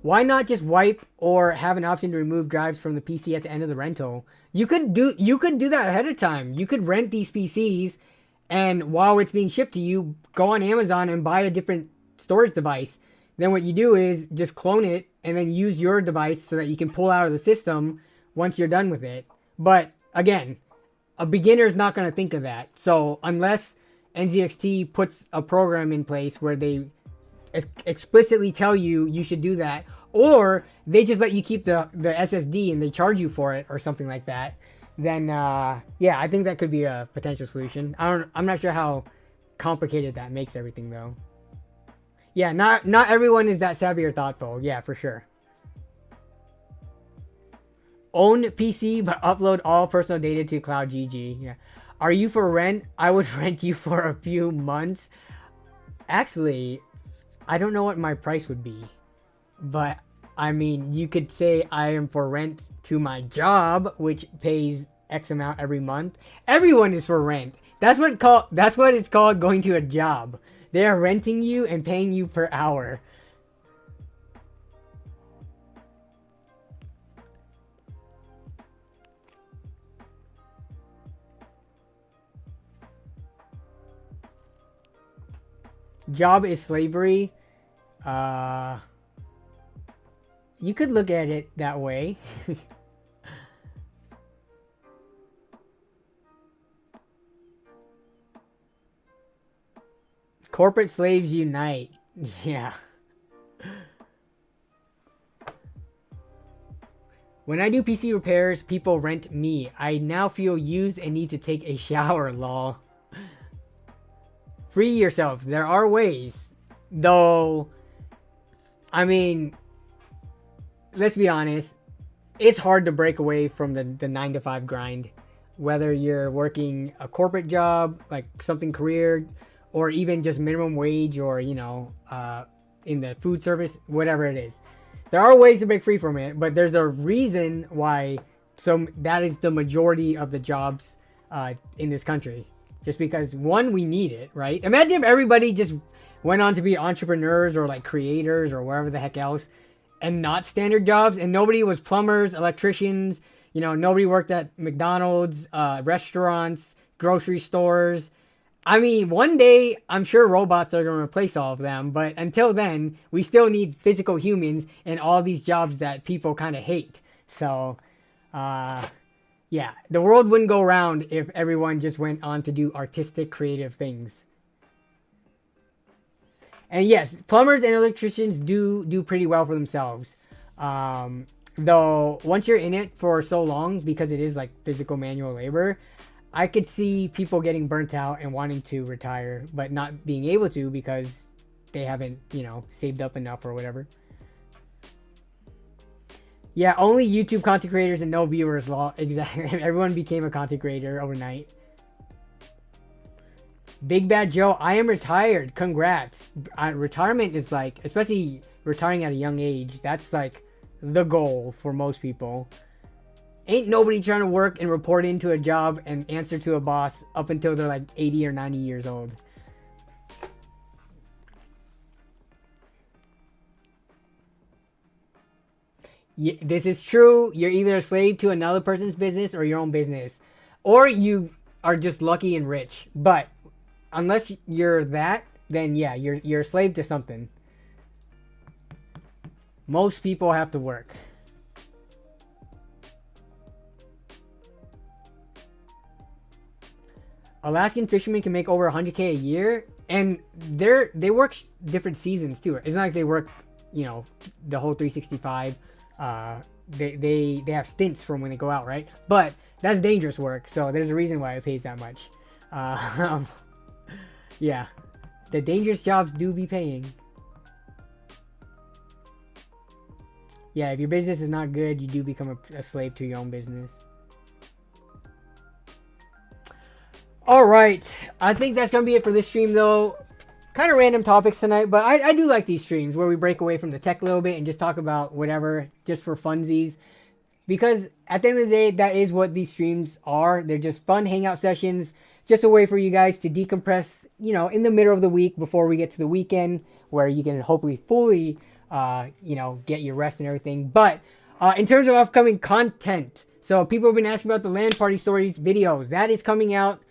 Why not just wipe or have an option to remove drives from the PC at the end of the rental? You could do that ahead of time. You could rent these PCs, and while it's being shipped to you, go on Amazon and buy a different storage device. Then what you do is just clone it and then use your device so that you can pull out of the system once you're done with it. But again, a beginner is not going to think of that. So unless NZXT puts a program in place where they explicitly tell you should do that, or they just let you keep the SSD and they charge you for it or something like that, then yeah, I think that could be a potential solution. I'm not sure how complicated that makes everything though. Yeah, not everyone is that savvy or thoughtful. Yeah, for sure. Own PC but upload all personal data to cloud. GG. Yeah. Are you for rent? I would rent you for a few months. Actually, I don't know what my price would be, but I mean, you could say I am for rent to my job, which pays X amount every month. Everyone is for rent. That's what it's called going to a job. They are renting you and paying you per hour. Job is slavery. I You could look at it that way. Corporate slaves unite. Yeah. When I do PC repairs, people rent me. I now feel used and need to take a shower, lol. Free yourselves. There are ways. Though, I mean, let's be honest. It's hard to break away from the 9-to-5 grind. Whether you're working a corporate job, like something career, or even just minimum wage, or, you know, in the food service, whatever it is. There are ways to break free from it, but there's a reason why. So that is the majority of the jobs in this country. Just because, one, we need it, right? Imagine if everybody just went on to be entrepreneurs or like creators or wherever the heck else, and not standard jobs, and nobody was plumbers, electricians, you know, nobody worked at McDonald's, restaurants, grocery stores. I mean, one day, I'm sure robots are going to replace all of them, but until then, we still need physical humans in all these jobs that people kind of hate. So, yeah, the world wouldn't go round if everyone just went on to do artistic, creative things. And yes, plumbers and electricians do pretty well for themselves. Though, once you're in it for so long, because it is like physical manual labor, I could see people getting burnt out and wanting to retire, but not being able to because they haven't, you know, saved up enough or whatever. Yeah, only YouTube content creators and no viewers. Exactly. Everyone became a content creator overnight. Big Bad Joe, I am retired. Congrats. Retirement is like, especially retiring at a young age, that's like the goal for most people. Ain't nobody trying to work and report into a job and answer to a boss up until they're like 80 or 90 years old. Yeah, this is true. You're either a slave to another person's business or your own business. Or you are just lucky and rich. But unless you're that, then yeah, you're a slave to something. Most people have to work. Alaskan fishermen can make over 100K a year, and they work different seasons too. It's not like they work, you know, the whole 365. They have stints from when they go out, right? But that's dangerous work, so there's a reason why it pays that much. Yeah, the dangerous jobs do be paying. Yeah, if your business is not good, you do become a slave to your own business. Alright, I think that's going to be it for this stream though. Kind of random topics tonight, but I do like these streams where we break away from the tech a little bit and just talk about whatever, just for funsies. Because at the end of the day, that is what these streams are. They're just fun hangout sessions, just a way for you guys to decompress, you know, in the middle of the week before we get to the weekend, where you can hopefully fully, you know, get your rest and everything. But in terms of upcoming content, so people have been asking about the LAN party stories videos. That is coming out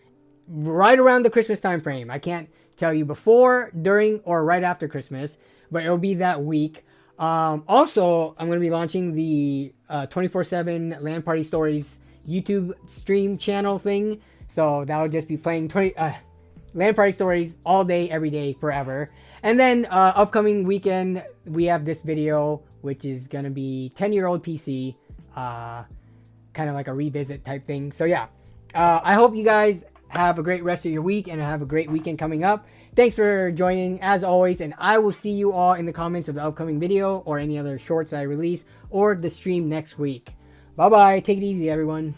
right around the Christmas time frame. I can't tell you before, during, or right after Christmas, but it'll be that week. Also, I'm going to be launching the 24/7 LAN Party Stories YouTube stream channel thing. So that'll just be playing LAN Party Stories all day, every day, forever. And then upcoming weekend, we have this video, which is going to be 10-year-old PC, kind of like a revisit type thing. So yeah, I hope you guys have a great rest of your week and have a great weekend coming up. Thanks for joining as always, and I will see you all in the comments of the upcoming video or any other shorts I release or the stream next week. Bye bye. Take it easy, everyone.